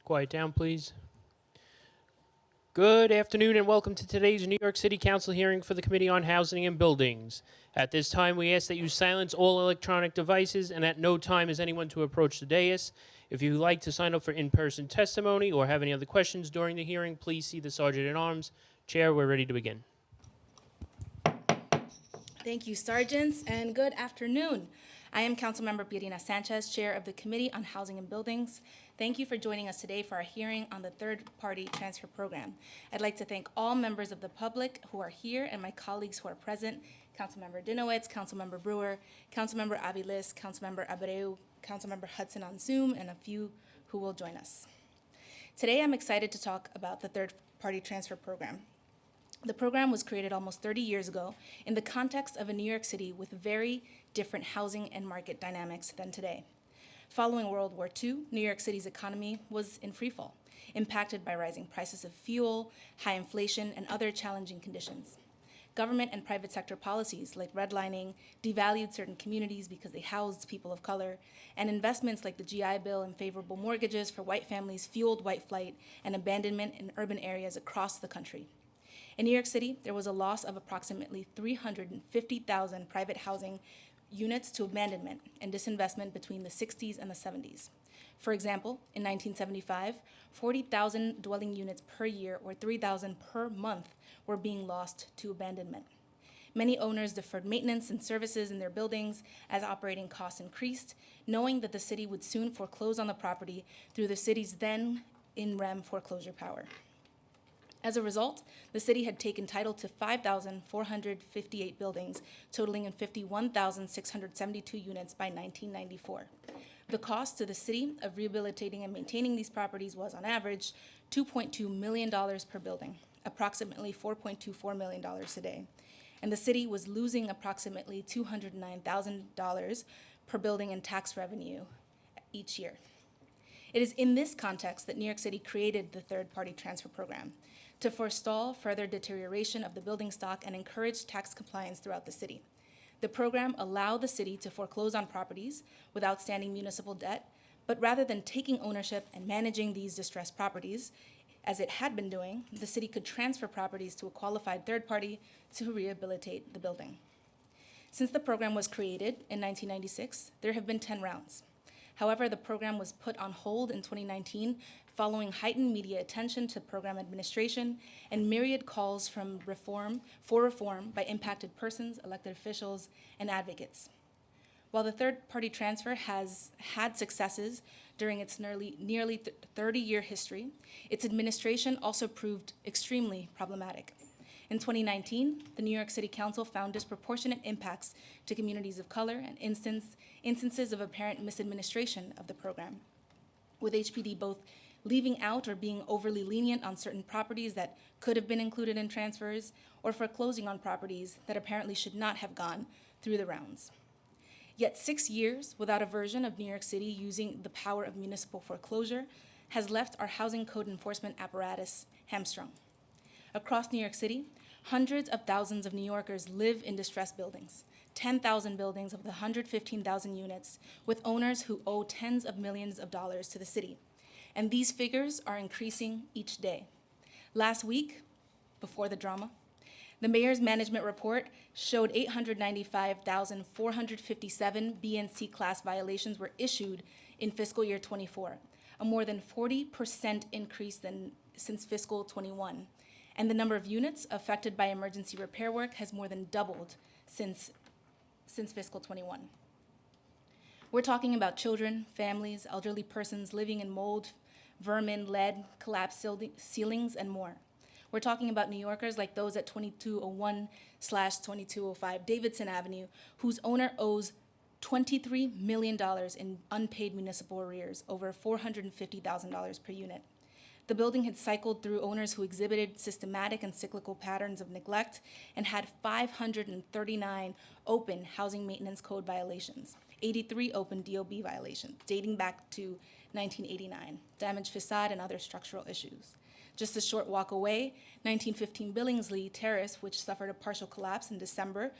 Quiet down, please. Good afternoon and welcome to today's New York City Council hearing for the Committee on Housing and Buildings. At this time, we ask that you silence all electronic devices, and at no time is anyone to approach the dais. If you would like to sign up for in-person testimony or have any other questions during the hearing, please see the Sergeant-at-Arms. Chair, we're ready to begin. Thank you, Sergeants, and good afternoon. I am Councilmember Pierina Sanchez, Chair of the Committee on Housing and Buildings. Thank you for joining us today for our hearing on the third-party transfer program. I'd like to thank all members of the public who are here and my colleagues who are present, Councilmember Dinowitz, Councilmember Brewer, Councilmember Aviles, Councilmember Abreu, Councilmember Hudson on Zoom, and a few who will join us. Today, I'm excited to talk about the third-party transfer program. The program was created almost 30 years ago in the context of a New York City with very different housing and market dynamics than today. Following World War II, New York City's economy was in freefall, impacted by rising prices of fuel, high inflation, and other challenging conditions. Government and private sector policies like redlining devalued certain communities because they housed people of color, and investments like the GI Bill and favorable mortgages for white families fueled white flight and abandonment in urban areas across the country. In New York City, there was a loss of approximately 350,000 private housing units to abandonment and disinvestment between the 60s and the 70s. For example, in 1975, 40,000 dwelling units per year, or 3,000 per month, were being lost to abandonment. Many owners deferred maintenance and services in their buildings as operating costs increased, knowing that the city would soon foreclose on the property through the city's then in rem foreclosure power. As a result, the city had taken title to 5,458 buildings, totaling in 51,672 units by 1994. The cost to the city of rehabilitating and maintaining these properties was, on average, $2.2 million per building, approximately $4.24 million today. And the city was losing approximately $209,000 per building in tax revenue each year. It is in this context that New York City created the third-party transfer program, to forestall further deterioration of the building stock and encourage tax compliance throughout the city. The program allowed the city to foreclose on properties with outstanding municipal debt, but rather than taking ownership and managing these distressed properties, as it had been doing, the city could transfer properties to a qualified third party to rehabilitate the building. Since the program was created in 1996, there have been 10 rounds. However, the program was put on hold in 2019 following heightened media attention to program administration and myriad calls for reform by impacted persons, elected officials, and advocates. While the third-party transfer has had successes during its nearly 30-year history, its administration also proved extremely problematic. In 2019, the New York City Council found disproportionate impacts to communities of color and instances of apparent misadministration of the program, with HPD both leaving out or being overly lenient on certain properties that could have been included in transfers, or foreclosing on properties that apparently should not have gone through the rounds. Yet 6 years without a version of New York City using the power of municipal foreclosure has left our housing code enforcement apparatus hamstrung. Across New York City, hundreds of thousands of New Yorkers live in distressed buildings, 10,000 buildings of the 115,000 units, with owners who owe tens of millions of dollars to the city. And these figures are increasing each day. Last week, before the drama, the mayor's management report showed 895,457 B and C class violations were issued in fiscal year 24, a more than 40% increase since fiscal 21. And the number of units affected by emergency repair work has more than doubled since fiscal 21. We're talking about children, families, elderly persons living in mold, vermin, lead, collapsed ceilings, and more. We're talking about New Yorkers like those at 2201/2205 Davidson Avenue, whose owner owes $23 million in unpaid municipal arrears, over $450,000 per unit. The building had cycled through owners who exhibited systematic and cyclical patterns of neglect and had 539 open housing maintenance code violations, 83 open DOB violations dating back to 1989, damaged facade and other structural issues. Just a short walk away, 1915 Billingsley Terrace, which suffered a partial collapse in December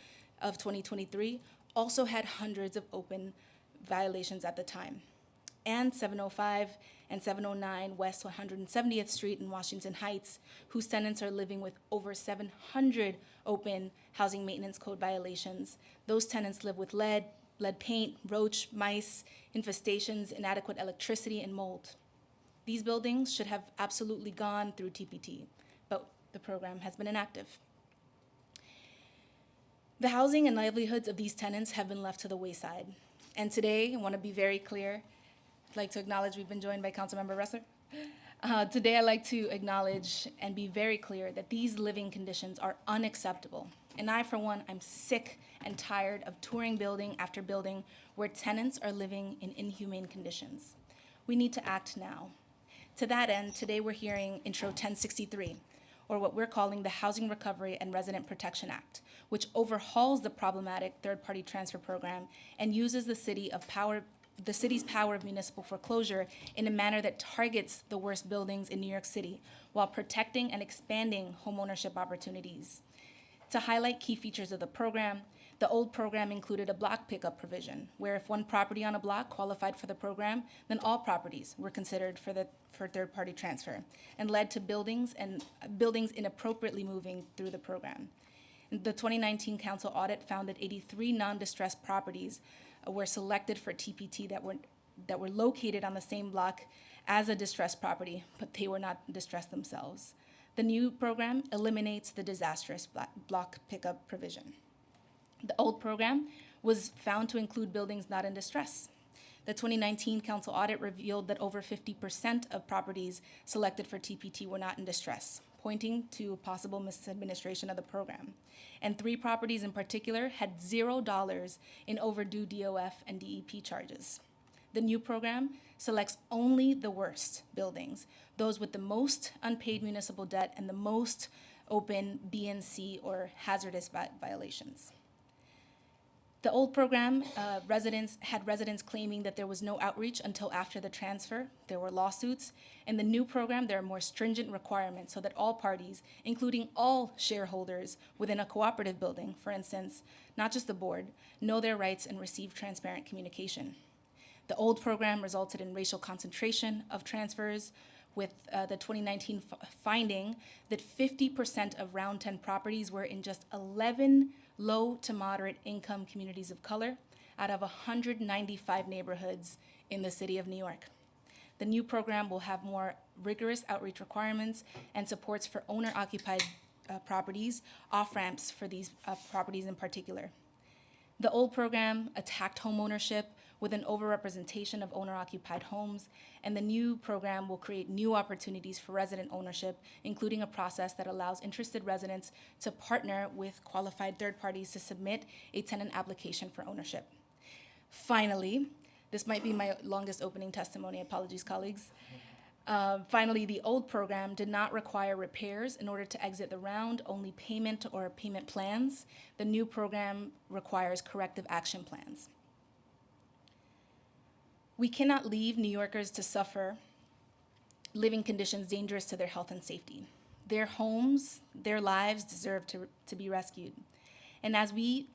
of 2023, also had hundreds of open violations at the time. and 705 and 709 West 170th Street in Washington Heights, whose tenants are living with over 700 open housing maintenance code violations. Those tenants live with lead paint, roach, mice, infestations, inadequate electricity, and mold. These buildings should have absolutely gone through TPT, but the program has been inactive. The housing and livelihoods of these tenants have been left to the wayside. And today, I want to be very clear. I'd like to acknowledge we've been joined by Councilmember Resser. Today, I'd like to acknowledge and be very clear that these living conditions are unacceptable. And I, for one, I'm sick and tired of touring building after building where tenants are living in inhumane conditions. We need to act now. To that end, today we're hearing Intro 1063, or what we're calling the Housing Recovery and Resident Protection Act, which overhauls the problematic third-party transfer program and uses the city's power of municipal foreclosure in a manner that targets the worst buildings in New York City while protecting and expanding homeownership opportunities. To highlight key features of the program, the old program included a block pickup provision, where if one property on a block qualified for the program, then all properties were considered for third-party transfer, and led to buildings inappropriately moving through the program. The 2019 council audit found that 83 non-distressed properties were selected for TPT that were located on the same block as a distressed property, but they were not distressed themselves. The new program eliminates the disastrous block pickup provision. The old program was found to include buildings not in distress. The 2019 council audit revealed that over 50% of properties selected for TPT were not in distress, pointing to possible misadministration of the program. And 3 properties in particular had $0 in overdue DOF and DEP charges. The new program selects only the worst buildings, those with the most unpaid municipal debt and the most open B&C or hazardous violations. The old program, had residents claiming that there was no outreach until after the transfer. There were lawsuits. In the new program, there are more stringent requirements so that all parties, including all shareholders within a cooperative building, for instance, not just the board, know their rights and receive transparent communication. The old program resulted in racial concentration of transfers, with the 2019 finding that 50% of Round 10 properties were in just 11 low to moderate income communities of color out of 195 neighborhoods in the city of New York. The new program will have more rigorous outreach requirements and supports for owner-occupied properties, off-ramps for these properties in particular. The old program attacked homeownership with an overrepresentation of owner-occupied homes, and the new program will create new opportunities for resident ownership, including a process that allows interested residents to partner with qualified third parties to submit a tenant application for ownership. Finally, this might be my longest opening testimony, apologies, colleagues. Finally, the old program did not require repairs in order to exit the round, only payment or payment plans. The new program requires corrective action plans. We cannot leave New Yorkers to suffer living conditions dangerous to their health and safety. Their homes, their lives deserve to be rescued. And we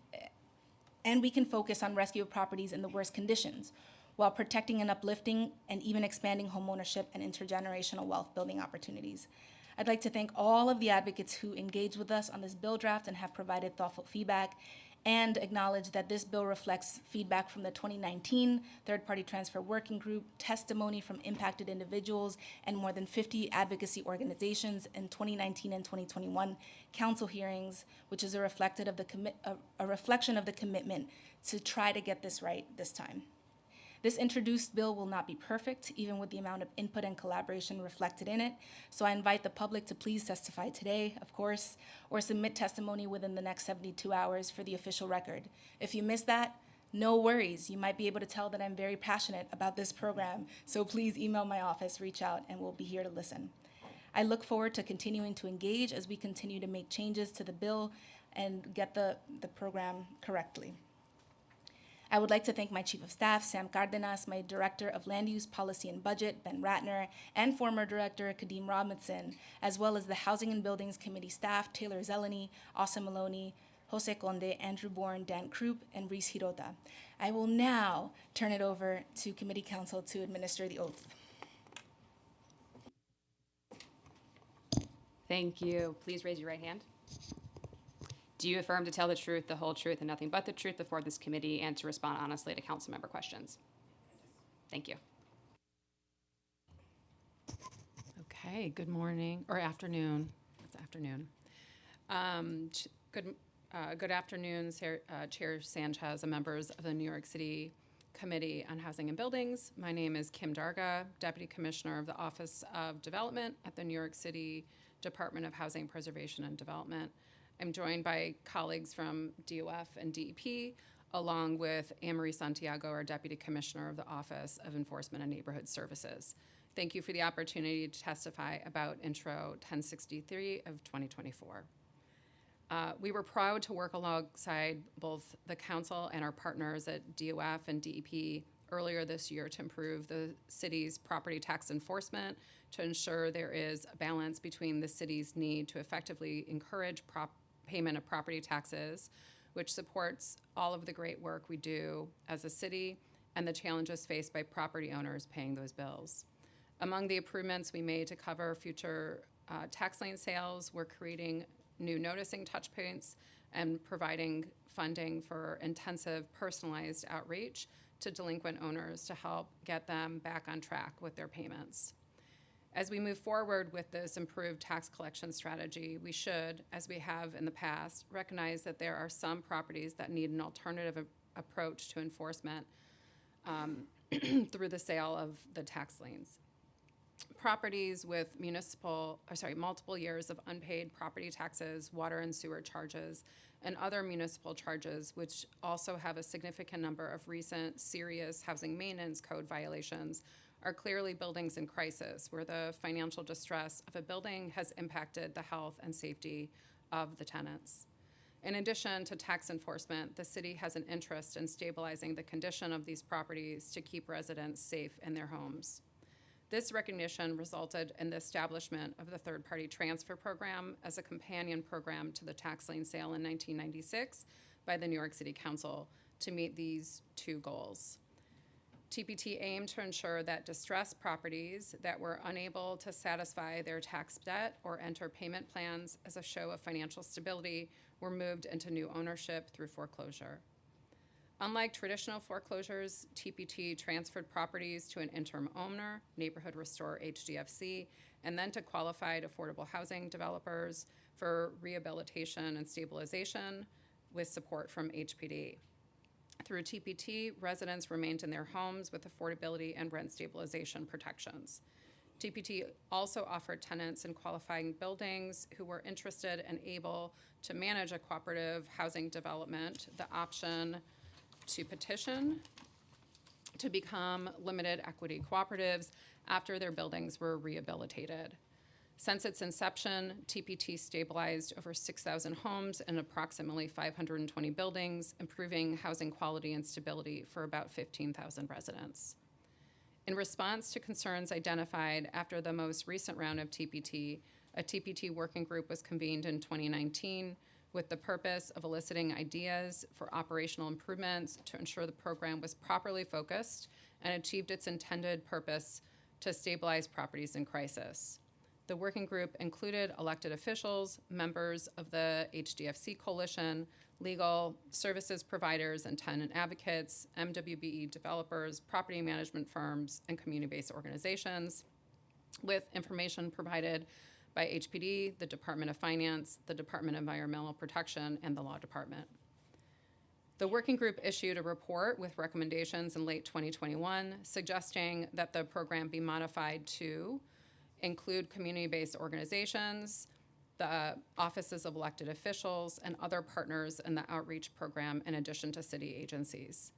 can focus on rescue of properties in the worst conditions while protecting and uplifting and even expanding homeownership and intergenerational wealth building opportunities. I'd like to thank all of the advocates who engaged with us on this bill draft and have provided thoughtful feedback, and acknowledge that this bill reflects feedback from the 2019 Third-Party Transfer Working Group, testimony from impacted individuals, and more than 50 advocacy organizations in 2019 and 2021 council hearings, which is a reflection of the commitment to try to get this right this time. This introduced bill will not be perfect, even with the amount of input and collaboration reflected in it, so I invite the public to please testify today, of course, or submit testimony within the next 72 hours for the official record. If you missed that, no worries. You might be able to tell that I'm very passionate about this program, so please email my office, reach out, and we'll be here to listen. I look forward to continuing to engage as we continue to make changes to the bill and get the program correctly. I would like to thank my Chief of Staff, Sam Cardenas, my Director of Land Use, Policy and Budget, Ben Ratner, and former Director, Kadeem Robinson, as well as the Housing and Buildings Committee staff, Taylor Zeleny, Asa Maloney, Jose Conde, Andrew Bourne, Dan Krupp, and Reese Hirota. I will now turn it over to Committee Counsel to administer the oath. Thank you. Please raise your right hand. Do you affirm to tell the truth, the whole truth, and nothing but the truth before this committee and to respond honestly to council member questions? Thank you. Okay, good morning, or afternoon. It's afternoon. Good afternoon, Chair Sanchez and members of the New York City Committee on Housing and Buildings. My name is Kim Darga, Deputy Commissioner of the Office of Development at the New York City Department of Housing Preservation and Development. I'm joined by colleagues from DOF and DEP, along with Anne-Marie Santiago, our Deputy Commissioner of the Office of Enforcement and Neighborhood Services. Thank you for the opportunity to testify about Intro 1063 of 2024. We were proud to work alongside both the council and our partners at DOF and DEP earlier this year to improve the city's property tax enforcement, to ensure there is a balance between the city's need to effectively encourage payment of property taxes, which supports all of the great work we do as a city and the challenges faced by property owners paying those bills. Among the improvements we made to cover future tax lien sales, we're creating new noticing touch points and providing funding for intensive personalized outreach to delinquent owners to help get them back on track with their payments. As we move forward with this improved tax collection strategy, we should, as we have in the past, recognize that there are some properties that need an alternative approach to enforcement through the sale of the tax liens. Properties with multiple years of unpaid property taxes, water and sewer charges, and other municipal charges, which also have a significant number of recent serious housing maintenance code violations, are clearly buildings in crisis where the financial distress of a building has impacted the health and safety of the tenants. In addition to tax enforcement, the city has an interest in stabilizing the condition of these properties to keep residents safe in their homes. This recognition resulted in the establishment of the third-party transfer program as a companion program to the tax lien sale in 1996 by the New York City Council to meet these two goals. TPT aimed to ensure that distressed properties that were unable to satisfy their tax debt or enter payment plans as a show of financial stability were moved into new ownership through foreclosure. Unlike traditional foreclosures, TPT transferred properties to an interim owner, Neighborhood Restore HDFC, and then to qualified affordable housing developers for rehabilitation and stabilization with support from HPD. Through TPT, residents remained in their homes with affordability and rent stabilization protections. TPT also offered tenants in qualifying buildings who were interested and able to manage a cooperative housing development the option to petition to become limited equity cooperatives after their buildings were rehabilitated. Since its inception, TPT stabilized over 6,000 homes and approximately 520 buildings, improving housing quality and stability for about 15,000 residents. In response to concerns identified after the most recent round of TPT, a TPT working group was convened in 2019 with the purpose of eliciting ideas for operational improvements to ensure the program was properly focused and achieved its intended purpose to stabilize properties in crisis. The working group included elected officials, members of the HDFC Coalition, legal services providers and tenant advocates, MWBE developers, property management firms, and community-based organizations, with information provided by HPD, the Department of Finance, the Department of Environmental Protection, and the Law Department. The working group issued a report with recommendations in late 2021, suggesting that the program be modified to include community-based organizations, the offices of elected officials, and other partners in the outreach program in addition to city agencies.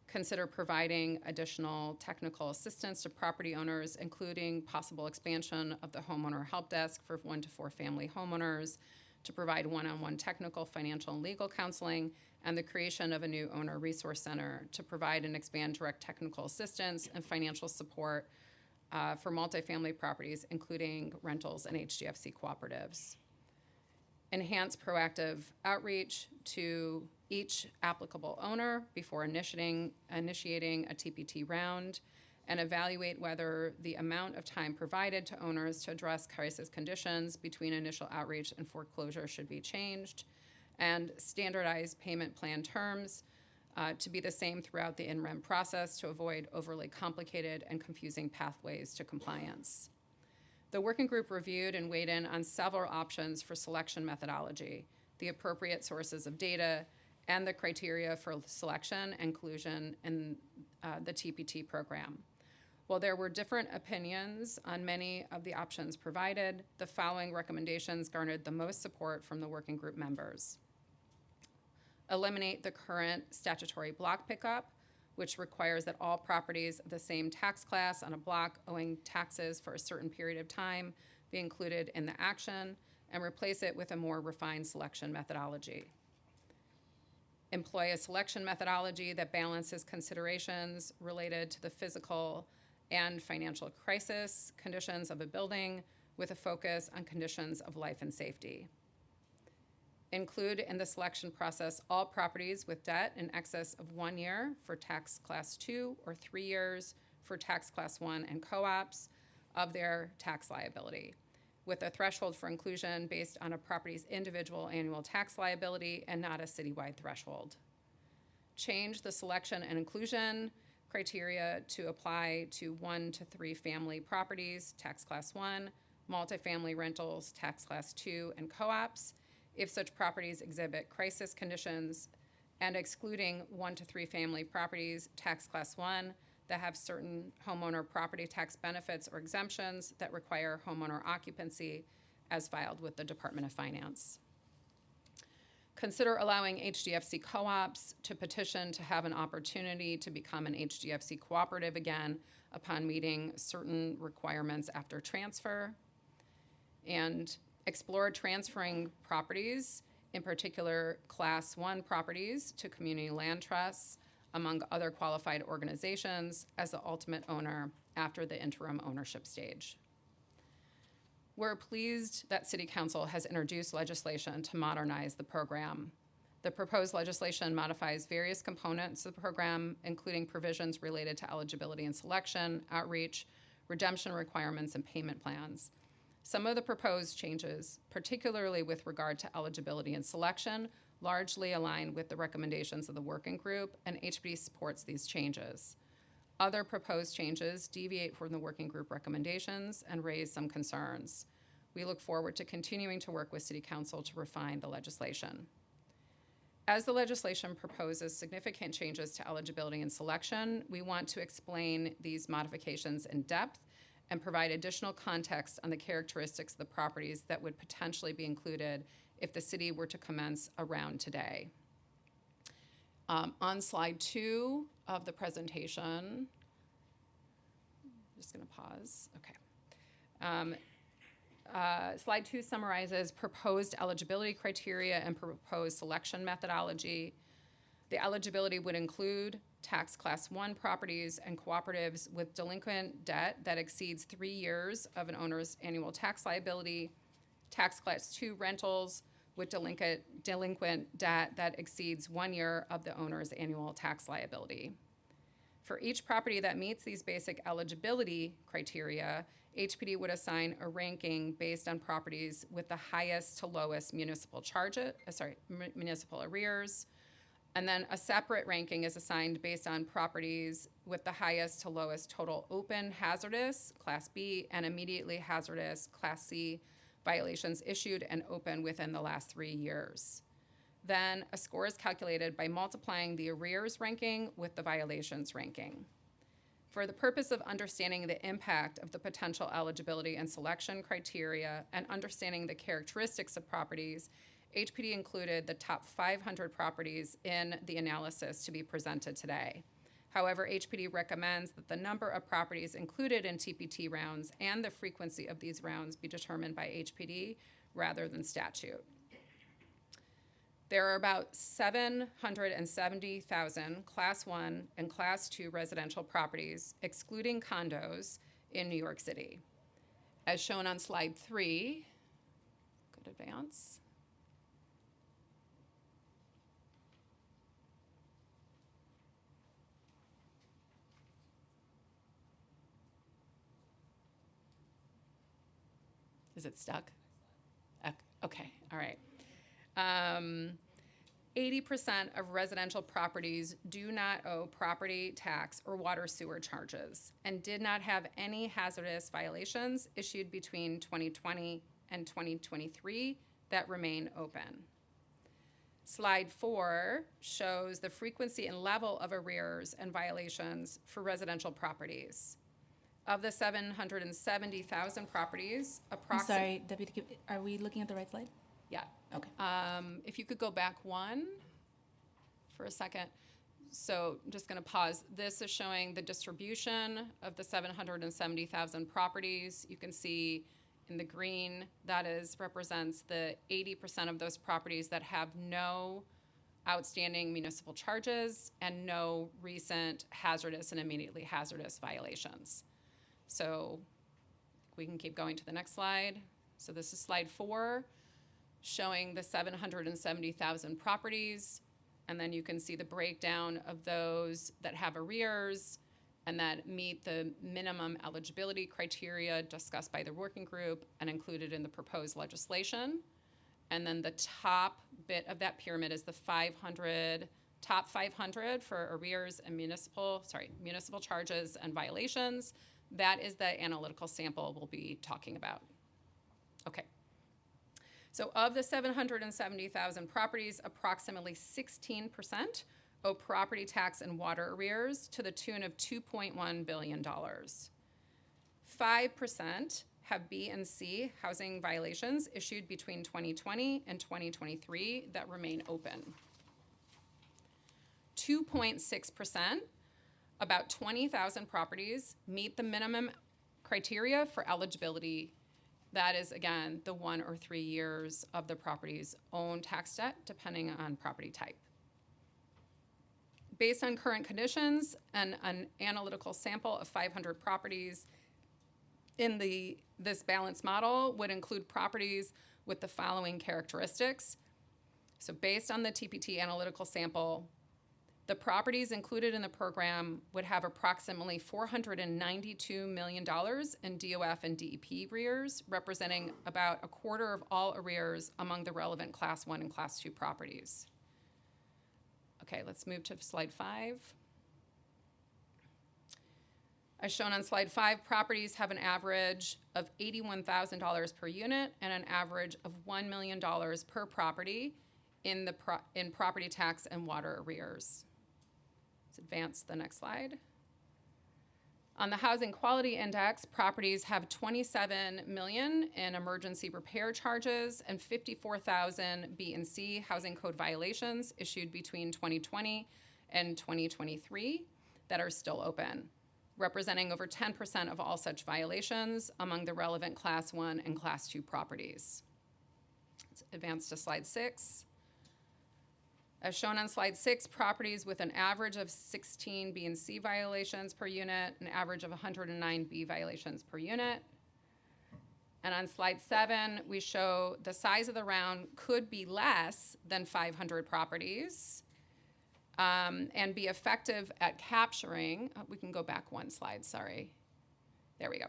Consider providing additional technical assistance to property owners, including possible expansion of the homeowner help desk for 1 to 4 family homeowners, to provide one-on-one technical, financial, and legal counseling, and the creation of a new owner resource center to provide and expand direct technical assistance and financial support for multifamily properties, including rentals and HDFC cooperatives. enhance proactive outreach to each applicable owner before initiating a TPT round, and evaluate whether the amount of time provided to owners to address crisis conditions between initial outreach and foreclosure should be changed, and standardize payment plan terms to be the same throughout the in-rem process to avoid overly complicated and confusing pathways to compliance. The working group reviewed and weighed in on several options for selection methodology, the appropriate sources of data, and the criteria for selection and inclusion in the TPT program. While there were different opinions on many of the options provided, the following recommendations garnered the most support from the working group members. Eliminate the current statutory block pickup, which requires that all properties of the same tax class on a block owing taxes for a certain period of time be included in the action, and replace it with a more refined selection methodology. Employ a selection methodology that balances considerations related to the physical and financial crisis conditions of a building with a focus on conditions of life and safety. Include in the selection process all properties with debt in excess of 1 year for tax class 2 or 3 years for tax class 1 and co-ops of their tax liability, with a threshold for inclusion based on a property's individual annual tax liability and not a citywide threshold. Change the selection and inclusion criteria to apply to 1 to 3 family properties, tax class 1, multifamily rentals, tax class 2, and co-ops, if such properties exhibit crisis conditions, and excluding 1 to 3 family properties, tax class 1, that have certain homeowner property tax benefits or exemptions that require homeowner occupancy as filed with the Department of Finance. Consider allowing HDFC co-ops to petition to have an opportunity to become an HDFC cooperative again upon meeting certain requirements after transfer. And explore transferring properties, in particular Class 1 properties, to community land trusts, among other qualified organizations, as the ultimate owner after the interim ownership stage. We're pleased that City Council has introduced legislation to modernize the program. The proposed legislation modifies various components of the program, including provisions related to eligibility and selection, outreach, redemption requirements, and payment plans. Some of the proposed changes, particularly with regard to eligibility and selection, largely align with the recommendations of the working group, and HPD supports these changes. Other proposed changes deviate from the working group recommendations and raise some concerns. We look forward to continuing to work with City Council to refine the legislation. As the legislation proposes significant changes to eligibility and selection, we want to explain these modifications in depth and provide additional context on the characteristics of the properties that would potentially be included if the city were to commence a round today. On slide 2 of the presentation, I'm just going to pause. Okay. Slide 2 summarizes proposed eligibility criteria and proposed selection methodology. The eligibility would include tax class 1 properties and cooperatives with delinquent debt that exceeds 3 years of an owner's annual tax liability, tax class 2 rentals with delinquent debt that exceeds 1 year of the owner's annual tax liability. For each property that meets these basic eligibility criteria, HPD would assign a ranking based on properties with the highest to lowest municipal municipal arrears. And then a separate ranking is assigned based on properties with the highest to lowest total open hazardous, Class B, and immediately hazardous, Class C, violations issued and open within the last 3 years. Then a score is calculated by multiplying the arrears ranking with the violations ranking. For the purpose of understanding the impact of the potential eligibility and selection criteria and understanding the characteristics of properties, HPD included the top 500 properties in the analysis to be presented today. However, HPD recommends that the number of properties included in TPT rounds and the frequency of these rounds be determined by HPD rather than statute. There are about 770,000 Class 1 and Class 2 residential properties, excluding condos, in New York City. As shown on slide 3, good advance. Is it stuck? Okay, all right. 80% of residential properties do not owe property tax or water sewer charges and did not have any hazardous violations issued between 2020 and 2023 that remain open. Slide 4 shows the frequency and level of arrears and violations for residential properties. Of the 770,000 properties, I'm approximately. sorry, Deputy, are we looking at the right slide? Yeah. Okay. If you could go back one for a second. So I'm just going to pause. This is showing the distribution of the 770,000 properties. You can see in the green, that represents the 80% of those properties that have no outstanding municipal charges and no recent hazardous and immediately hazardous violations. So we can keep going to the next slide. So this is slide 4, showing the 770,000 properties. And then you can see the breakdown of those that have arrears and that meet the minimum eligibility criteria discussed by the working group and included in the proposed legislation. And then the top bit of that pyramid is the top 500 for arrears and municipal charges and violations. That is the analytical sample we'll be talking about. Okay. So of the 770,000 properties, approximately 16% owe property tax and water arrears to the tune of $2.1 billion. 5% have B and C housing violations issued between 2020 and 2023 that remain open. 2.6%, about 20,000 properties, meet the minimum criteria for eligibility. That is, again, the 1 or 3 years of the property's own tax debt, depending on property type. Based on current conditions and an analytical sample of 500 properties in this balance model would include properties with the following characteristics. So based on the TPT analytical sample, the properties included in the program would have approximately $492 million in DOF and DEP arrears, representing about a quarter of all arrears among the relevant Class 1 and Class 2 properties. Okay, let's move to slide 5. As shown on slide 5, properties have an average of $81,000 per unit and an average of $1 million per property in property tax and water arrears. Let's advance the next slide. On the Housing Quality Index, properties have $27 million in emergency repair charges and 54,000 B and C housing code violations issued between 2020 and 2023 that are still open, representing over 10% of all such violations among the relevant Class 1 and Class 2 properties. Let's advance to slide 6. As shown on slide 6, properties with an average of 16 B and C violations per unit, an average of 109 B violations per unit. And on slide 7, we show the size of the round could be less than 500 properties and be effective at capturing, we can go back one slide, sorry. There we go.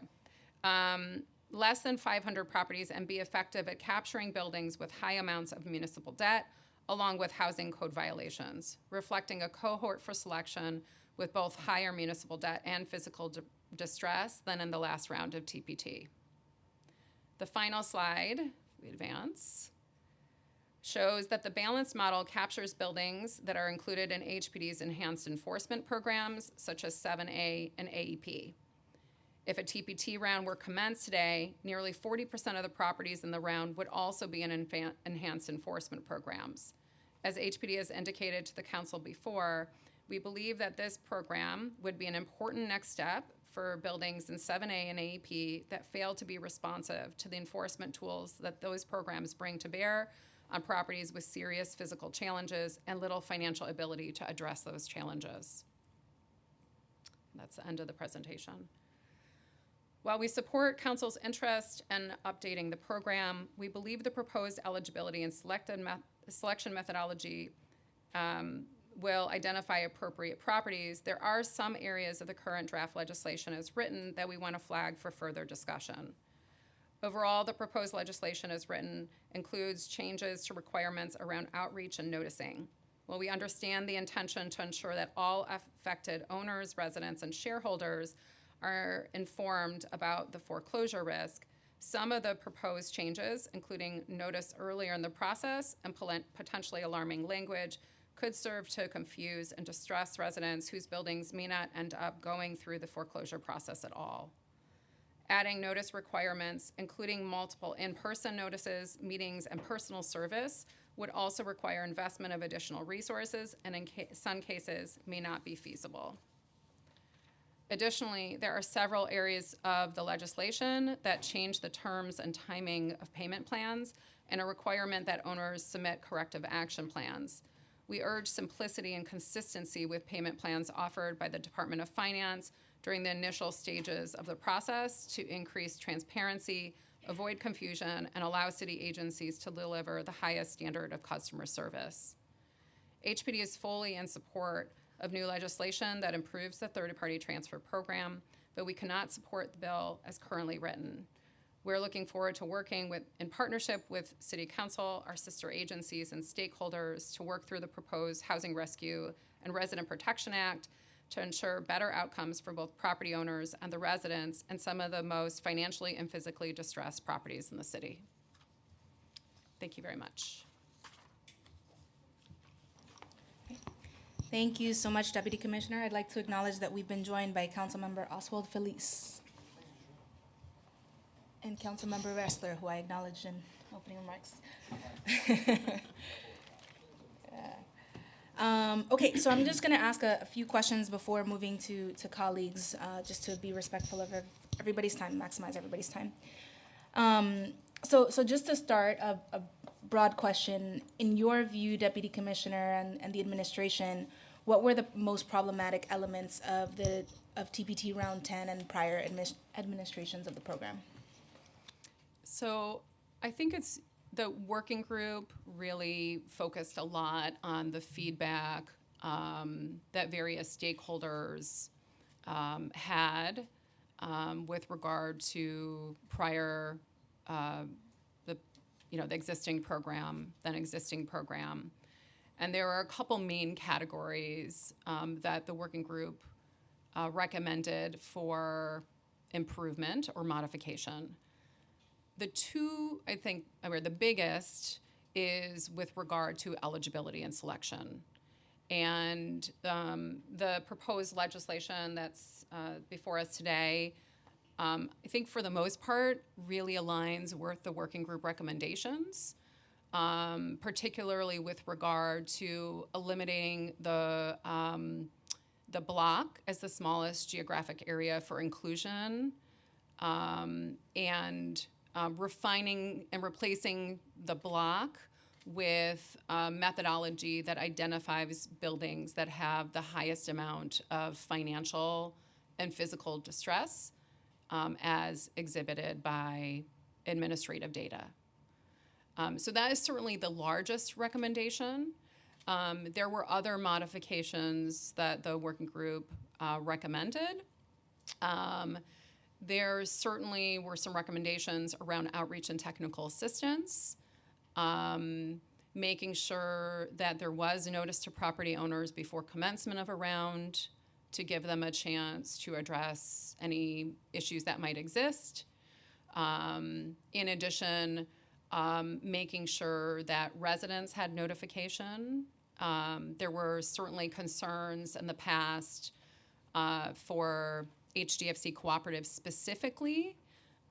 Less than 500 properties and be effective at capturing buildings with high amounts of municipal debt, along with housing code violations, reflecting a cohort for selection with both higher municipal debt and physical distress than in the last round of TPT. The final slide, we advance, shows that the balanced model captures buildings that are included in HPD's enhanced enforcement programs, such as 7A and AEP. If a TPT round were commenced today, nearly 40% of the properties in the round would also be in enhanced enforcement programs. As HPD has indicated to the council before, we believe that this program would be an important next step for buildings in 7A and AEP that fail to be responsive to the enforcement tools that those programs bring to bear on properties with serious physical challenges and little financial ability to address those challenges. That's the end of the presentation. While we support council's interest in updating the program, we believe the proposed eligibility and selection methodology will identify appropriate properties. There are some areas of the current draft legislation as written that we want to flag for further discussion. Overall, the proposed legislation as written includes changes to requirements around outreach and noticing. While we understand the intention to ensure that all affected owners, residents, and shareholders are informed about the foreclosure risk, some of the proposed changes, including notice earlier in the process and potentially alarming language, could serve to confuse and distress residents whose buildings may not end up going through the foreclosure process at all. Adding notice requirements, including multiple in-person notices, meetings, and personal service, would also require investment of additional resources and in some cases may not be feasible. Additionally, there are several areas of the legislation that change the terms and timing of payment plans and a requirement that owners submit corrective action plans. We urge simplicity and consistency with payment plans offered by the Department of Finance during the initial stages of the process to increase transparency, avoid confusion, and allow city agencies to deliver the highest standard of customer service. HPD is fully in support of new legislation that improves the third-party transfer program, but we cannot support the bill as currently written. We're looking forward to working in partnership with City Council, our sister agencies, and stakeholders to work through the proposed Housing Rescue and Resident Protection Act to ensure better outcomes for both property owners and the residents and some of the most financially and physically distressed properties in the city. Thank you very much. Thank you so much, Deputy Commissioner. I'd like to acknowledge that we've been joined by Councilmember Oswald Feliz and Councilmember Ressler, who I acknowledged in opening remarks. Okay, so I'm just going to ask a few questions before moving to colleagues, just to be respectful of everybody's time, maximize everybody's time. So just to start, a broad question. In your view, Deputy Commissioner and the administration, what were the most problematic elements of TPT Round 10 and prior administrations of the program? So I think the working group really focused a lot on the feedback that various stakeholders had with regard to prior the existing program, And there are a couple main categories that the working group recommended for improvement or modification. The two, I think, or the biggest is with regard to eligibility and selection. And the proposed legislation that's before us today, I think for the most part, really aligns with the working group recommendations, particularly with regard to eliminating the block as the smallest geographic area for inclusion, and refining and replacing the block with methodology that identifies buildings that have the highest amount of financial and physical distress as exhibited by administrative data. So that is certainly the largest recommendation. There were other modifications that the working group recommended. There certainly were some recommendations around outreach and technical assistance, making sure that there was a notice to property owners before commencement of a round to give them a chance to address any issues that might exist. In addition, making sure that residents had notification. There were certainly concerns in the past for HDFC cooperatives specifically,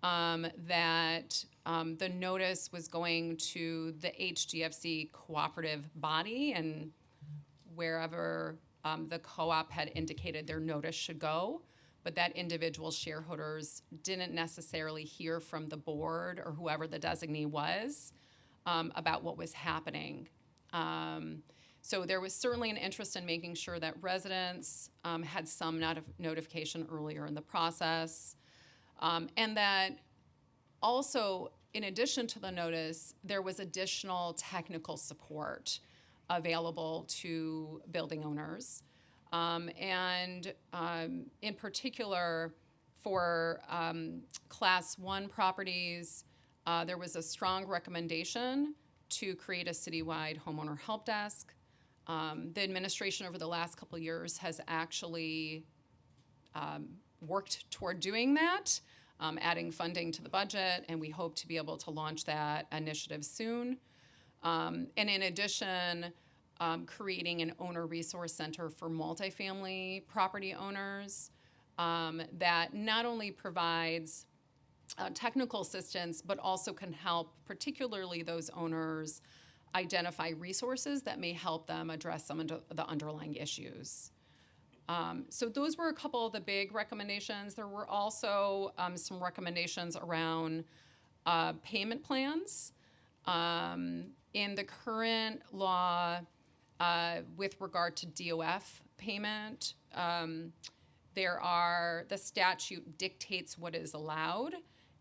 that the notice was going to the HDFC cooperative body, and wherever the co-op had indicated their notice should go, but that individual shareholders didn't necessarily hear from the board or whoever the designee was about what was happening. So there was certainly an interest in making sure that residents had some notification earlier in the process, and that also, in addition to the notice, there was additional technical support available to building owners. And in particular, for Class 1 properties, there was a strong recommendation to create a citywide homeowner help desk. The administration over the last couple of years has actually worked toward doing that, adding funding to the budget, and we hope to be able to launch that initiative soon. And in addition, creating an owner resource center for multifamily property owners that not only provides technical assistance, but also can help particularly those owners identify resources that may help them address some of the underlying issues. So those were a couple of the big recommendations. There were also some recommendations around payment plans. In the current law, with regard to DOF payment, the statute dictates what is allowed,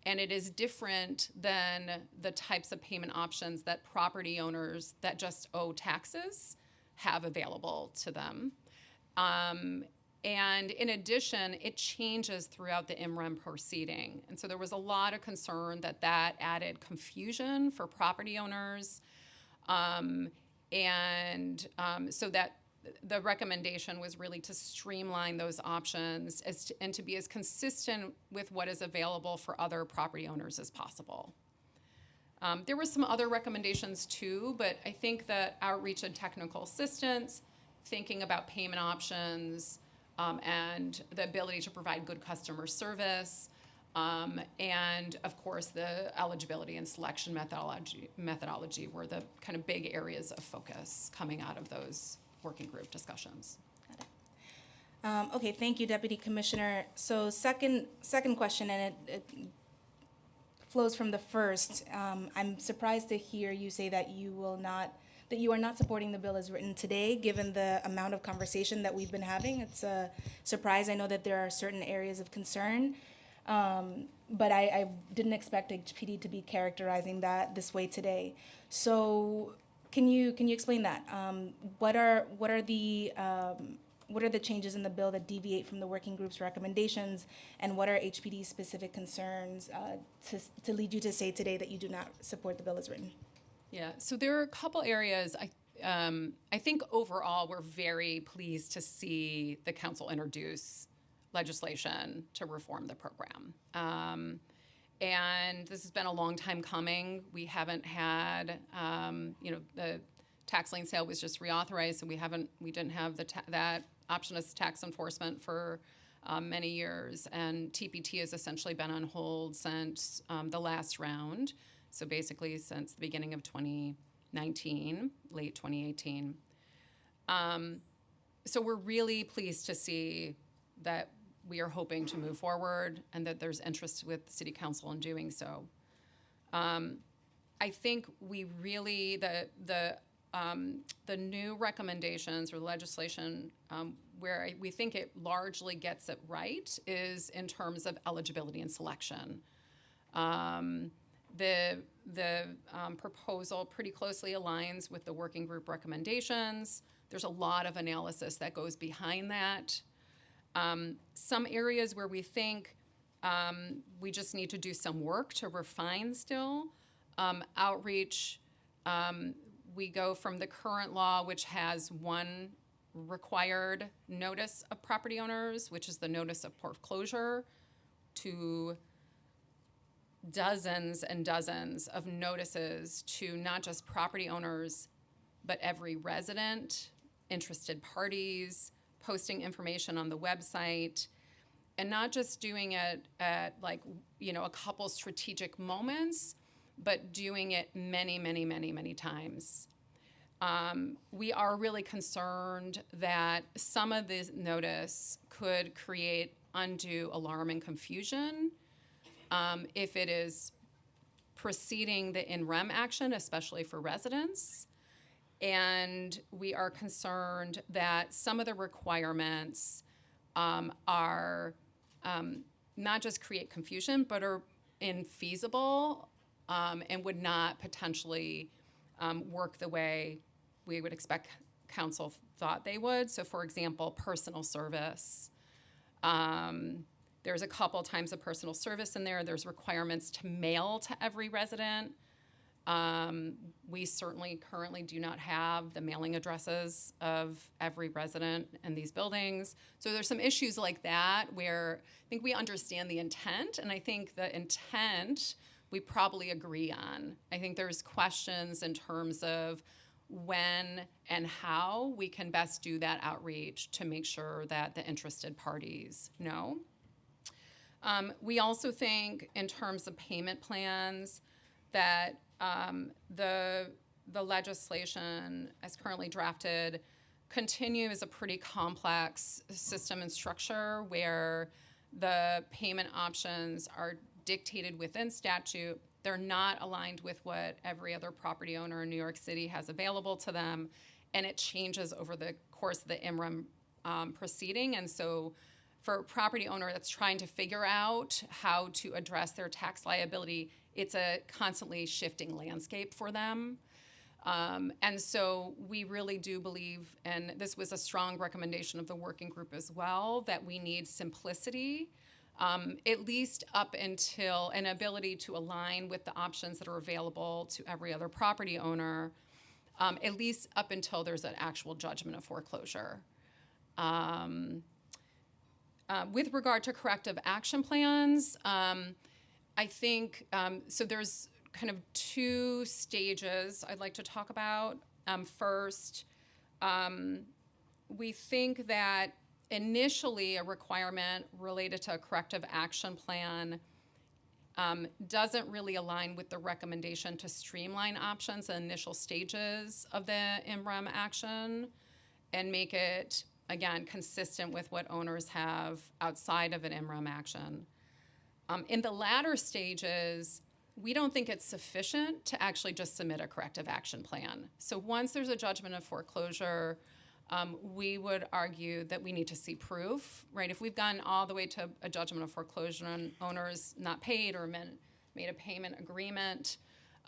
and it is different than the types of payment options that property owners that just owe taxes have available to them. And in addition, it changes throughout the IMREM proceeding. And so there was a lot of concern that added confusion for property owners. So that the recommendation was really to streamline those options and to be as consistent with what is available for other property owners as possible. There were some other recommendations too, but I think that outreach and technical assistance, thinking about payment options, and the ability to provide good customer service, and of course the eligibility and selection methodology were the kind of big areas of focus coming out of those working group discussions. Okay, thank you, Deputy Commissioner. So second question, and it flows from the first. I'm surprised to hear you say that you are not supporting the bill as written today, given the amount of conversation that we've been having. It's a surprise. I know that there are certain areas of concern, but I didn't expect HPD to be characterizing that this way today. So can you explain that? What are the changes in the bill that deviate from the working group's recommendations, and what are HPD's specific concerns to lead you to say today that you do not support the bill as written? Yeah, so there are a couple areas. I think overall we're very pleased to see the council introduce legislation to reform the program. And this has been a long time coming. We haven't had, the tax lien sale was just reauthorized, and we didn't have that option as tax enforcement for many years. And TPT has essentially been on hold since the last round. So basically since the beginning of 2019, late 2018. So we're really pleased to see that we are hoping to move forward and that there's interest with the City Council in doing so. I think we really, the new recommendations or legislation where we think it largely gets it right is in terms of eligibility and selection. The proposal pretty closely aligns with the working group recommendations. There's a lot of analysis that goes behind that. Some areas where we think we just need to do some work to refine still. Outreach, we go from the current law, which has one required notice of property owners, which is the notice of foreclosure, to dozens and dozens of notices to not just property owners, but every resident, interested parties, posting information on the website, and not just doing it at a couple strategic moments, but doing it many, many, many, many times. We are really concerned that some of this notice could create undue alarm and confusion if it is preceding the in-rem action, especially for residents. And we are concerned that some of the requirements are not just create confusion, but are infeasible and would not potentially work the way we would expect council thought they would. So for example, personal service. There's a couple times of personal service in there. There's requirements to mail to every resident. We certainly currently do not have the mailing addresses of every resident in these buildings. So there's some issues like that where I think we understand the intent, and I think the intent we probably agree on. I think there's questions in terms of when and how we can best do that outreach to make sure that the interested parties know. We also think in terms of payment plans that the legislation as currently drafted continues a pretty complex system and structure where the payment options are dictated within statute. They're not aligned with what every other property owner in New York City has available to them, and it changes over the course of the IMRM proceeding. And so for a property owner that's trying to figure out how to address their tax liability, it's a constantly shifting landscape for them. And so we really do believe, and this was a strong recommendation of the working group as well, that we need simplicity, at least up until an ability to align with the options that are available to every other property owner, at least up until there's an actual judgment of foreclosure. With regard to corrective action plans, I think, so there's kind of two stages I'd like to talk about. First, we think that initially a requirement related to a corrective action plan doesn't really align with the recommendation to streamline options in initial stages of the IMRM action and make it, again, consistent with what owners have outside of an IMRM action. In the latter stages, we don't think it's sufficient to actually just submit a corrective action plan. So once there's a judgment of foreclosure, we would argue that we need to see proof, right? If we've gone all the way to a judgment of foreclosure and owners not paid or made a payment agreement,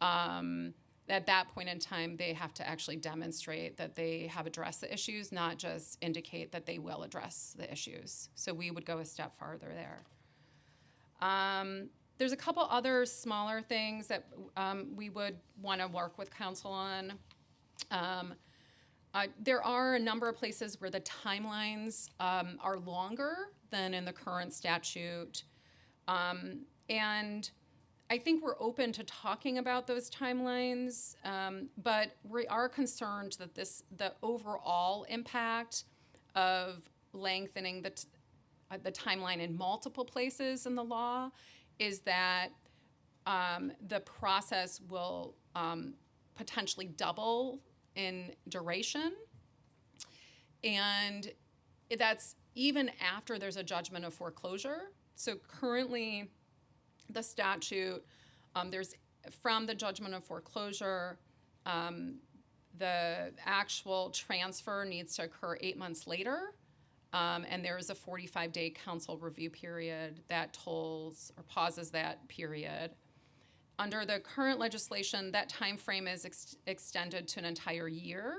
at that point in time, they have to actually demonstrate that they have addressed the issues, not just indicate that they will address the issues. So we would go a step farther there. There's a couple other smaller things that we would want to work with council on. There are a number of places where the timelines are longer than in the current statute. And I think we're open to talking about those timelines, but we are concerned that the overall impact of lengthening the timeline in multiple places in the law is that the process will potentially double in duration. And that's even after there's a judgment of foreclosure. So currently, the statute, there's from the judgment of foreclosure, the actual transfer needs to occur 8 months later. And there is a 45-day council review period that tolls or pauses that period. Under the current legislation, that time frame is extended to an entire year.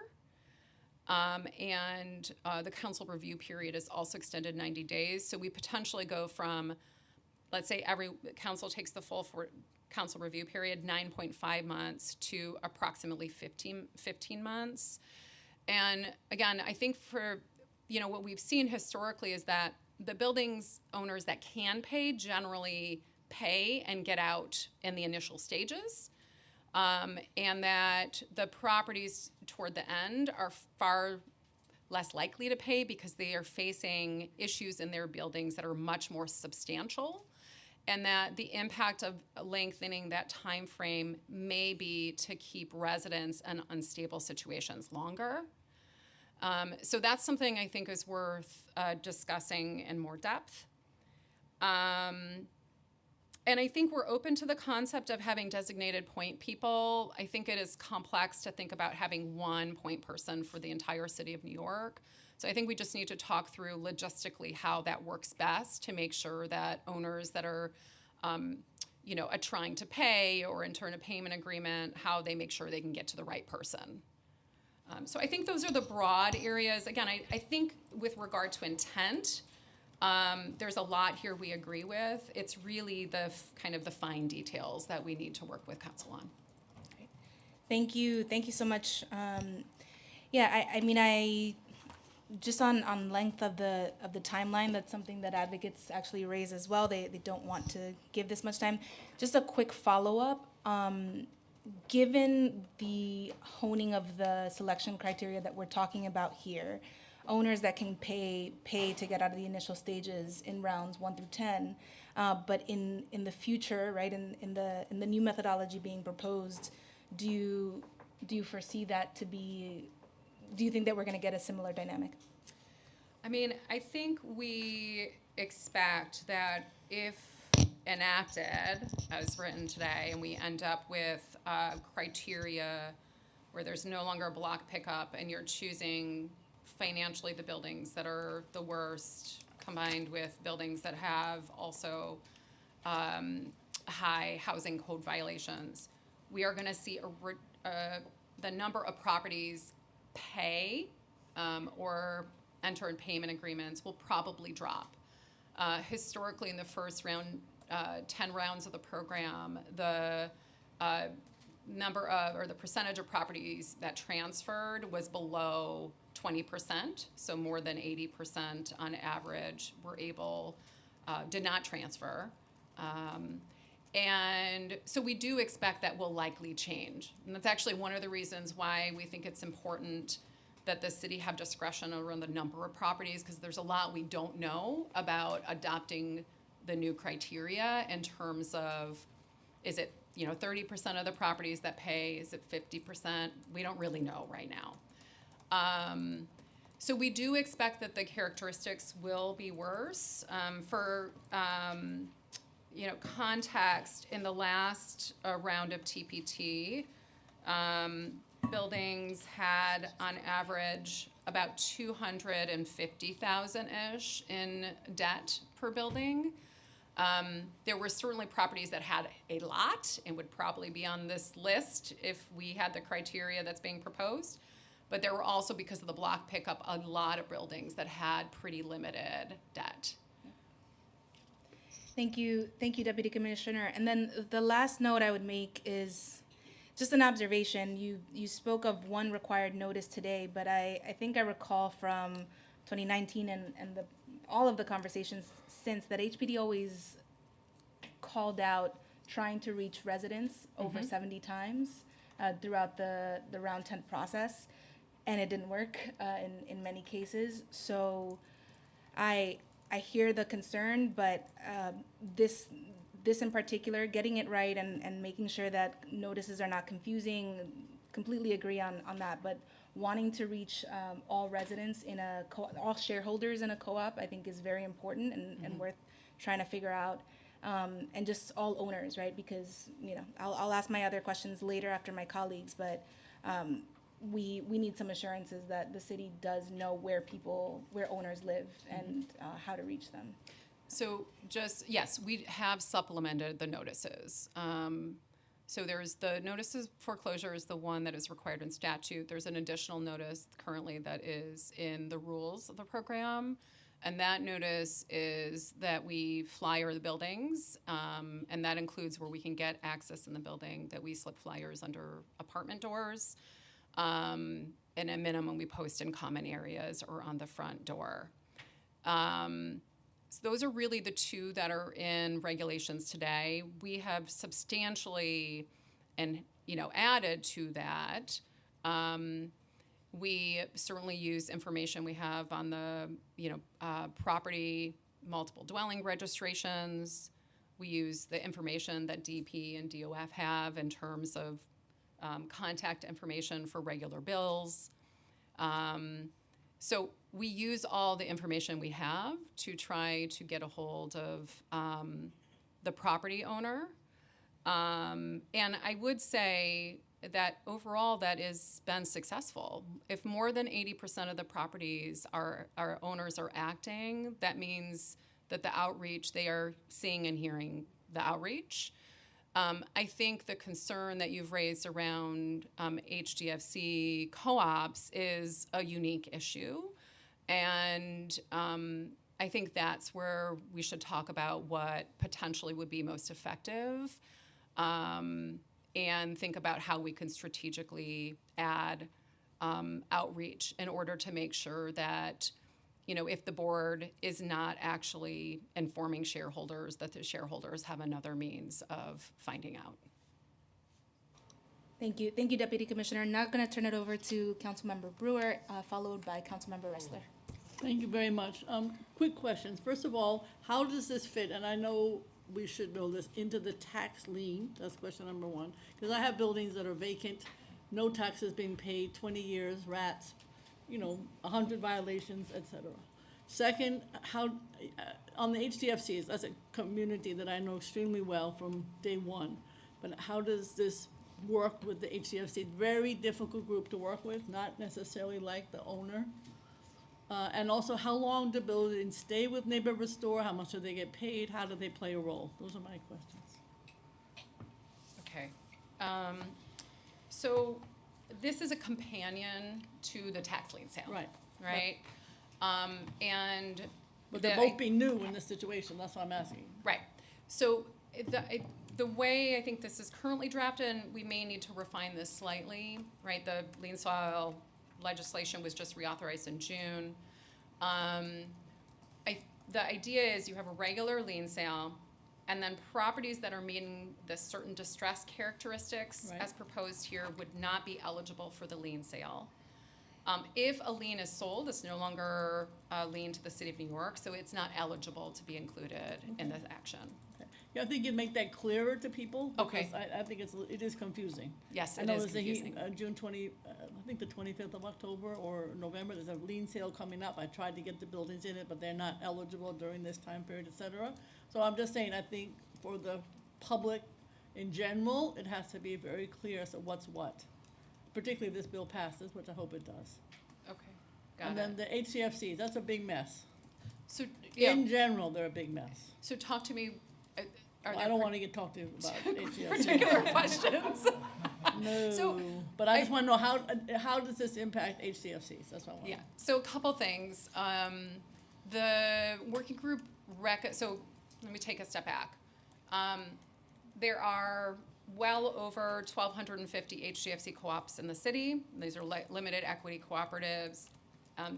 And the council review period is also extended 90 days. So we potentially go from, let's say every council takes the full council review period, 9.5 months to approximately 15 months. And again, I think for, what we've seen historically is that the buildings owners that can pay generally pay and get out in the initial stages. And that the properties toward the end are far less likely to pay because they are facing issues in their buildings that are much more substantial, and that the impact of lengthening that time frame may be to keep residents in unstable situations longer. So that's something I think is worth discussing in more depth. And I think we're open to the concept of having designated point people. I think it is complex to think about having one point person for the entire city of New York. So I think we just need to talk through logistically how that works best to make sure that owners that are, trying to pay or enter a payment agreement, how they make sure they can get to the right person. So I think those are the broad areas. Again, I think with regard to intent, There's a lot here we agree with. It's really the kind of the fine details that we need to work with council on. Thank you so much. Yeah, I mean, I just on length of the timeline, that's something that advocates actually raise as well. They don't want to give this much time. Just a quick follow-up. Given the honing of the selection criteria that we're talking about here, owners that can pay to get out of the initial stages in rounds 1 through 10, but in the future, right, in the new methodology being proposed, do you foresee that to be? Do you think that we're going to get a similar dynamic? I mean, I think we expect that if enacted as written today, and we end up with criteria where there's no longer a block pickup and you're choosing financially the buildings that are the worst combined with buildings that have also high housing code violations, we are going to see the number of properties pay or enter in payment agreements will probably drop. Historically, in the first round, 10 rounds of the program, the number of, or the percentage of properties that transferred was below 20%, so more than 80% on average did not transfer. And so we do expect that will likely change. And that's actually one of the reasons why we think it's important that the city have discretion around the number of properties, because there's a lot we don't know about adopting the new criteria in terms of, is it 30% of the properties that pay, is it 50%? We don't really know right now. So we do expect that the characteristics will be worse. For context, in the last round of TPT, buildings had on average about 250,000-ish in debt per building. There were certainly properties that had a lot and would probably be on this list if we had the criteria that's being proposed. But there were also, because of the block pickup, a lot of buildings that had pretty limited debt. Thank you, Deputy Commissioner. And then the last note I would make is just an observation. You spoke of one required notice today, but I think I recall from 2019 and all of the conversations since that HPD always called out trying to reach residents over 70 times throughout the round 10 process, and it didn't work in many cases. So I hear the concern, but this in particular, getting it right and making sure that notices are not confusing, completely agree on that. But wanting to reach all residents all shareholders in a co-op, I think is very important and worth trying to figure out. And just all owners, right? Because I'll ask my other questions later after my colleagues, but we need some assurances that the city does know where owners live and how to reach them. So yes, we have supplemented the notices. So there's the notices foreclosure is the one that is required in statute. There's an additional notice currently that is in the rules of the program. And that notice is that we flyer the buildings, and that includes where we can get access in the building, that we slip flyers under apartment doors. And a minimum we post in common areas or on the front door. So those are really the two that are in regulations today. We have substantially added to that. We certainly use information we have on the property multiple dwelling registrations. We use the information that DP and DOF have in terms of contact information for regular bills. So we use all the information we have to try to get a hold of the property owner. And I would say that overall that has been successful. If more than 80% of the properties our owners are acting, that means that the outreach, they are seeing and hearing the outreach. I think the concern that you've raised around HDFC co-ops is a unique issue. And I think that's where we should talk about what potentially would be most effective, and think about how we can strategically add outreach in order to make sure that, if the board is not actually informing shareholders, that the shareholders have another means of finding out. Thank you. Thank you, Deputy Commissioner. Now going to turn it over to Councilmember Brewer, followed by Councilmember Ressler. Thank you very much. Quick questions. First of all, how does this fit, and I know we should know this, into the tax lien? That's question number one. Because I have buildings that are vacant, no taxes being paid, 20 years, rats, 100 violations, et cetera. Second, how, on the HDFCs, that's a community that I know extremely well from day one, but how does this work with the HDFC? Very difficult group to work with, not necessarily like the owner. And also, how long do buildings stay with Neighbor Restore? How much do they get paid? How do they play a role? Those are my questions. Okay. So this is a companion to the tax lien sale. Right. Right? And But they're both being new in this situation, that's what I'm asking. right. So the way I think this is currently drafted, and we may need to refine this slightly, right? The lien sale legislation was just reauthorized in June. The idea is you have a regular lien sale, and then properties that are meeting the certain distress characteristics Right. as proposed here would not be eligible for the lien sale. If a lien is sold, it's no longer a lien to the city of New York, so it's not eligible to be included in this action. Okay. Yeah, I think you'd make that clearer to people. Okay. Because I think it is confusing. Yes, I it know is it's confusing. June 20, I think the 25th of October or November, there's a lien sale coming up. I tried to get the buildings in it, but they're not eligible during this time period, et cetera. So I'm just saying, I think for the public in general, it has to be very clear as to what's what. Particularly if this bill passes, which I hope it does. Okay, got And then it. the HCFCs, that's a big mess. So, yeah, In general, they're a big mess. so talk to me, are I there don't want to get talked to about HCFCs. particular questions? No, So, but I just want to know how does this impact HCFCs? That's what I want. Yeah, so a couple things. The working group so let me take a step back. There are well over 1,250 HDFC co-ops in the city. These are limited equity cooperatives.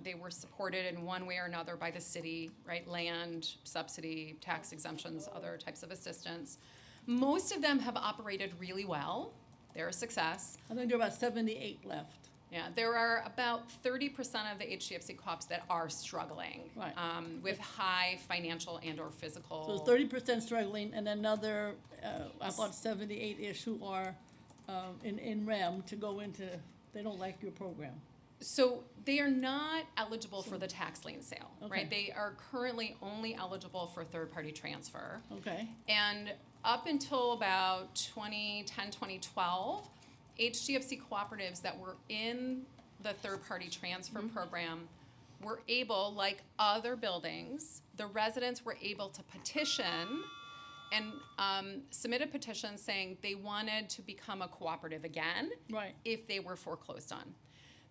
They were supported in one way or another by the city, right? Land, subsidy, tax exemptions, other types of assistance. Most of them have operated really well. They're a success. I think there are about 78 left. Yeah, there are about 30% of the HDFC co-ops that are struggling Right. with high financial and/or physical. So 30% struggling, and another about 78-ish who are in REM to go into. They don't like your program. So they are not eligible for the tax lien sale, Okay. right? They are currently only eligible for third-party transfer. Okay. And up until about 2010, 2012, HDFC cooperatives that were in the third-party transfer program were able, like other buildings, the residents were able to petition and submit a petition saying they wanted to become a cooperative again Right. if they were foreclosed on.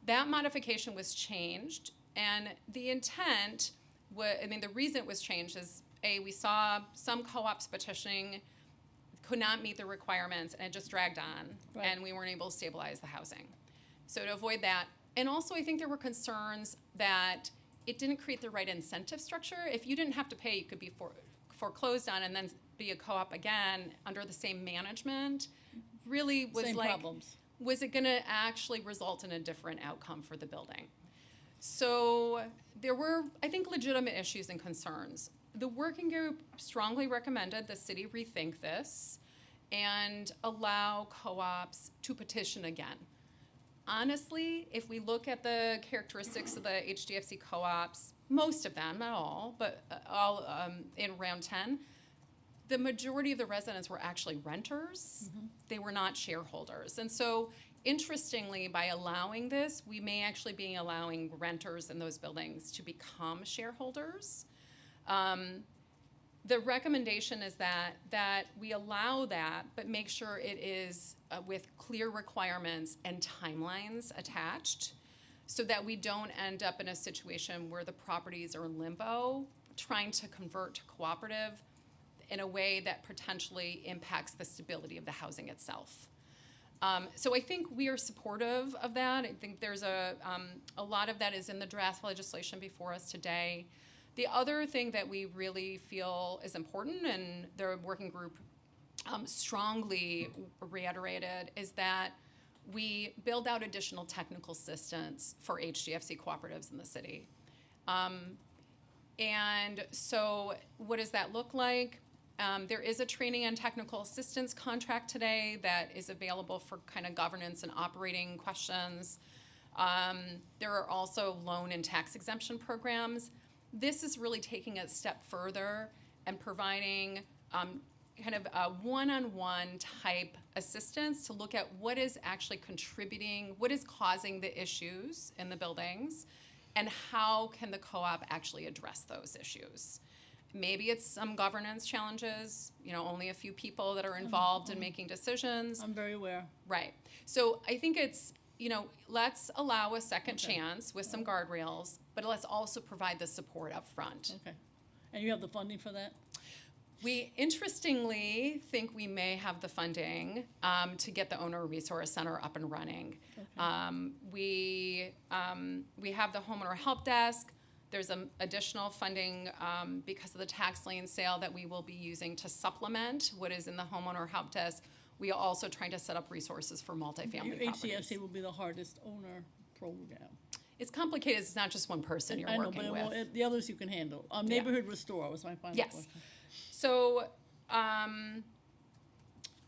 That modification was changed, and the intent the reason it was changed is, we saw some co-ops petitioning could not meet the requirements, and it just dragged on, Right. and we weren't able to stabilize the housing. So to avoid that, and also I think there were concerns that it didn't create the right incentive structure. If you didn't have to pay, you could be foreclosed on and then be a co-op again under the same management. Really was Same like, problems. was it going to actually result in a different outcome for the building? So there were, I think, legitimate issues and concerns. The working group strongly recommended the city rethink this and allow co-ops to petition again. Honestly, if we look at the characteristics of the HDFC co-ops, most of them, not all, but all in round 10, the majority of the residents were actually renters. They were not shareholders. And so, interestingly, by allowing this, we may actually be allowing renters in those buildings to become shareholders. The recommendation is that we allow that, but make sure it is with clear requirements and timelines attached, so that we don't end up in a situation where the properties are in limbo trying to convert to cooperative in a way that potentially impacts the stability of the housing itself. So I think we are supportive of that. I think there's a lot of that is in the draft legislation before us today. The other thing that we really feel is important, and the working group strongly reiterated, is that we build out additional technical assistance for HDFC cooperatives in the city. And so what does that look like? There is a training and technical assistance contract today that is available for kind of governance and operating questions. There are also loan and tax exemption programs. This is really taking it a step further and providing kind of a one-on-one type assistance to look at what is actually contributing, what is causing the issues in the buildings, and how can the co-op actually address those issues. Maybe it's some governance challenges, only a few people that are involved in making decisions. I'm very aware. Right. So I think it's, let's allow a second chance with some guardrails, but let's also provide the support up front. Okay. And you have the funding for that? We interestingly think we may have the funding to get the Owner Resource Center up and running. Okay. We have the homeowner help desk. There's additional funding because of the tax lien sale that we will be using to supplement what is in the homeowner help desk. We are also trying to set up resources for multifamily Your properties. HCFC will be the hardest owner program. It's complicated. It's not just one person you're working with. But the others you can handle. Neighborhood Restore was my final question. So,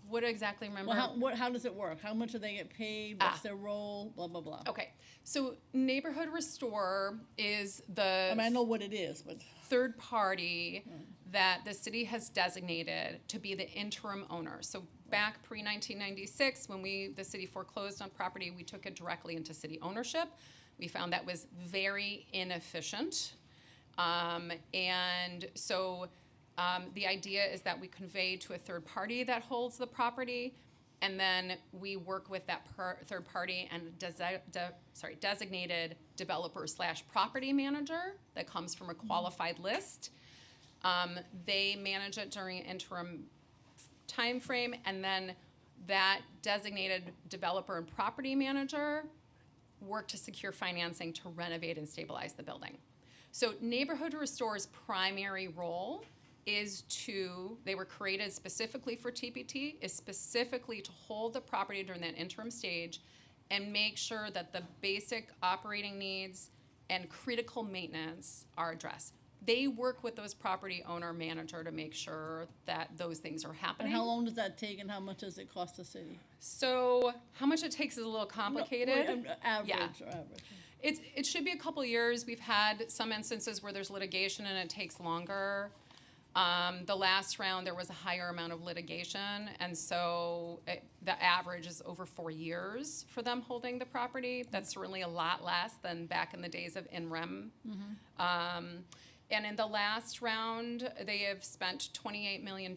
what exactly remember? Well, how does it work? How much do they get paid? What's their role? Blah, blah, blah. Okay. So Neighborhood Restore is the I know what it is, but third party that the city has designated to be the interim owner. So back pre-1996, when the city foreclosed on property, we took it directly into city ownership. We found that was very inefficient. And so the idea is that we convey to a third party that holds the property, and then we work with that third party and designated developer/property manager that comes from a qualified list. They manage it during an interim time frame, and then that designated developer and property manager work to secure financing to renovate and stabilize the building. So Neighborhood Restore's primary role is they were created specifically for TPT, is specifically to hold the property during that interim stage and make sure that the basic operating needs and critical maintenance are addressed. They work with those property owner manager to make sure that those things are happening. And how long does that take, and how much does it cost the city? So how much it takes is a little complicated. Average. It should be a couple years. We've had some instances where there's litigation and it takes longer. The last round, there was a higher amount of litigation, and so the average is over 4 years for them holding the property. That's certainly a lot less than back in the days of in-rem. And in the last round, they have spent $28 million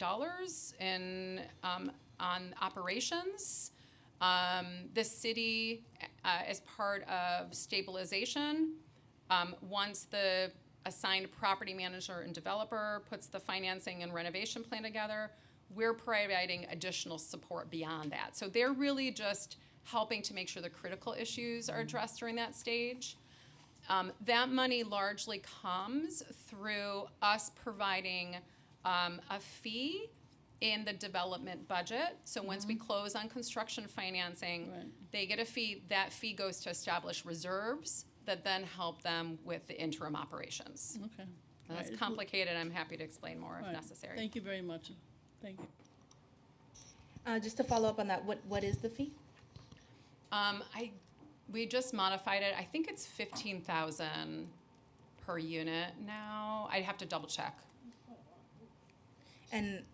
on operations. The city, as part of stabilization, once the assigned property manager and developer puts the financing and renovation plan together, we're providing additional support beyond that. So they're really just helping to make sure the critical issues are addressed during that stage. That money largely comes through us providing a fee in the development budget. So once we close on construction financing, they get a fee. That fee goes to establish reserves that then help them with the interim operations. Okay. That's complicated. I'm happy to explain more if necessary. Thank you very much. Thank you. Just to follow up on that, what is the fee? We just modified it. I think it's $15,000 per unit now. I'd have to double check. And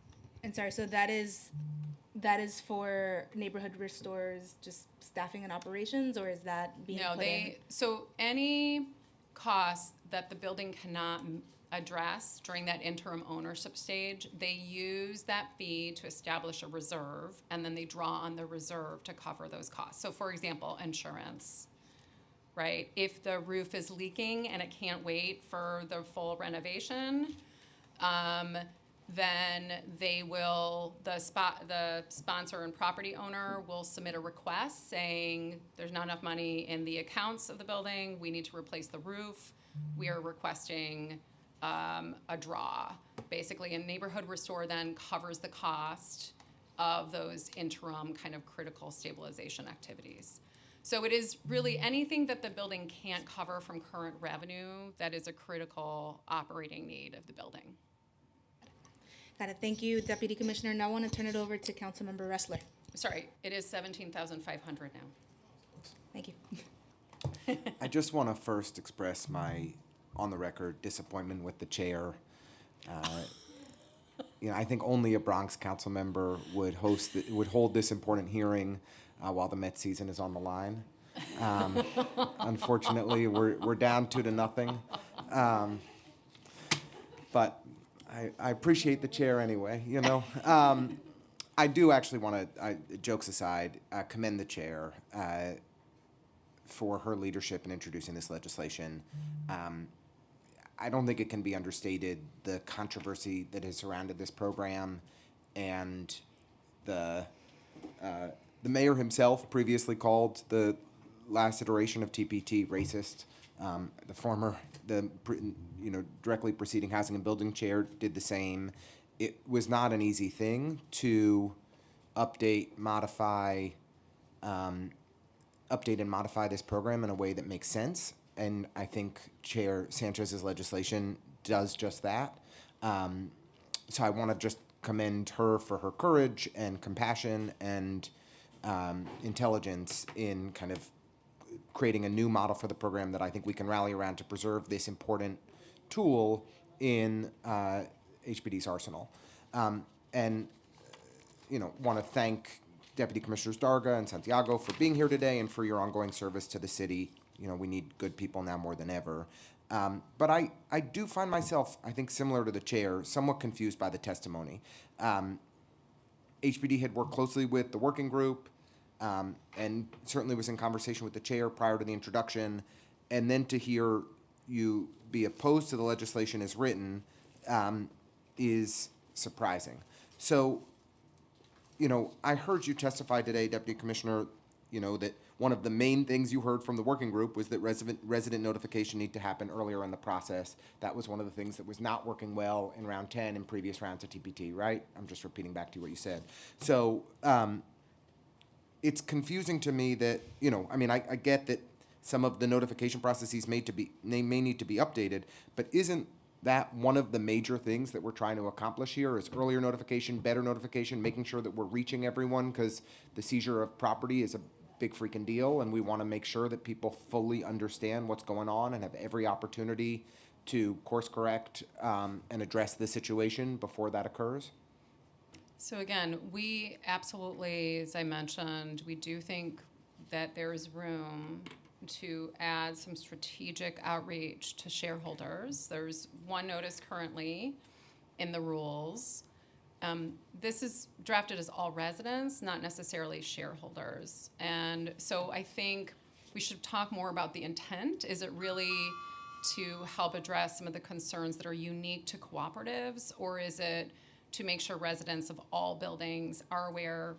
sorry, so that is for Neighborhood Restores just staffing and operations, or is that being put in? So any costs that the building cannot address during that interim ownership stage, they use that fee to establish a reserve, and then they draw on the reserve to cover those costs. So for example, insurance, right? If the roof is leaking and it can't wait for the full renovation, then the sponsor and property owner will submit a request saying there's not enough money in the accounts of the building, we need to replace the roof. We are requesting a draw. Basically, a neighborhood restore then covers the cost of those interim kind of critical stabilization activities. So it is really anything that the building can't cover from current revenue that is a critical operating need of the building. Got it. Thank you, Deputy Commissioner. Now I want to turn it over to Councilmember Ressler. Sorry, it is 17,500 now. Thank you. I just want to first express my, on the record, disappointment with the chair. I think only a Bronx council member would hold this important hearing while the Mets season is on the line. Unfortunately, we're down 2-0. But I appreciate the chair anyway. I do actually want to, jokes aside, commend the chair for her leadership in introducing this legislation. I don't think it can be understated the controversy that has surrounded this program, and the mayor himself previously called the last iteration of TPT racist. The directly preceding Housing and Building Chair did the same. It was not an easy thing to update and modify this program in a way that makes sense. And I think Chair Sanchez's legislation does just that. So I want to just commend her for her courage and compassion and intelligence in kind of creating a new model for the program that I think we can rally around to preserve this important tool in HPD's arsenal. And want to thank Deputy Commissioners Darga and Santiago for being here today and for your ongoing service to the city. We need good people now more than ever. But I do find myself, I think similar to the chair, somewhat confused by the testimony. HPD had worked closely with the working group and certainly was in conversation with the chair prior to the introduction. And then to hear you be opposed to the legislation as written is surprising. So, I heard you testify today, Deputy Commissioner, that one of the main things you heard from the working group was that resident notification need to happen earlier in the process. That was one of the things that was not working well in round 10 and previous rounds of TPT, right? I'm just repeating back to you what you said. So it's confusing to me that, I get that some of the notification processes may need to be updated, but isn't that one of the major things that we're trying to accomplish here is earlier notification, better notification, making sure that we're reaching everyone, because the seizure of property is a big freaking deal, and we want to make sure that people fully understand what's going on and have every opportunity to course correct and address the situation before that occurs? So again, we absolutely, as I mentioned, we do think that there is room to add some strategic outreach to shareholders. There's one notice currently in the rules. This is drafted as all residents, not necessarily shareholders. And so I think we should talk more about the intent. Is it really to help address some of the concerns that are unique to cooperatives, or is it to make sure residents of all buildings are aware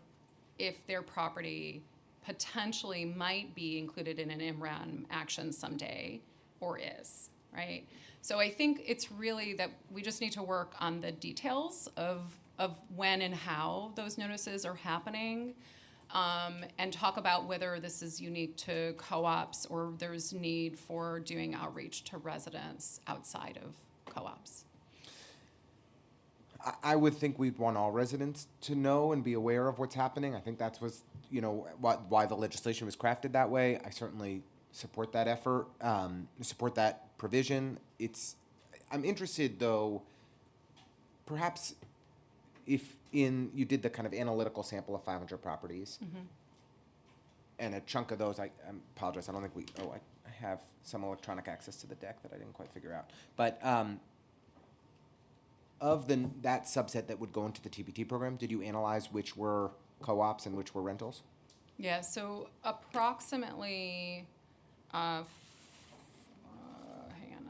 if their property potentially might be included in an MRAM action someday, or is, right? So I think it's really that we just need to work on the details of when and how those notices are happening, and talk about whether this is unique to co-ops or there's need for doing outreach to residents outside of co-ops. I would think we'd want all residents to know and be aware of what's happening. I think that's why the legislation was crafted that way. I certainly support that effort, support that provision. I'm interested, though, perhaps if you did the kind of analytical sample of 500 properties, and a chunk of those, I apologize, I don't think I have some electronic access to the deck that I didn't quite figure out. But of that subset that would go into the TPT program, did you analyze which were co-ops and which were rentals? Yeah, so approximately Hang on,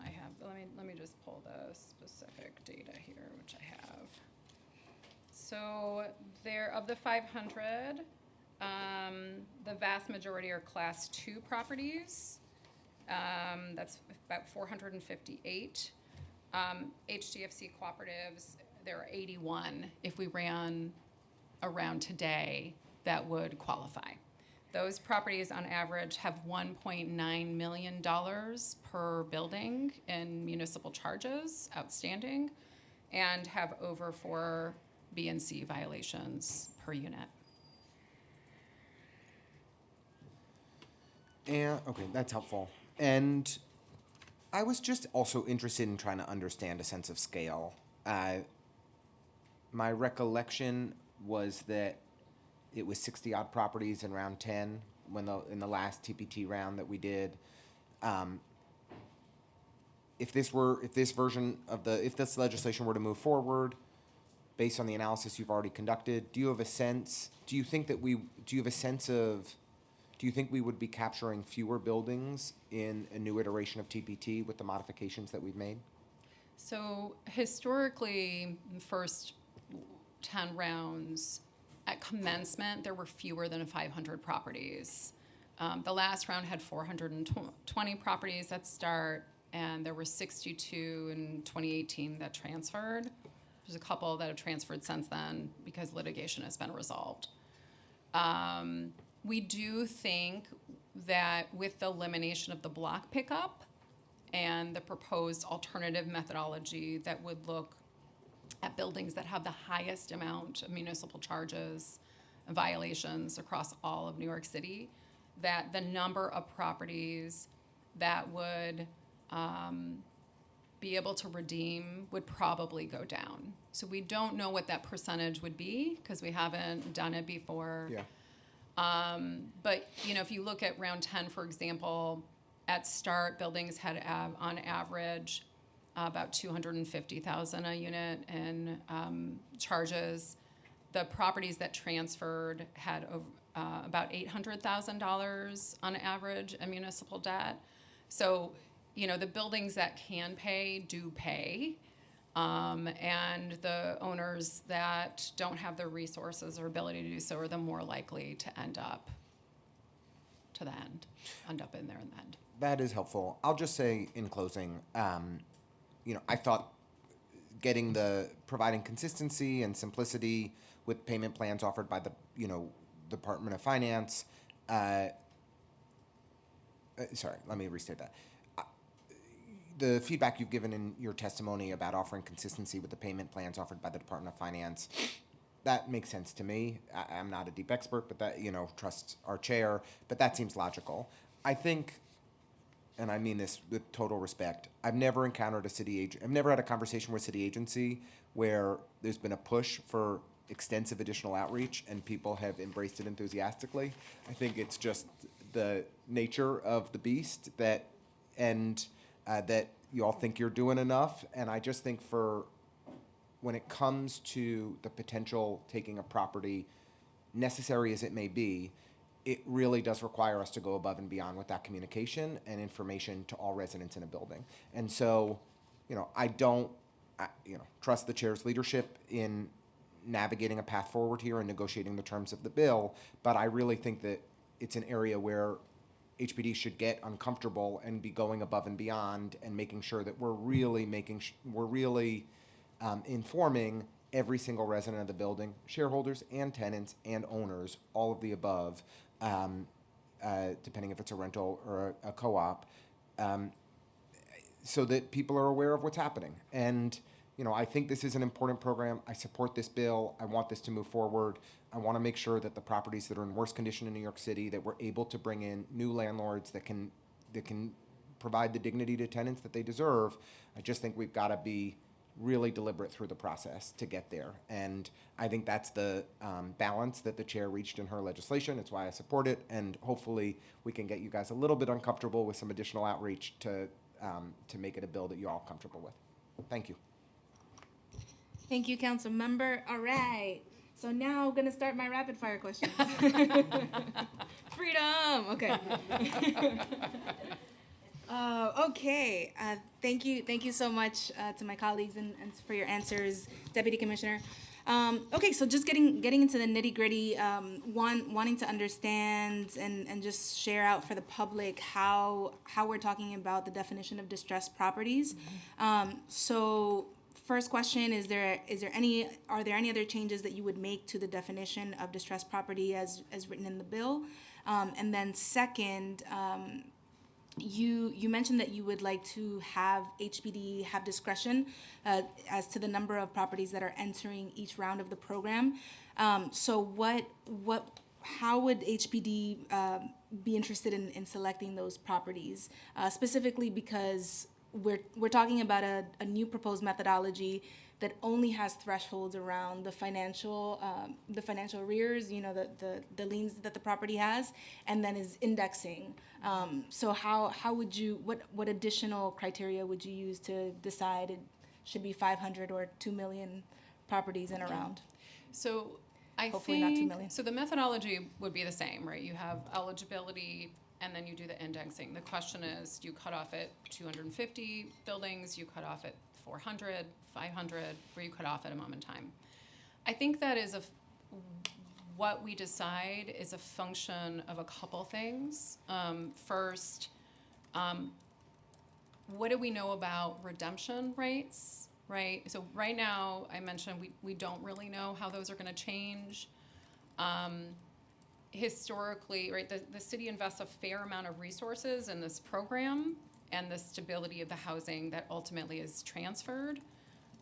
let me just pull the specific data here, which I have. So of the 500, the vast majority are Class 2 properties. That's about 458. HDFC cooperatives, there are 81 if we ran around today that would qualify. Those properties on average have $1.9 million per building in municipal charges outstanding and have over 4 B and C violations per unit. And okay, that's helpful. And I was just also interested in trying to understand a sense of scale. My recollection was that it was 60 odd properties in round 10 in the last TPT round that we did. If this legislation were to move forward, based on the analysis you've already conducted, do you think we would be capturing fewer buildings in a new iteration of TPT with the modifications that we've made? So historically, the first 10 rounds, at commencement, there were fewer than 500 properties. The last round had 420 properties at start, and there were 62 in 2018 that transferred. There's a couple that have transferred since then because litigation has been resolved. We do think that with the elimination of the block pickup and the proposed alternative methodology that would look at buildings that have the highest amount of municipal charges and violations across all of New York City, that the number of properties that would be able to redeem would probably go down. So we don't know what that percentage would be because we haven't done it before. Yeah. But, if you look at round 10, for example, at start, buildings had on average about $250,000 a unit in charges. The properties that transferred had about $800,000 on average in municipal debt. So, the buildings that can pay do pay. And the owners that don't have the resources or ability to do so are the more likely to end up in there in the end. That is helpful. I'll just say in closing, I thought providing consistency and simplicity with payment plans offered by the, Department of Finance. Sorry, let me restate that. The feedback you've given in your testimony about offering consistency with the payment plans offered by the Department of Finance, that makes sense to me. I'm not a deep expert, but that, trust our chair, but that seems logical. I think, and I mean this with total respect, I've never encountered I've never had a conversation with a city agency where there's been a push for extensive additional outreach and people have embraced it enthusiastically. I think it's just the nature of the beast that you all think you're doing enough. And I just think when it comes to the potential taking a property, necessary as it may be, it really does require us to go above and beyond with that communication and information to all residents in a building. And so, I don't, trust the chair's leadership in navigating a path forward here and negotiating the terms of the bill, but I really think that it's an area where HPD should get uncomfortable and be going above and beyond and making sure that we're really informing every single resident of the building, shareholders and tenants and owners, all of the above, depending if it's a rental or a co-op, so that people are aware of what's happening. And I think this is an important program. I support this bill. I want this to move forward. I want to make sure that the properties that are in worse condition in New York City, that we're able to bring in new landlords that can provide the dignity to tenants that they deserve. I just think we've got to be really deliberate through the process to get there. And I think that's the balance that the chair reached in her legislation. It's why I support it. And hopefully we can get you guys a little bit uncomfortable with some additional outreach to make it a bill that you're all comfortable with. Thank you. Thank you, Council Member. All right. So now I'm gonna start my rapid fire questions. Freedom. Okay. Okay. Thank you so much to my colleagues and for your answers, Deputy Commissioner. Okay, so just getting into the nitty gritty, wanting to understand and just share out for the public how we're talking about the definition of distressed properties. So first question, are there any other changes that you would make to the definition of distressed property as written in the bill? And then second, you mentioned that you would like to have HPD have discretion as to the number of properties that are entering each round of the program. So how would HPD be interested in selecting those properties? Specifically because we're talking about a new proposed methodology that only has thresholds around the financial arrears, the liens that the property has, and then is indexing. So how would you, what additional criteria would you use to decide it should be 500 or 2 million properties in a round? So I Hopefully think, not 2 million. so the methodology would be the same, right? You have eligibility and then you do the indexing. The question is, do you cut off at 250 buildings? You cut off at 400, 500, where you cut off at a moment in time. I think that is what we decide is a function of a couple things. First, what do we know about redemption rates, right? So right now, I mentioned we don't really know how those are going to change. Historically, right, the city invests a fair amount of resources in this program and the stability of the housing that ultimately is transferred.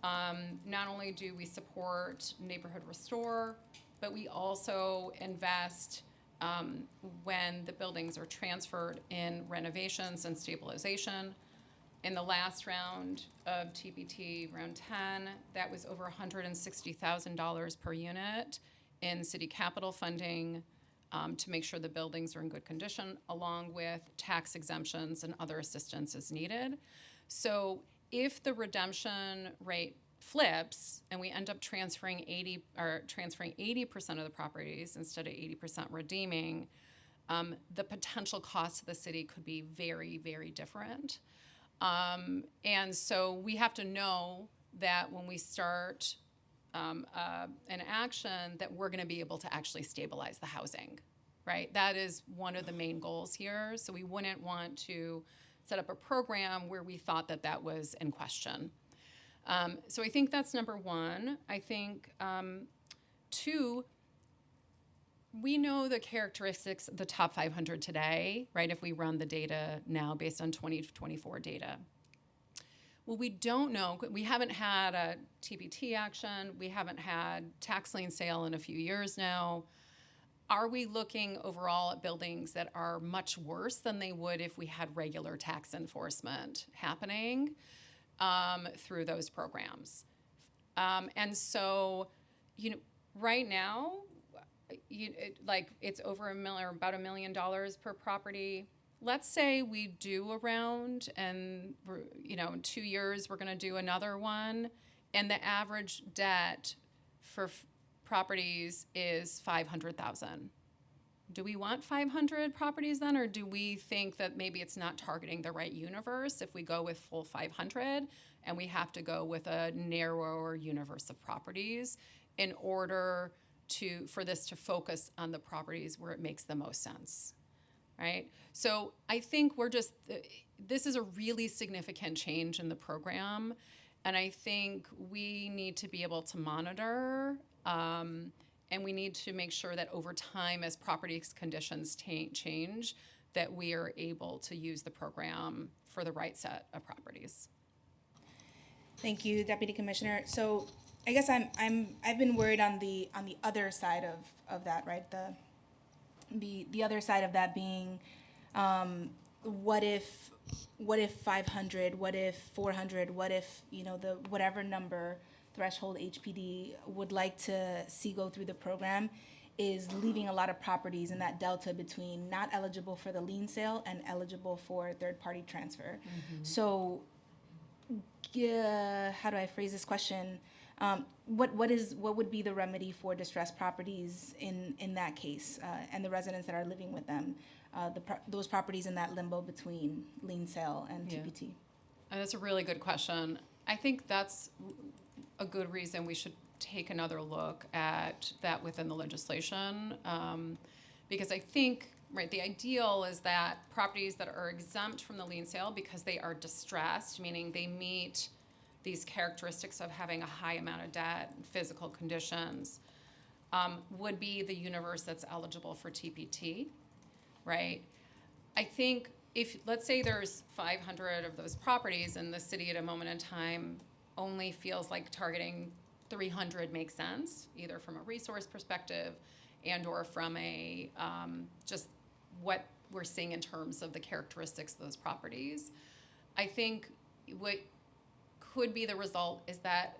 Not only do we support Neighborhood Restore, but we also invest when the buildings are transferred in renovations and stabilization. In the last round of TPT, round 10, that was over $160,000 per unit in city capital funding to make sure the buildings are in good condition, along with tax exemptions and other assistance as needed. So if the redemption rate flips and we end up transferring 80% of the properties instead of 80% redeeming, the potential cost to the city could be very, very different. And so we have to know that when we start an action that we're going to be able to actually stabilize the housing, right? That is one of the main goals here. So we wouldn't want to set up a program where we thought that was in question. So I think that's number one. I think two, we know the characteristics of the top 500 today, right? If we run the data now based on 2024 data. Well, we don't know. We haven't had a TPT action. We haven't had tax lien sale in a few years now. Are we looking overall at buildings that are much worse than they would if we had regular tax enforcement happening through those programs? And so, right now, it's over about $1 million per property. Let's say we do a round and, in 2 years we're going to do another one, and the average debt for properties is $500,000. Do we want 500 properties then, or do we think that maybe it's not targeting the right universe if we go with full 500 and we have to go with a narrower universe of properties in order for this to focus on the properties where it makes the most sense? Right? So I think this is a really significant change in the program, and I think we need to be able to monitor, and we need to make sure that over time, as property conditions change, that we are able to use the program for the right set of properties. Thank you, Deputy Commissioner. So I guess I've been worried on the other side of that, right? The other side of that being, what if 500, what if 400, what if, the whatever number threshold HPD would like to see go through the program is leaving a lot of properties in that delta between not eligible for the lien sale and eligible for third-party transfer. Mm-hmm. So, how do I phrase this question? What would be the remedy for distressed properties in that case, and the residents that are living with them, those properties in that limbo between lien sale and TPT? That's a really good question. I think that's a good reason we should take another look at that within the legislation, because I think, right, the ideal is that properties that are exempt from the lien sale because they are distressed, meaning they meet these characteristics of having a high amount of debt, physical conditions, would be the universe that's eligible for TPT, right? I think if, let's say there's 500 of those properties and the city at a moment in time only feels like targeting 300 makes sense, either from a resource perspective and or from a just what we're seeing in terms of the characteristics of those properties. I think what could be the result is that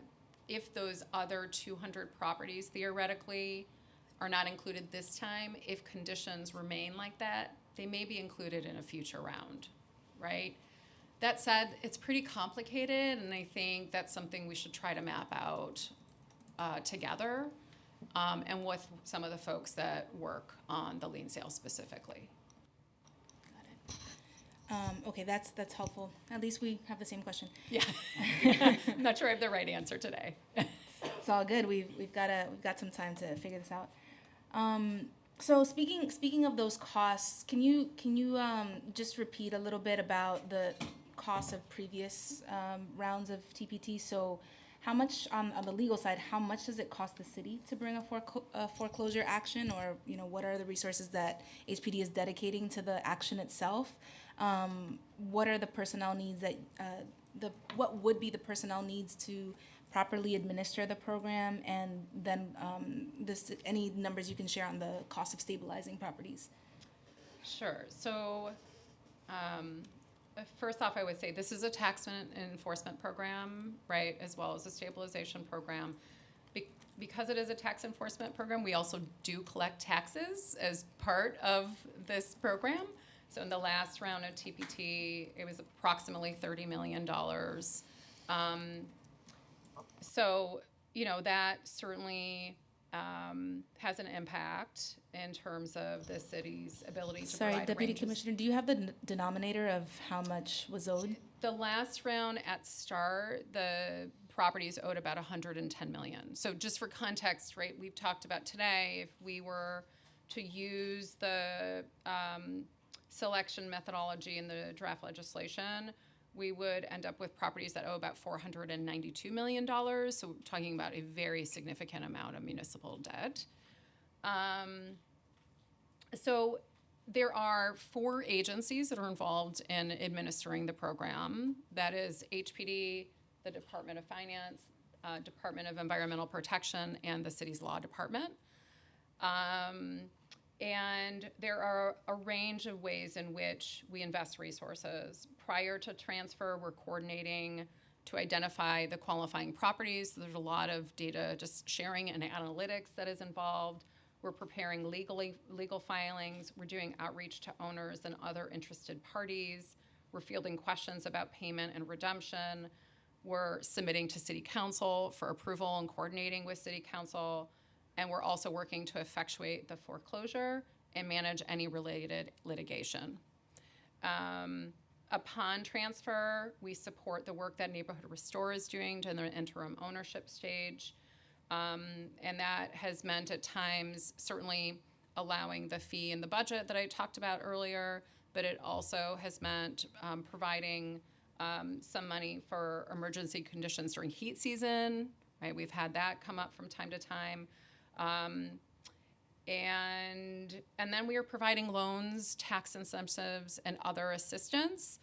if those other 200 properties theoretically are not included this time, if conditions remain like that, they may be included in a future round, right? That said, it's pretty complicated, and I think that's something we should try to map out together, and with some of the folks that work on the lien sale specifically. Okay, that's helpful. At least we have the same question. Yeah, I'm not sure I have the right answer today. It's all good. We've got some time to figure this out. So speaking of those costs, can you just repeat a little bit about the cost of previous rounds of TPT? So, how much on the legal side? How much does it cost the city to bring a foreclosure action, or what are the resources that HPD is dedicating to the action itself? What are the personnel needs that what would be the personnel needs to properly administer the program, and then any numbers you can share on the cost of stabilizing properties? Sure. So, first off, I would say this is a tax enforcement program, right, as well as a stabilization program. Because it is a tax enforcement program, we also do collect taxes as part of this program. So in the last round of TPT, it was approximately $30 million. So, that certainly has an impact in terms of the city's ability to Sorry, provide Deputy ranges. Commissioner, do you have the denominator of how much was owed? The last round at start, the properties owed about $110 million. So just for context, right, we've talked about today, if we were to use the selection methodology in the draft legislation, we would end up with properties that owe about $492 million. So we're talking about a very significant amount of municipal debt. So there are 4 agencies that are involved in administering the program. That is HPD, the Department of Finance, Department of Environmental Protection, and the city's law department. And there are a range of ways in which we invest resources. Prior to transfer, we're coordinating to identify the qualifying properties. So there's a lot of data just sharing and analytics that is involved. We're preparing legal filings. We're doing outreach to owners and other interested parties. We're fielding questions about payment and redemption. We're submitting to City Council for approval and coordinating with City Council. And we're also working to effectuate the foreclosure and manage any related litigation. Upon transfer, we support the work that Neighborhood Restore is doing during the interim ownership stage. And that has meant at times certainly allowing the fee in the budget that I talked about earlier, but it also has meant providing some money for emergency conditions during heat season, right? We've had that come up from time to time. And then we are providing loans, tax incentives, and other assistance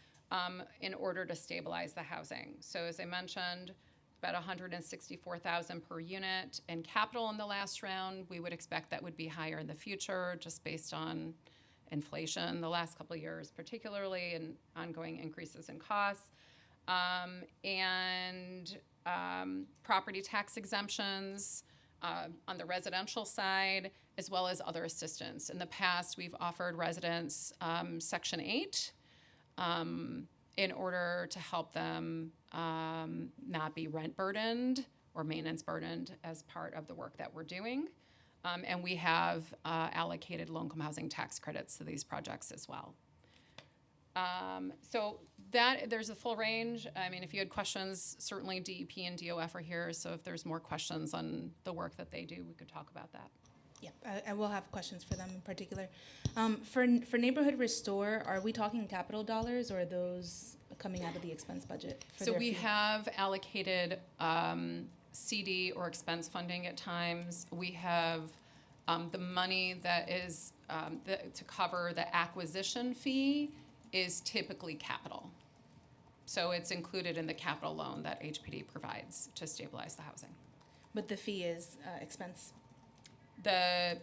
in order to stabilize the housing. So as I mentioned, about $164,000 per unit in capital in the last round. We would expect that would be higher in the future, just based on inflation the last couple of years, particularly, and ongoing increases in costs. Property tax exemptions on the residential side, as well as other assistance. In the past, we've offered residents Section 8 in order to help them not be rent burdened or maintenance burdened as part of the work that we're doing. And we have allocated low-income housing tax credits to these projects as well. So that there's a full range. I mean, if you had questions, certainly DEP and DOF are here. So if there's more questions on the work that they do, we could talk about that. Yeah, I will have questions for them in particular. For Neighborhood Restore, are we talking capital dollars or are those coming out of the expense budget? So we have allocated CD or expense funding at times. We have the money that is to cover the acquisition fee is typically capital. So it's included in the capital loan that HPD provides to stabilize the housing. But the fee is expense. So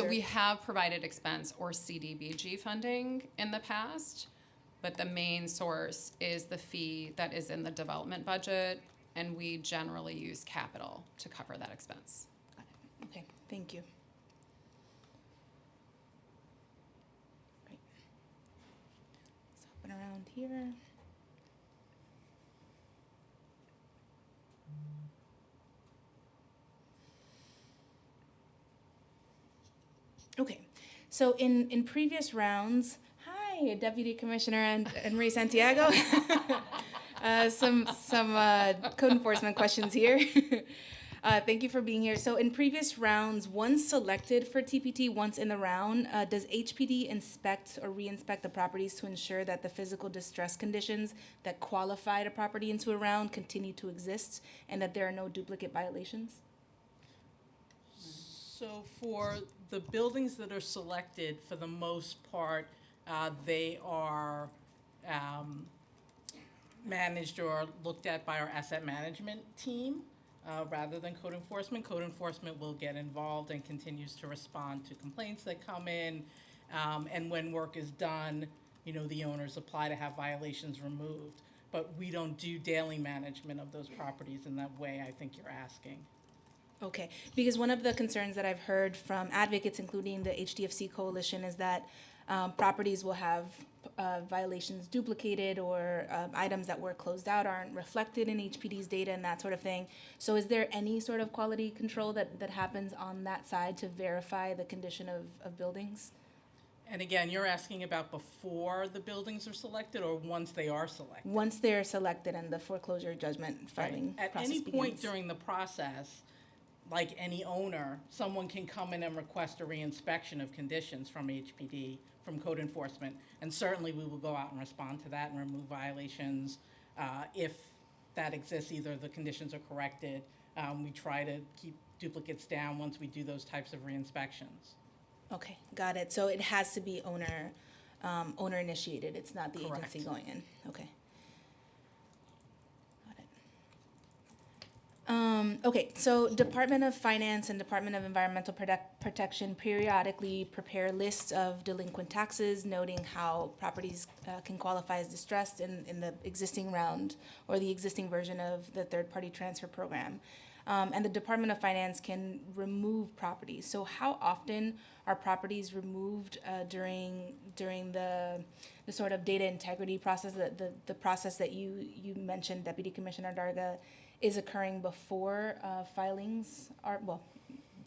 we reserve? have provided expense or CDBG funding in the past, but the main source is the fee that is in the development budget, and we generally use capital to cover that expense. Got it. Okay, thank you. Great. Let's hop around here. Okay, so in previous rounds, hi, Deputy Commissioner and Marie Santiago. Some code enforcement questions here. Thank you for being here. So in previous rounds, once selected for TPT, once in the round, does HPD inspect or re-inspect the properties to ensure that the physical distress conditions that qualified a property into a round continue to exist and that there are no duplicate violations? So for the buildings that are selected, for the most part, they are managed or looked at by our asset management team rather than code enforcement. Code enforcement will get involved and continues to respond to complaints that come in. And when work is done, the owners apply to have violations removed. But we don't do daily management of those properties in that way I think you're asking. Okay, because one of the concerns that I've heard from advocates, including the HDFC Coalition, is that properties will have violations duplicated or items that were closed out aren't reflected in HPD's data and that sort of thing. So is there any sort of quality control that happens on that side to verify the condition of buildings? And again, you're asking about before the buildings are selected or once they are selected? Once they're selected and the foreclosure judgment filing At process any point begins. during the process, like any owner, someone can come in and request a reinspection of conditions from HPD, from code enforcement, and certainly we will go out and respond to that and remove violations if that exists. Either the conditions are corrected. We try to keep duplicates down once we do those types of reiinspections. Okay, got it. So it has to be owner initiated. It's not the Correct. agency going in. Okay. Okay, so Department of Finance and Department of Environmental Protection periodically prepare lists of delinquent taxes, noting how properties can qualify as distressed in the existing round or the existing version of the third-party transfer program. And the Department of Finance can remove properties. So how often are properties removed during the sort of data integrity process, the process that you mentioned, Deputy Commissioner Darga, is occurring before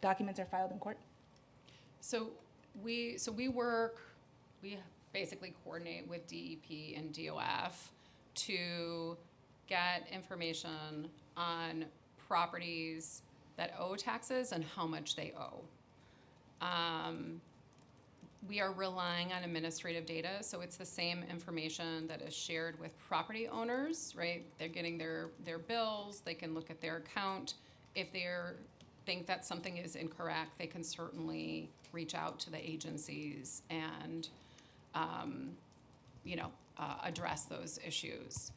documents are filed in court? So we basically coordinate with DEP and DOF to get information on properties that owe taxes and how much they owe. We are relying on administrative data, so it's the same information that is shared with property owners, right? They're getting their bills, they can look at their account. If they think that something is incorrect, they can certainly reach out to the agencies and, address those issues.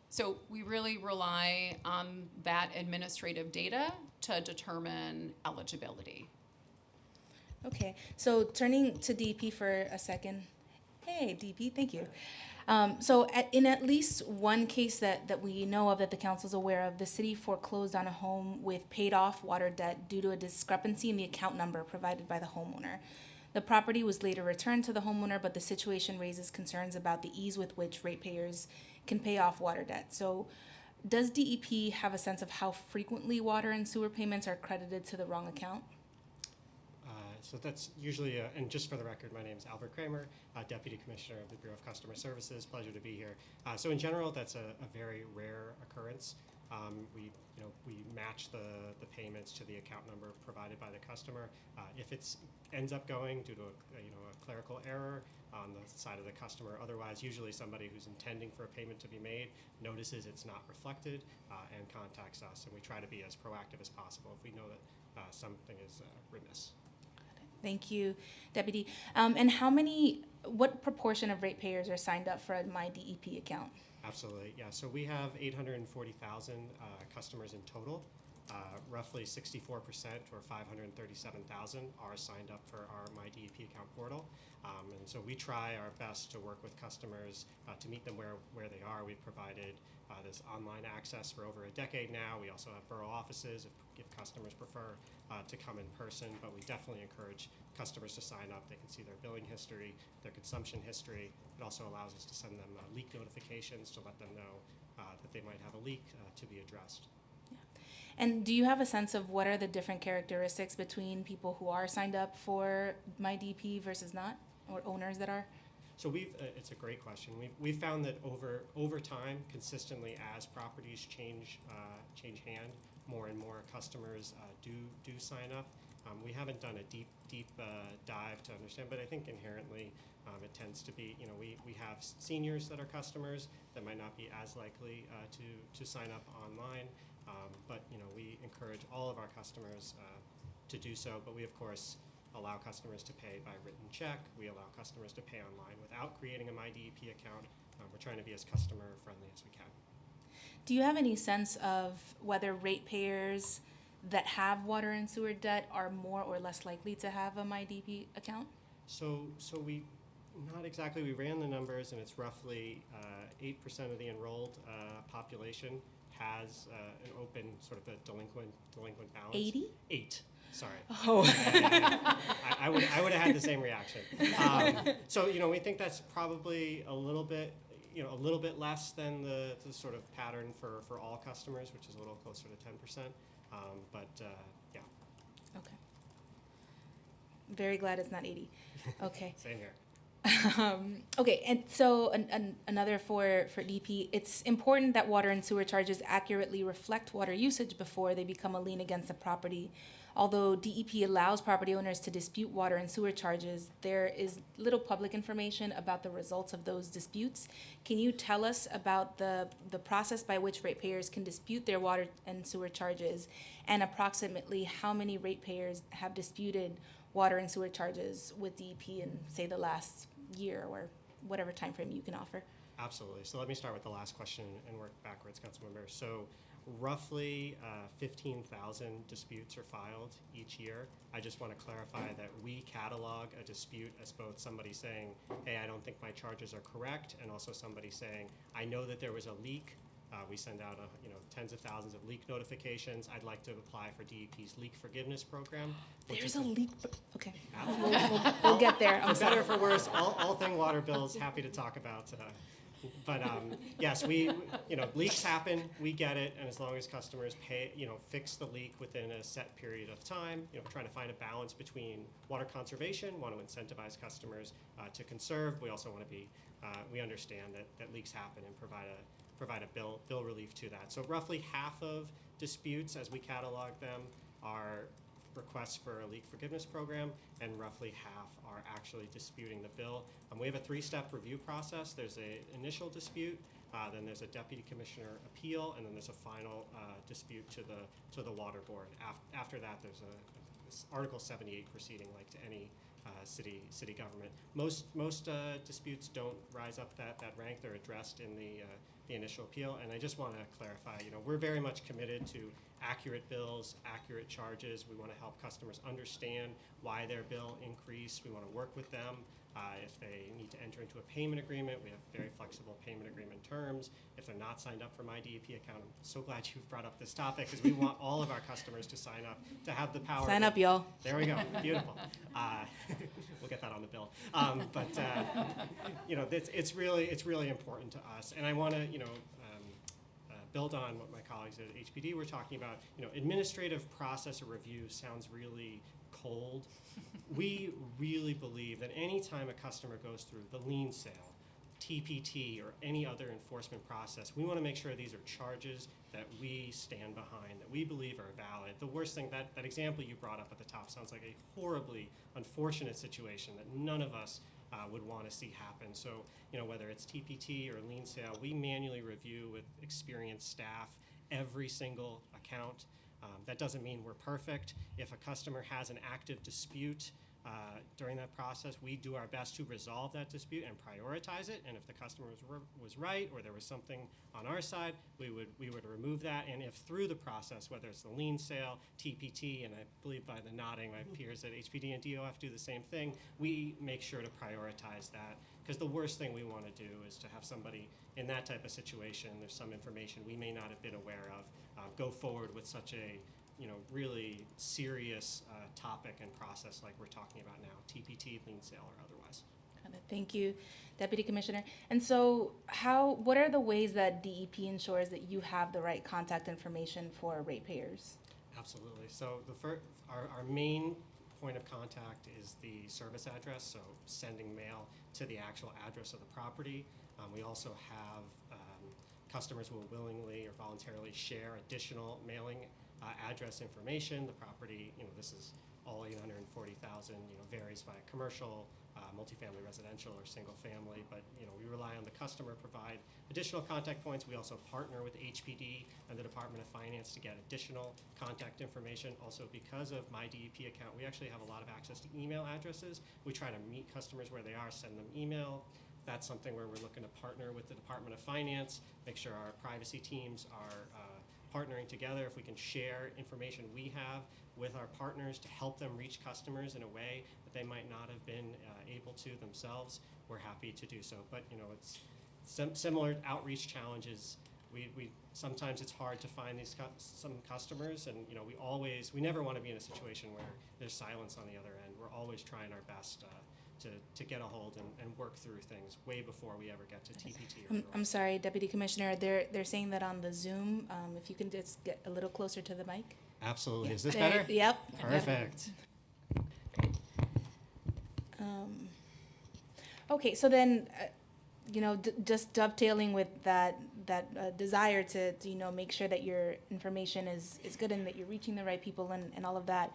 So we really rely on that administrative data to determine eligibility. Okay, so turning to DP for a second. Hey, DP, thank you. In at least one case that we know of that the council's aware of, the city foreclosed on a home with paid off water debt due to a discrepancy in the account number provided by the homeowner. The property was later returned to the homeowner, but the situation raises concerns about the ease with which ratepayers can pay off water debt. So Does DEP have a sense of how frequently water and sewer payments are credited to the wrong account? So that's usually, and just for the record, my name is Albert Kramer, Deputy Commissioner of the Bureau of Customer Services. Pleasure to be here. So in general, that's a very rare occurrence. We match the payments to the account number provided by the customer. If it ends up going due to a clerical error on the side of the customer, otherwise usually somebody who's intending for a payment to be made notices it's not reflected and contacts us, and we try to be as proactive as possible if we know that something is remiss. Thank you, Deputy. And what proportion of ratepayers are signed up for a MyDEP account? Absolutely, yeah. So we have 840,000 customers in total. Roughly 64% or 537,000 are signed up for our MyDEP account portal. And so we try our best to work with customers to meet them where they are. We've provided this online access for over a decade now. We also have borough offices if customers prefer to come in person, but we definitely encourage customers to sign up. They can see their billing history, their consumption history. It also allows us to send them leak notifications to let them know that they might have a leak to be addressed. And do you have a sense of what are the different characteristics between people who are signed up for MyDEP versus not, or owners that are? So it's a great question. We've found that over time, consistently as properties change hand, more and more customers do sign up. We haven't done a deep dive to understand, but I think inherently it tends to be, we have seniors that are customers that might not be as likely to sign up online, but we encourage all of our customers to do so, but we of course allow customers to pay by written check. We allow customers to pay online without creating a MyDEP account. We're trying to be as customer friendly as we can. Do you have any sense of whether ratepayers that have water and sewer debt are more or less likely to have a MyDEP account? So we, not exactly, we ran the numbers and it's roughly 8% of the enrolled population has an open sort of a delinquent balance. 80? 8. Sorry. Oh. I would have had the same reaction. So we think that's probably a little bit less than the sort of pattern for all customers, which is a little closer to 10%. But yeah. Okay. Very glad it's not 80. Okay. Same here. Okay, and so another for DP, it's important that water and sewer charges accurately reflect water usage before they become a lien against the property. Although DEP allows property owners to dispute water and sewer charges, there is little public information about the results of those disputes. Can you tell us about the process by which ratepayers can dispute their water and sewer charges, and approximately how many ratepayers have disputed water and sewer charges with DEP in, say, the last year or whatever time frame you can offer? Absolutely. So let me start with the last question and work backwards, Councilmember. So roughly 15,000 disputes are filed each year. I just want to clarify that we catalog a dispute as both somebody saying, hey, I don't think my charges are correct, and also somebody saying, I know that there was a leak. We send out tens of thousands of leak notifications. I'd like to apply for DEP's leak forgiveness program. There's a leak. Okay, we'll get there. I'm For better or sorry. for worse, all thing water bills, happy to talk about. But yes, we leaks happen. We get it, and as long as customers pay, fix the leak within a set period of time, trying to find a balance between water conservation, want to incentivize customers to conserve. We also want to be, we understand that leaks happen and provide a bill relief to that. So roughly half of disputes, as we catalog them, are requests for a leak forgiveness program, and roughly half are actually disputing the bill. We have a 3-step review process. There's an initial dispute, then there's a deputy commissioner appeal, and then there's a final dispute to the water board. After that, there's this Article 78 proceeding, like to any city government. Most disputes don't rise up that rank. They're addressed in the initial appeal. And I just want to clarify, we're very much committed to accurate bills, accurate charges. We want to help customers understand why their bill increased. We want to work with them. If they need to enter into a payment agreement, we have very flexible payment agreement terms. If they're not signed up for MyDEP account, I'm so glad you've brought up this topic, because we want all of our customers to sign up, to have the power. Sign up, y'all. There we go. Beautiful. We'll get that on the bill. But it's really important to us, and I want to build on what my colleagues at HPD were talking about. Administrative process or review sounds really cold. We really believe that any time a customer goes through the lien sale, TPT, or any other enforcement process, we want to make sure these are charges that we stand behind, that we believe are valid. The worst thing, that example you brought up at the top sounds like a horribly unfortunate situation that none of us would want to see happen. So, whether it's TPT or lien sale, we manually review with experienced staff every single account. That doesn't mean we're perfect. If a customer has an active dispute during that process, we do our best to resolve that dispute and prioritize it. And if the customer was right or there was something on our side, we would remove that. And if through the process, whether it's the lien sale, TPT, and I believe by the nodding, my peers at HPD and DOF do the same thing, we make sure to prioritize that. Because the worst thing we want to do is to have somebody in that type of situation, there's some information we may not have been aware of, go forward with such a really serious topic and process like we're talking about now, TPT, lien sale, or otherwise. Got it. Thank you, Deputy Commissioner. And so what are the ways that DEP ensures that you have the right contact information for ratepayers? Absolutely. So our main point of contact is the service address, so sending mail to the actual address of the property. We also have customers who will willingly or voluntarily share additional mailing address information. The property, this is all 840,000, varies by commercial, multifamily residential, or single family, but we rely on the customer to provide additional contact points. We also partner with HPD and the Department of Finance to get additional contact information. Also, because of my DEP account, we actually have a lot of access to email addresses. We try to meet customers where they are, send them email. That's something where we're looking to partner with the Department of Finance, make sure our privacy teams are partnering together. If we can share information we have with our partners to help them reach customers in a way that they might not have been able to themselves, we're happy to do so. But it's similar outreach challenges. We sometimes it's hard to find these some customers, and we never want to be in a situation where there's silence on the other end. We're always trying our best to get a hold and work through things way before we ever get to TPT. I'm sorry, Deputy Commissioner, they're saying that on the Zoom, if you can just get a little closer to the mic. Absolutely. Yeah. Is this better? Yep. Perfect. Okay, so then, just dovetailing with that desire to make sure that your information is good and that you're reaching the right people and all of that,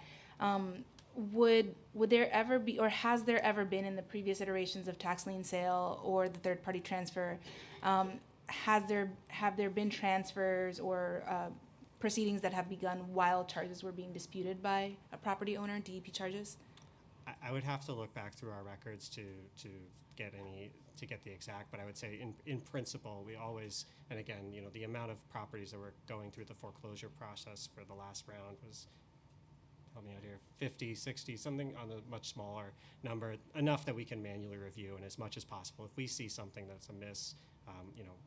would there ever be, or has there ever been in the previous iterations of tax lien sale or the third party transfer, have there been transfers or proceedings that have begun while charges were being disputed by a property owner, DEP charges? I would have to look back through our records to get the exact, but I would say in principle, we always, and again, the amount of properties that were going through the foreclosure process for the last round was, help me out here, 50, 60, something on a much smaller number, enough that we can manually review, and as much as possible, if we see something that's amiss,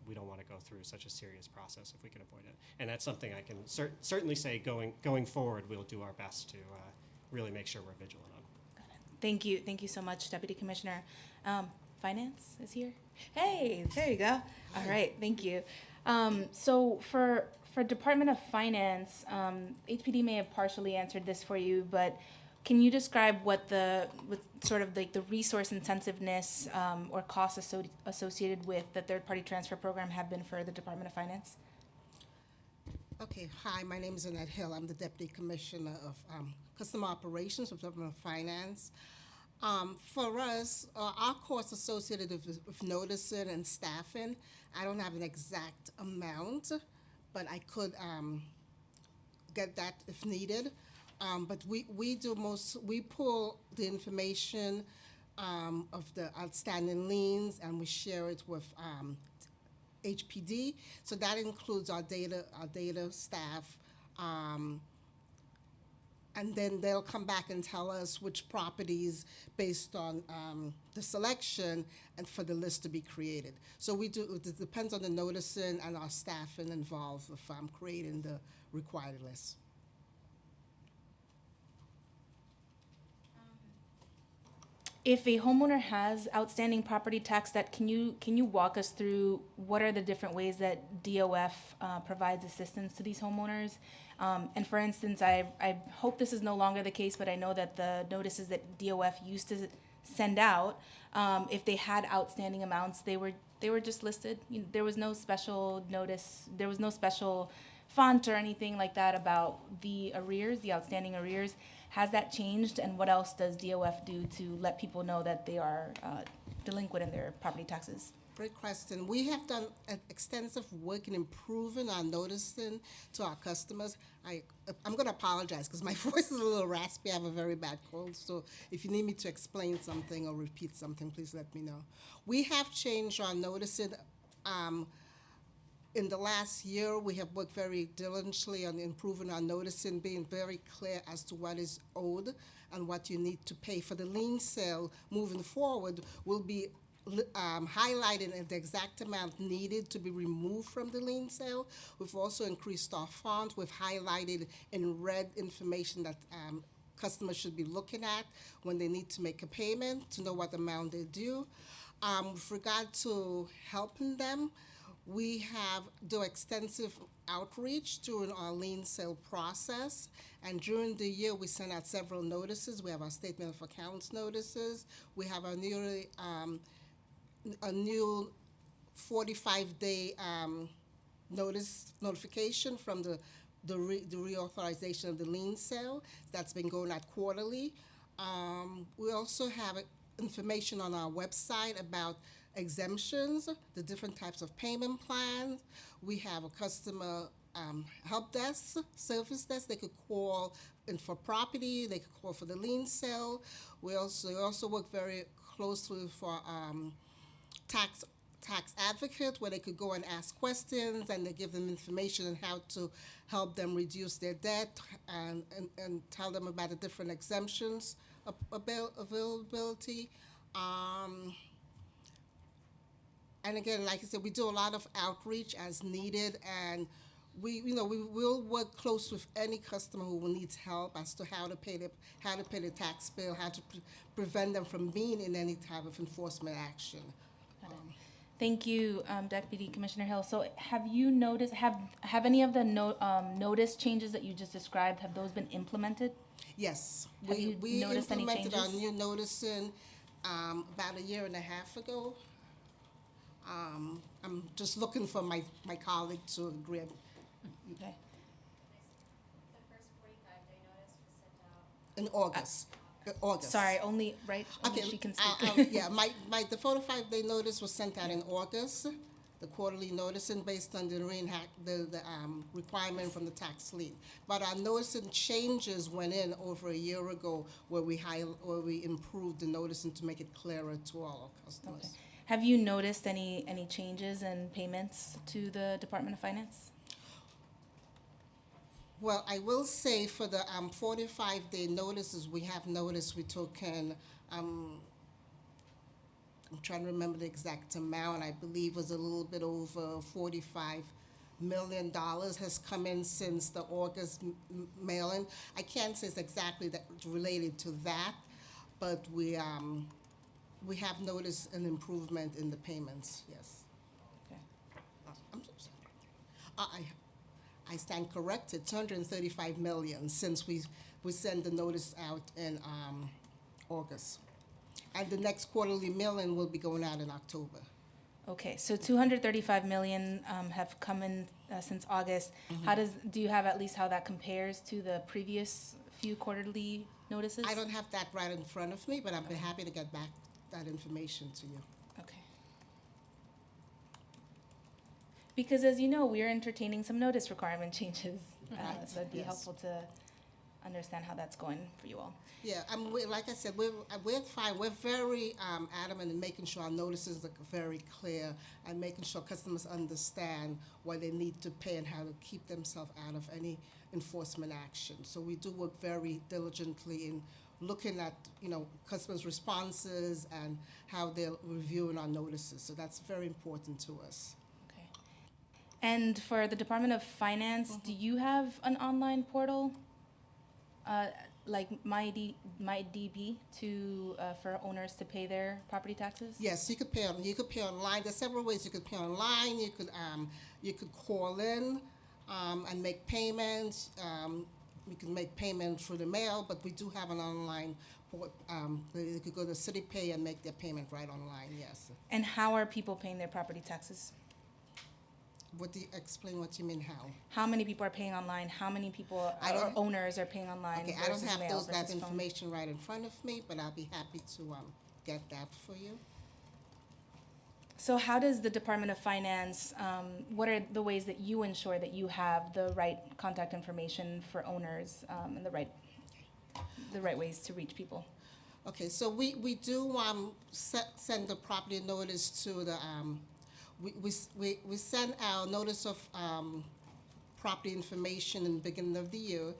we don't want to go through such a serious process if we can avoid it. And that's something I can certainly say going forward, we'll do our best to really make sure we're vigilant on. Got it. Thank you so much, Deputy Commissioner. Finance is here. Hey, there you go. All right, thank you. So for Department of Finance, HPD may have partially answered this for you, but can you describe what sort of like the resource intensiveness or costs associated with the third-party transfer program have been for the Department of Finance? Okay, hi, my name is Annette Hill. I'm the Deputy Commissioner of Customer Operations with Department of Finance. For us, our costs associated with noticing and staffing, I don't have an exact amount, but I could get that if needed. But we pull the information of the outstanding liens and we share it with HPD. So that includes our data staff. And then they'll come back and tell us which properties based on the selection and for the list to be created. So it depends on the noticing and our staffing involved with creating the required list. If a homeowner has outstanding property tax debt, can you walk us through what are the different ways that DOF provides assistance to these homeowners? And for instance, I hope this is no longer the case, but I know that the notices that DOF used to send out, if they had outstanding amounts, they were just listed. There was no special notice, there was no special font or anything like that about the arrears, the outstanding arrears. Has that changed, and what else does DOF do to let people know that they are delinquent in their property taxes? Great question. We have done extensive work in improving our noticing to our customers. I'm going to apologize because my voice is a little raspy. I have a very bad cold. So if you need me to explain something or repeat something, please let me know. We have changed our noticing. In the last year, we have worked very diligently on improving our noticing, being very clear as to what is owed and what you need to pay. For the lien sale moving forward, we'll be highlighting the exact amount needed to be removed from the lien sale. We've also increased our font. We've highlighted in red information that customers should be looking at when they need to make a payment to know what amount they due. With regard to helping them, we do extensive outreach during our lien sale process, and during the year we send out several notices. We have our statement of accounts notices. We have a new 45-day notification from the reauthorization of the lien sale that's been going out quarterly. We also have information on our website about exemptions, the different types of payment plans. We have a customer help desk, service desk. They could call in for property. They could call for the lien sale. We also work very closely for tax advocate, where they could go and ask questions, and they give them information on how to help them reduce their debt and tell them about the different exemptions availability. And again, like I said, we do a lot of outreach as needed, and we will work close with any customer who needs help as to how to pay the tax bill, how to prevent them from being in any type of enforcement action. Thank you, Deputy Commissioner Hill. So have you noticed, have any of the notice changes that you just described, have those been implemented? Yes. Have you noticed any implemented our changes? new noticing about a year and a half ago. I'm just looking for my colleague to agree. Okay. The first 45-day notice was sent out. In August. August. Sorry, only, right? Only Okay. she can speak. Yeah, the 45-day notice was sent out in August, the quarterly noticing based on the requirement from the tax lien. But our noticing changes went in over a year ago, where we improved the noticing to make it clearer to all our customers. Okay. Have you noticed any changes in payments to the Department of Finance? Well, I will say for the 45-day notices, we have noticed we took in, I'm trying to remember the exact amount, I believe was a little bit over $45 million has come in since the August mailing. I can't say it's exactly related to that, but we have noticed an improvement in the payments, yes. Okay. I'm so sorry. I stand corrected, 235 million since we sent the notice out in August. And the next quarterly mailing will be going out in October. Okay, so 235 million have come in since August. Do you have at least how that compares to the previous few quarterly notices? I don't have that right in front of me, but I'd be happy to get back that information to you. Okay. Because as you know, we are entertaining some notice requirement changes. Right, So it'd be yes. helpful to understand how that's going for you all. Yeah, like I said, we're fine. We're very adamant in making sure our notices are very clear and making sure customers understand what they need to pay and how to keep themselves out of any enforcement action. So we do work very diligently in looking at, customers' responses and how they're reviewing our notices. So that's very important to us. Okay. And for the Department of Finance, do you have an online portal? like MyDB to for owners to pay their property taxes? Yes, you could pay online. There's several ways you could pay online. You could call in and make payments. You can make payment through the mail, but we do have an online port. You could go to City Pay and make their payment right online. Yes. And how are people paying their property taxes? Explain what you mean how? How many people are paying online? How many people or owners are paying online? Okay, I don't versus have mail that versus phone? information right in front of me, but I'll be happy to get that for you. So how does the Department of Finance, what are the ways that you ensure that you have the right contact information for owners and the right ways to reach people? Okay, so we do send the property notice to the, we send our notice of property information in the beginning of the year.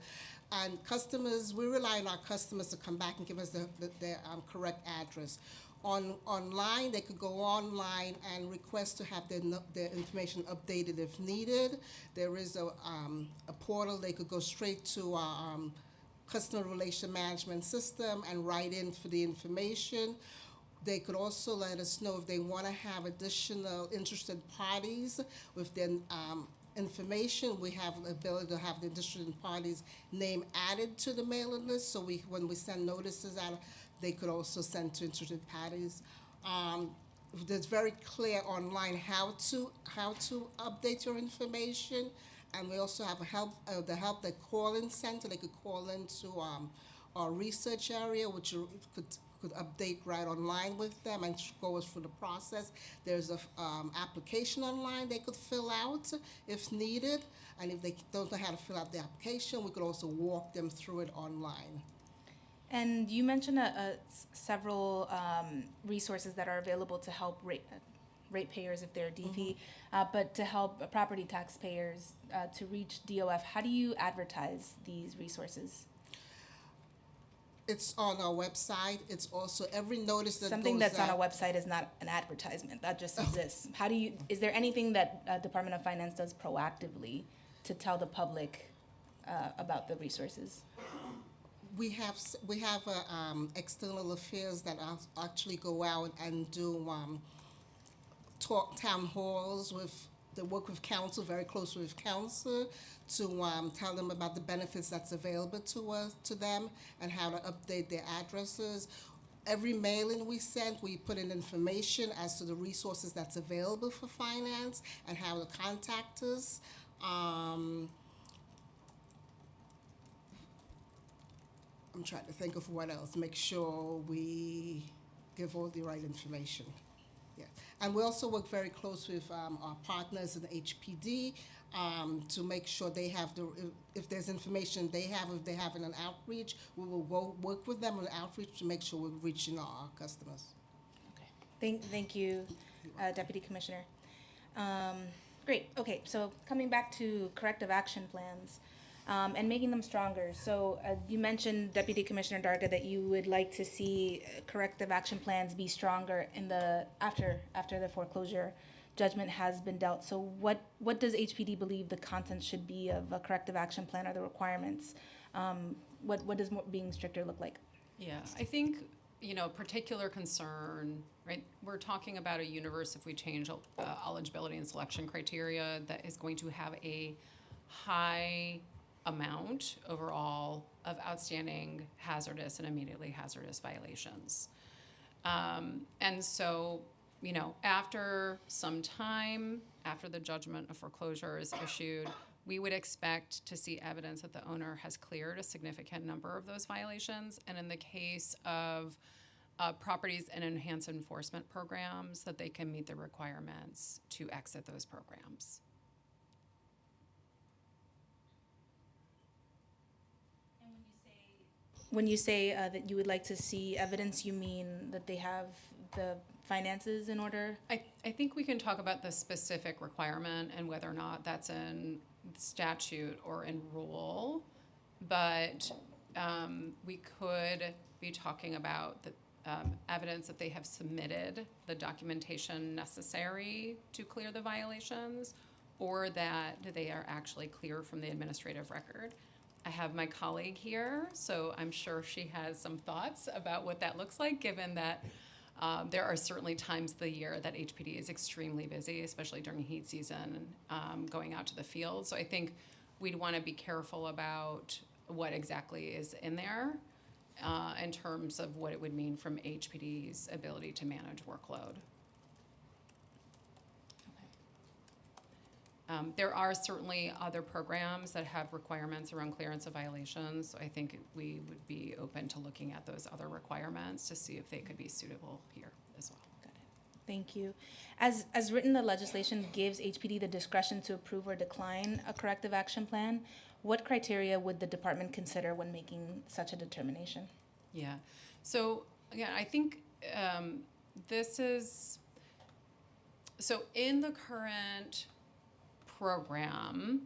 And customers, we rely on our customers to come back and give us their correct address. Online, they could go online and request to have their information updated if needed. There is a portal. They could go straight to our customer relation management system and write in for the information. They could also let us know if they want to have additional interested parties with their information. We have the ability to have the interested parties' name added to the mailing list, so when we send notices out, they could also send to interested parties. There's very clear online how to update your information, and we also have the help the call-in center. They could call into our research area, which you could update right online with them and go us through the process. There's a application online they could fill out if needed, and if they don't know how to fill out the application, we could also walk them through it online. And you mentioned several resources that are available to help ratepayers if they're DP, but to help property taxpayers to reach DOF. How do you advertise these resources? It's on our website. It's also every notice that Something goes that's out. on a website is not an advertisement. That just exists. Is there anything that Department of Finance does proactively to tell the public about the resources? We have external affairs that actually go out and do town halls work with council, very closely with council, to tell them about the benefits that's available to them and how to update their addresses. Every mailing we send, we put in information as to the resources that's available for finance and how to contact us. I'm trying to think of what else. Make sure we give all the right information. Yeah. And we also work very close with our partners in HPD to make sure they have if there's information if they have an outreach, we will go work with them on outreach to make sure we're reaching our customers. Okay. Thank you, Deputy Commissioner. Great. Okay, so coming back to corrective action plans and making them stronger. So you mentioned, Deputy Commissioner Darga, that you would like to see corrective action plans be stronger after the foreclosure judgment has been dealt. So what does HPD believe the content should be of a corrective action plan, or the requirements? What does being stricter look like? Yeah, I think, particular concern, right? We're talking about a universe, if we change eligibility and selection criteria, that is going to have a high amount overall of outstanding hazardous and immediately hazardous violations. And so, after some time, after the judgment of foreclosure is issued, we would expect to see evidence that the owner has cleared a significant number of those violations. And in the case of properties and enhanced enforcement programs, that they can meet the requirements to exit those programs. When you say that you would like to see evidence, you mean that they have the finances in order? I think we can talk about the specific requirement and whether or not that's in statute or in rule, but we could be talking about the evidence that they have submitted the documentation necessary to clear the violations, or that they are actually clear from the administrative record. I have my colleague here, so I'm sure she has some thoughts about what that looks like, given that there are certainly times of the year that HPD is extremely busy, especially during heat season, going out to the field. So I think we'd want to be careful about what exactly is in there in terms of what it would mean from HPD's ability to manage workload. There are certainly other programs that have requirements around clearance of violations. So I think we would be open to looking at those other requirements to see if they could be suitable here as well. Got it. Thank you. As written, the legislation gives HPD the discretion to approve or decline a corrective action plan. What criteria would the department consider when making such a determination? Yeah. So again, I think this is, so in the current program,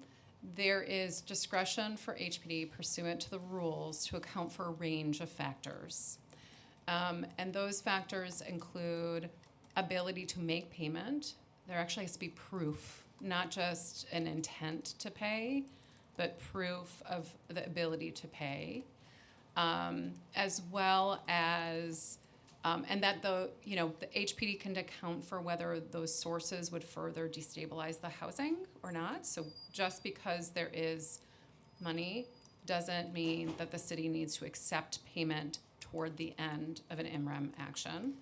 there is discretion for HPD pursuant to the rules to account for a range of factors. And those factors include ability to make payment. There actually has to be proof, not just an intent to pay, but proof of the ability to pay, as well as and that the HPD can account for whether those sources would further destabilize the housing or not. So just because there is money doesn't mean that the city needs to accept payment toward the end of an MREM action.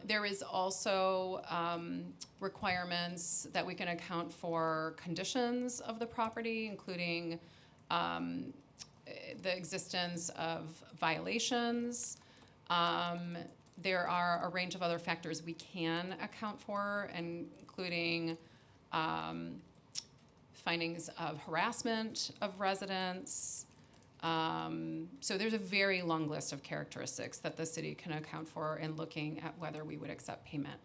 There is also requirements that we can account for conditions of the property, including the existence of violations. There are a range of other factors we can account for, including findings of harassment of residents. So there's a very long list of characteristics that the city can account for in looking at whether we would accept payment.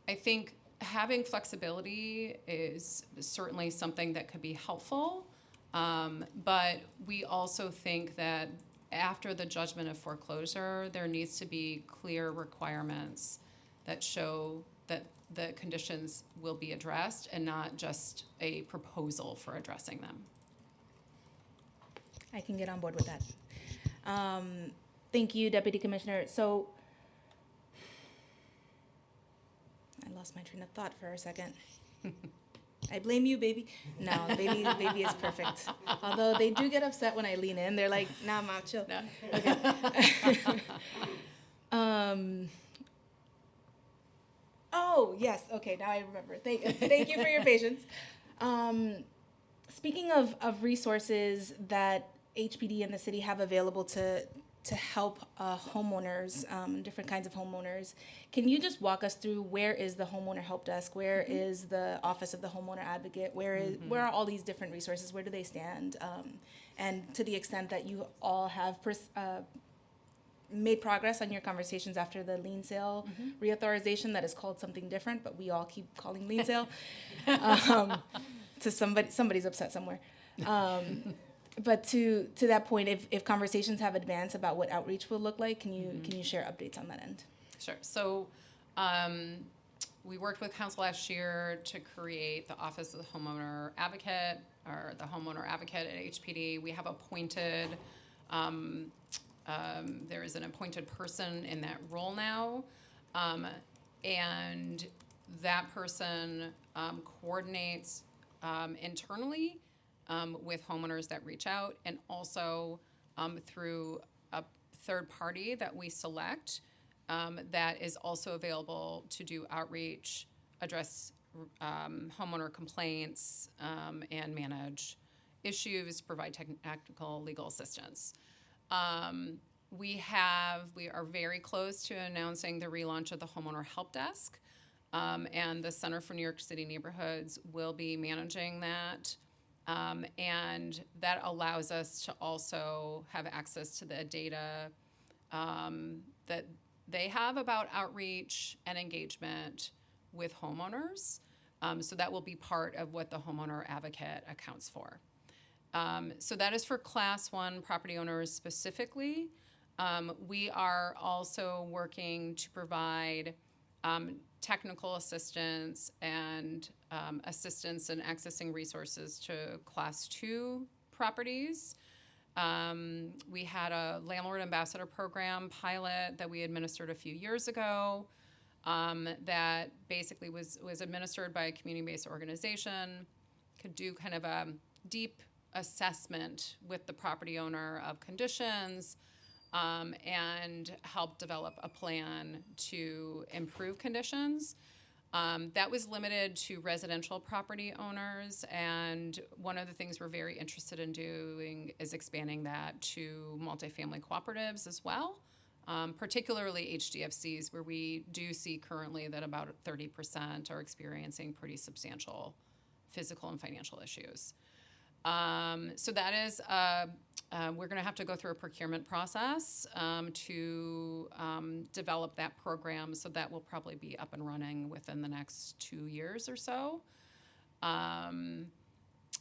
I think having flexibility is certainly something that could be helpful, but we also think that after the judgment of foreclosure, there needs to be clear requirements that show that the conditions will be addressed and not just a proposal for addressing them. I can get on board with that. Thank you, Deputy Commissioner. So I lost my train of thought for a second. I blame you, baby. No, baby is perfect. Although they do get upset when I lean in. They're like, nah, Mom, chill. No. Okay. Oh, yes. Okay, now I remember. Thank you for your patience. Speaking of resources that HPD and the city have available to help homeowners, different kinds of homeowners, can you just walk us through where is the homeowner help desk? Where is the office of the homeowner advocate? Where are all these different resources? Where do they stand? And to the extent that you all have made progress on your conversations after the lien sale reauthorization that is called something different, but we all keep calling lien sale. To somebody's upset somewhere. But to that point, if conversations have advanced about what outreach will look like, can you share updates on that end? Sure. So we worked with council last year to create the Office of the Homeowner Advocate, or the Homeowner Advocate at HPD. We have appointed, there is an appointed person in that role now, and that person coordinates internally with homeowners that reach out, and also through a third party that we select that is also available to do outreach, address homeowner complaints, and manage issues, provide technical legal assistance. We are very close to announcing the relaunch of the Homeowner Help Desk, and the Center for New York City Neighborhoods will be managing that. And that allows us to also have access to the data that they have about outreach and engagement with homeowners. So that will be part of what the Homeowner Advocate accounts for. So that is for Class 1 property owners specifically. We are also working to provide technical assistance and assistance in accessing resources to Class 2 properties. We had a landlord ambassador program pilot that we administered a few years ago that basically was administered by a community-based organization, could do kind of a deep assessment with the property owner of conditions, and help develop a plan to improve conditions. That was limited to residential property owners, and one of the things we're very interested in doing is expanding that to multifamily cooperatives as well, particularly HDFCs, where we do see currently that about 30% are experiencing pretty substantial physical and financial issues. So that is, we're going to have to go through a procurement process to develop that program, so that will probably be up and running within the next 2 years or so.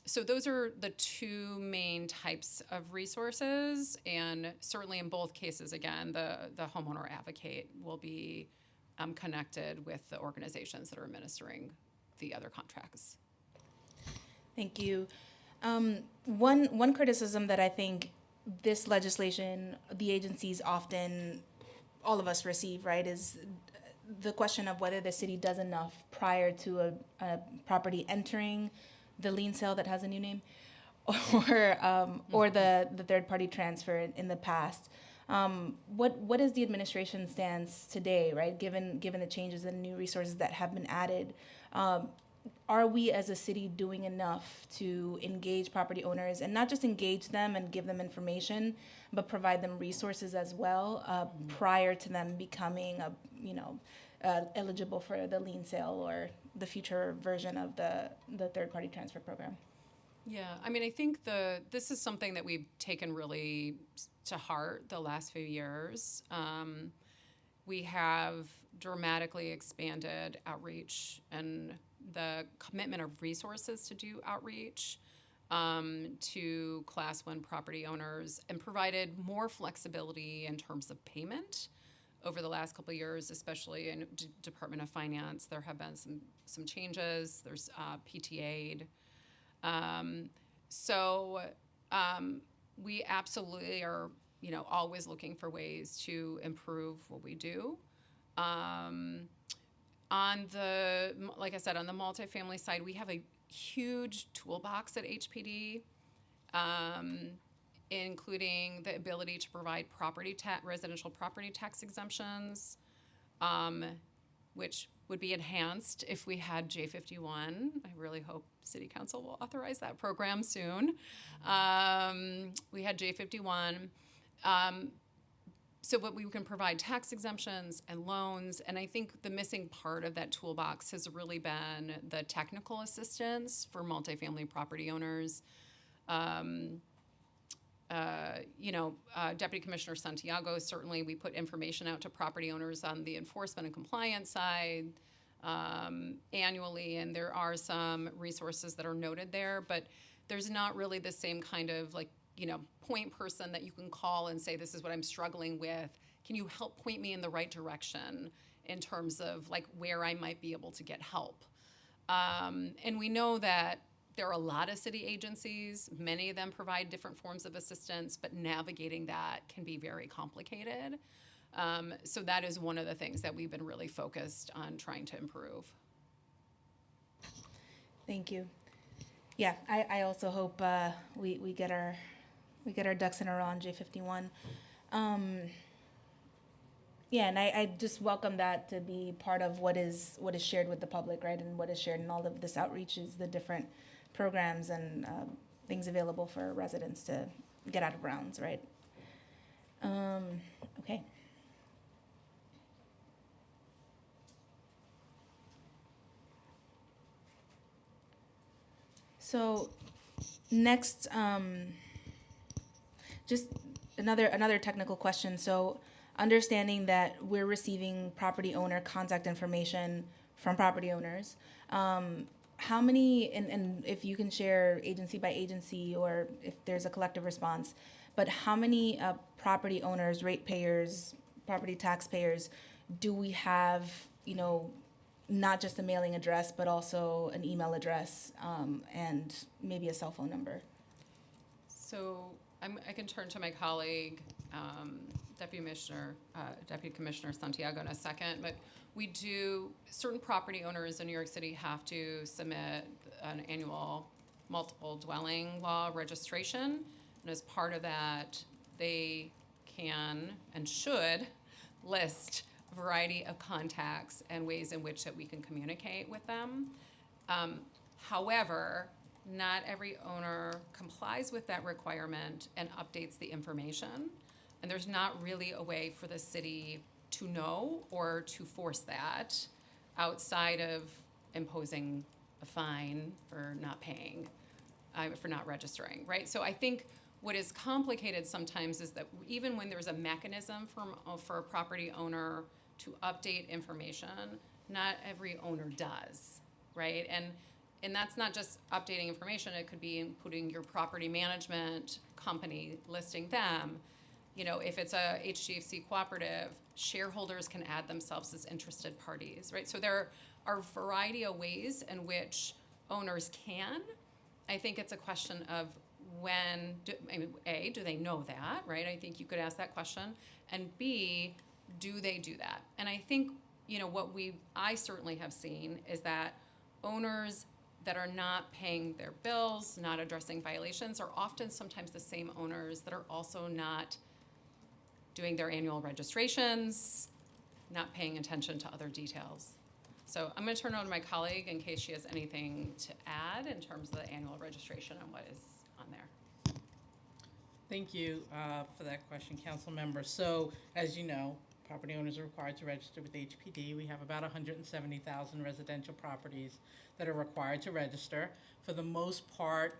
So those are the two main types of resources, and certainly in both cases, again, the homeowner advocate will be connected with the organizations that are administering the other contracts. Thank you. One criticism that I think this legislation, the agencies often, all of us receive, right, is the question of whether the city does enough prior to a property entering the lien sale that has a new name, or the third party transfer in the past. What is the administration stance today, right? Given the changes and new resources that have been added, are we as a city doing enough to engage property owners, and not just engage them and give them information, but provide them resources as well prior to them becoming eligible for the lien sale or the future version of the third party transfer program? Yeah, I mean, I think this is something that we've taken really to heart the last few years. We have dramatically expanded outreach and the commitment of resources to do outreach to Class 1 property owners, and provided more flexibility in terms of payment over the last couple of years, especially in Department of Finance. There have been some changes. There's PTA'd. So we absolutely are, always looking for ways to improve what we do. Like I said, on the multifamily side, we have a huge toolbox at HPD, including the ability to provide residential property tax exemptions, which would be enhanced if we had J51. I really hope City Council will authorize that program soon. We had J51. But we can provide tax exemptions and loans, and I think the missing part of that toolbox has really been the technical assistance for multifamily property owners. Deputy Commissioner Santiago, certainly we put information out to property owners on the enforcement and compliance side annually, and there are some resources that are noted there, but there's not really the same kind of point person that you can call and say, this is what I'm struggling with. Can you help point me in the right direction in terms of where I might be able to get help? And we know that there are a lot of city agencies. Many of them provide different forms of assistance, but navigating that can be very complicated. So that is one of the things that we've been really focused on trying to improve. Thank you. Yeah, I also hope we get our ducks in a row on J51. And I just welcome that to be part of what is shared with the public, right? And what is shared in all of this outreach is the different programs and things available for residents to get out of grounds, right? Okay. So next, just another technical question. So understanding that we're receiving property owner contact information from property owners, how many, and if you can share agency by agency or if there's a collective response, but how many property owners, ratepayers, property taxpayers do we have, not just a mailing address, but also an email address and maybe a cell phone number? So I can turn to my colleague, Deputy Commissioner Santiago in a second, but certain property owners in New York City have to submit an annual multiple dwelling law registration. And as part of that, they can and should list a variety of contacts and ways in which that we can communicate with them. However, not every owner complies with that requirement and updates the information. And there's not really a way for the city to know or to force that outside of imposing a fine for not paying, for not registering, right? So I think what is complicated sometimes is that even when there's a mechanism for a property owner to update information, not every owner does, right? And that's not just updating information, it could be including your property management company, listing them. You know, if it's a HDFC cooperative, shareholders can add themselves as interested parties, right? So there are a variety of ways in which owners can. I think it's a question of A, do they know that, right? I think you could ask that question. And B, do they do that? And I think, you know, what I certainly have seen is that owners that are not paying their bills, not addressing violations, are often sometimes the same owners that are also not doing their annual registrations, not paying attention to other details. So I'm going to turn it over to my colleague in case she has anything to add in terms of the annual registration and what is on there. Thank you for that question, Council Member. So, as you know, property owners are required to register with HPD. We have about 170,000 residential properties that are required to register. For the most part,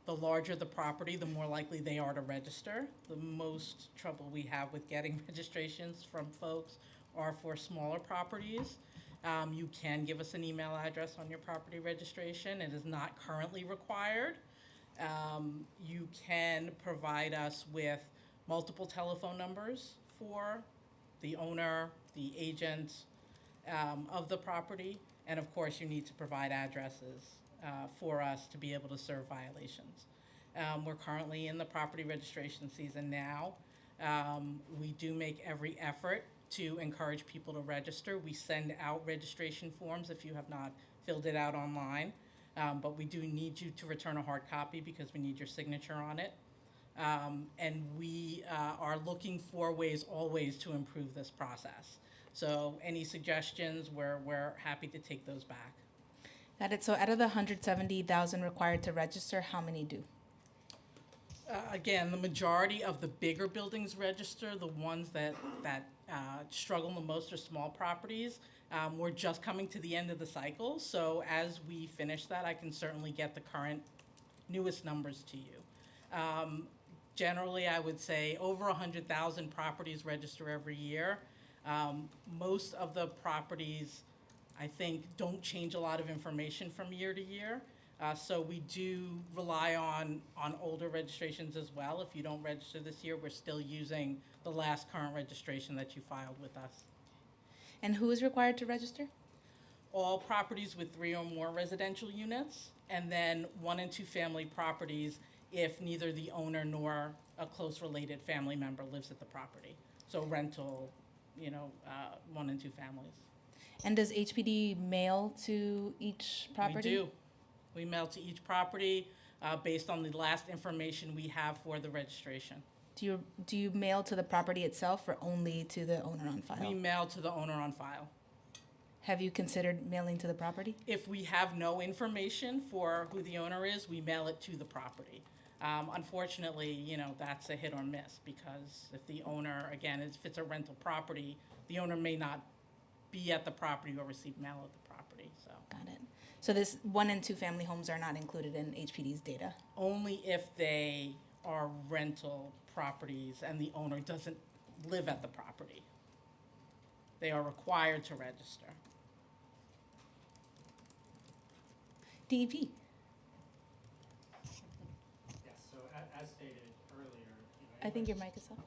the larger the property, the more likely they are to register. The most trouble we have with getting registrations from folks are for smaller properties. You can give us an email address on your property registration. It is not currently required. You can provide us with multiple telephone numbers for the owner, the agent of the property, and of course you need to provide addresses for us to be able to serve violations. We're currently in the property registration season now. We do make every effort to encourage people to register. We send out registration forms if you have not filled it out online, but we do need you to return a hard copy because we need your signature on it. And we are looking for ways always to improve this process. So any suggestions, we're happy to take those back. Got it. So out of the 170,000 required to register, how many do? Again, the majority of the bigger buildings register. The ones that struggle the most are small properties. We're just coming to the end of the cycle, so as we finish that, I can certainly get the current newest numbers to you. Generally, I would say over 100,000 properties register every year. Most of the properties, I think, don't change a lot of information from year to year. So we do rely on older registrations as well. If you don't register this year, we're still using the last current registration that you filed with us. And who is required to register? All properties with 3 or more residential units, and then 1 and 2 family properties if neither the owner nor a close related family member lives at the property. So rental, 1 and 2 families. And does HPD mail to each property? We do. We mail to each property based on the last information we have for the registration. Do you mail to the property itself or only to the owner on file? We mail to the owner on file. Have you considered mailing to the property? If we have no information for who the owner is, we mail it to the property. Unfortunately, that's a hit or miss because if the owner, again, if it's a rental property, the owner may not be at the property or receive mail at the property, so. Got it. So this 1 and 2 family homes are not included in HPD's data? Only if they are rental properties and the owner doesn't live at the property. They are required to register. DEP. Yes, so as stated earlier, I think your mic is off.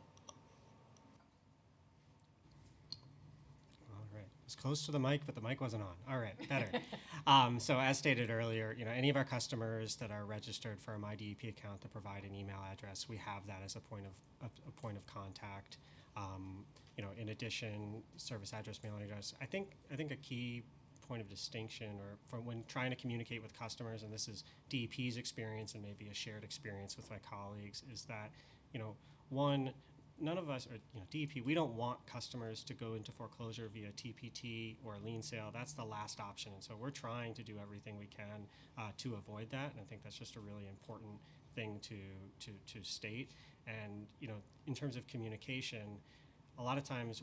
All right. As close to the mic, but the mic wasn't on. All right, better. So as stated earlier, any of our customers that are registered for a MyDEP account that provide an email address, we have that as a point of contact. In addition, service address, mailing address. I think a key point of distinction, or from when trying to communicate with customers, and this is DEP's experience and maybe a shared experience with my colleagues, is that one, none of us, or DEP, we don't want customers to go into foreclosure via TPT or lien sale. That's the last option, and so we're trying to do everything we can to avoid that. And I think that's just a really important thing to state. And in terms of communication, a lot of times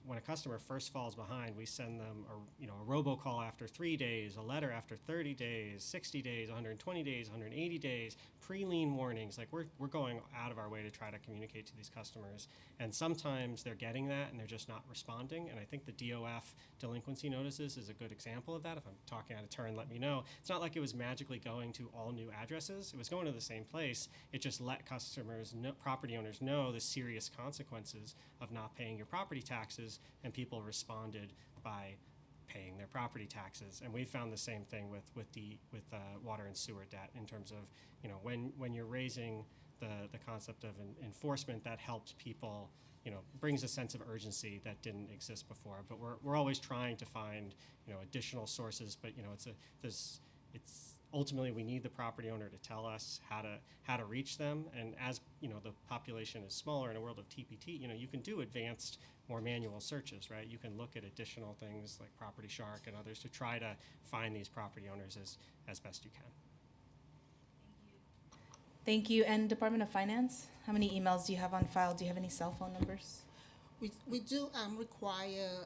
when a customer first falls behind, we send them a robocall after 3 days, a letter after 30 days, 60 days, 120 days, 180 days, pre-lien warnings. Like we're going out of our way to try to communicate to these customers. And sometimes they're getting that and they're just not responding. And I think the DOF delinquency notices is a good example of that. If I'm talking out of turn, let me know. It's not like it was magically going to all new addresses. It was going to the same place. It just let customers, property owners know the serious consequences of not paying your property taxes, and people responded by paying their property taxes. And we found the same thing with water and sewer debt, in terms of when you're raising the concept of enforcement, that helps people, brings a sense of urgency that didn't exist before. But we're always trying to find additional sources. But it's ultimately, we need the property owner to tell us how to reach them. And as the population is smaller in a world of TPT, you can do advanced, more manual searches, right? You can look at additional things like Property Shark and others to try to find these property owners as best you can. Thank you. And Department of Finance, how many emails do you have on file? Do you have any cell phone numbers? We do require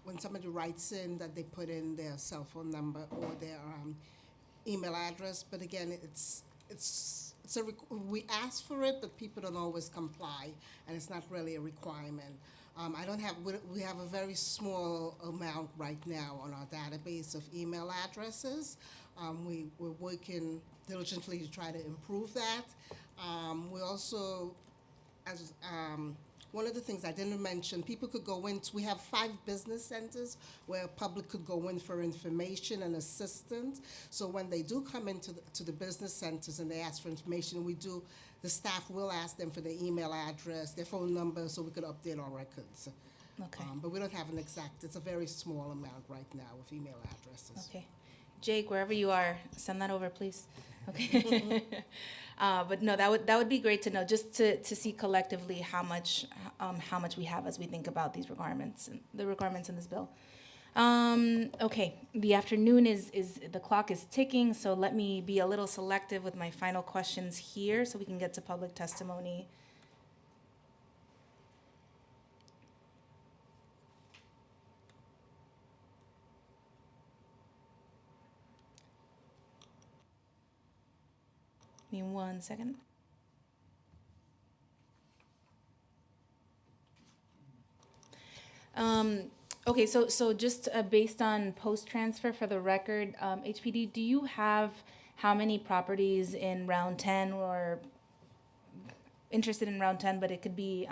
when somebody writes in that they put in their cell phone number or their email address, but again, we ask for it, but people don't always comply, and it's not really a requirement. We have a very small amount right now on our database of email addresses. We're working diligently to try to improve that. We also, one of the things I didn't mention, people could go into, we have 5 business centers where public could go in for information and assistance. So when they do come into the business centers and they ask for information, the staff will ask them for their email address, their phone number, so we could update our records. Okay. But we don't have an exact, it's a very small amount right now with email addresses. Okay. Jake, wherever you are, send that over, please. Okay. But no, that would be great to know, just to see collectively how much we have as we think about these requirements, the requirements in this bill. Okay, the afternoon the clock is ticking, so let me be a little selective with my final questions here so we can get to public testimony. Give me 1 second. Okay, so just based on post-transfer for the record, HPD, do you have how many properties in round 10 or interested in round 10, but it could be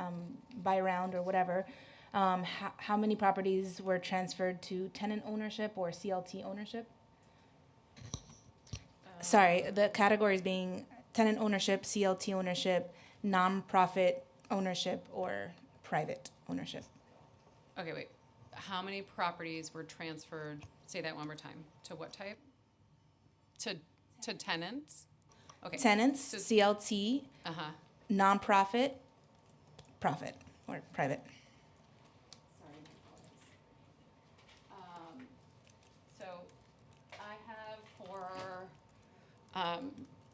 by round or whatever, how many properties were transferred to tenant ownership or CLT ownership? Sorry, the categories being tenant ownership, CLT ownership, nonprofit ownership, or private ownership. Okay, wait. How many properties were transferred, say that one more time, to what type? To tenants? Okay. Tenants, CLT, nonprofit, profit, or private. Sorry. So I have for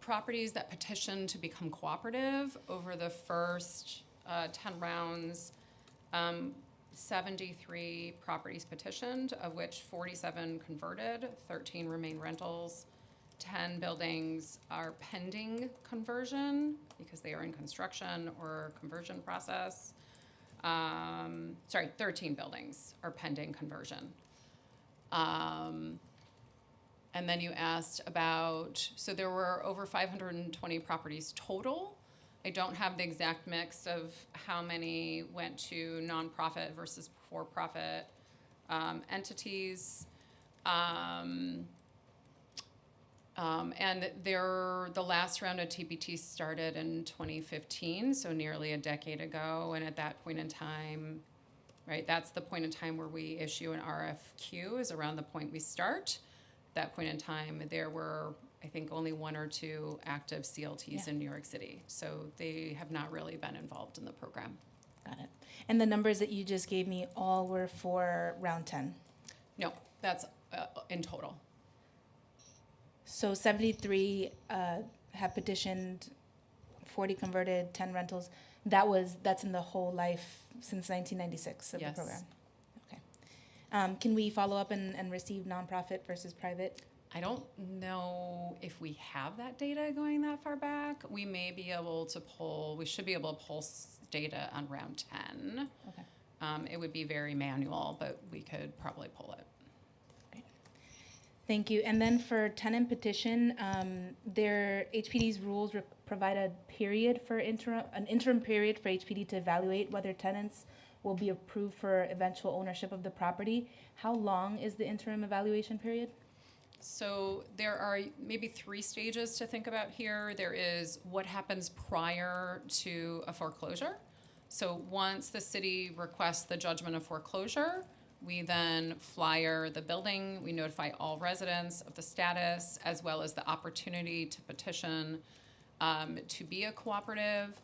properties that petitioned to become cooperative over the first 10 rounds, 73 properties petitioned, of which 47 converted, 13 remain rentals, 10 buildings are pending conversion because they are in construction or conversion process. 13 buildings are pending conversion. And then you asked about, so there were over 520 properties total. I don't have the exact mix of how many went to nonprofit versus for-profit. entities. And the last round of TPT started in 2015, so nearly a decade ago. And at that point in time, right, that's the point in time where we issue an RFQ, is around the point we start. That point in time, there were, I think, only 1 or 2 active CLTs in New York City. So they have not really been involved in the program. Got it. And the numbers that you just gave me all were for round 10? No, that's in total. So 73 have petitioned, 40 converted, 10 rentals. That's in the whole life since 1996 of Yes. the program. Okay. Can we follow up and receive nonprofit versus private? I don't know if we have that data going that far back. We may be able to we should be able to pull data on round 10. Okay. It would be very manual, but we could probably pull it. Thank you. And then for tenant petition, their HPD's rules provide a period for an interim period for HPD to evaluate whether tenants will be approved for eventual ownership of the property. How long is the interim evaluation period? So there are maybe 3 stages to think about here. There is what happens prior to a foreclosure. So once the city requests the judgment of foreclosure, we then flyer the building. We notify all residents of the status, as well as the opportunity to petition to be a cooperative.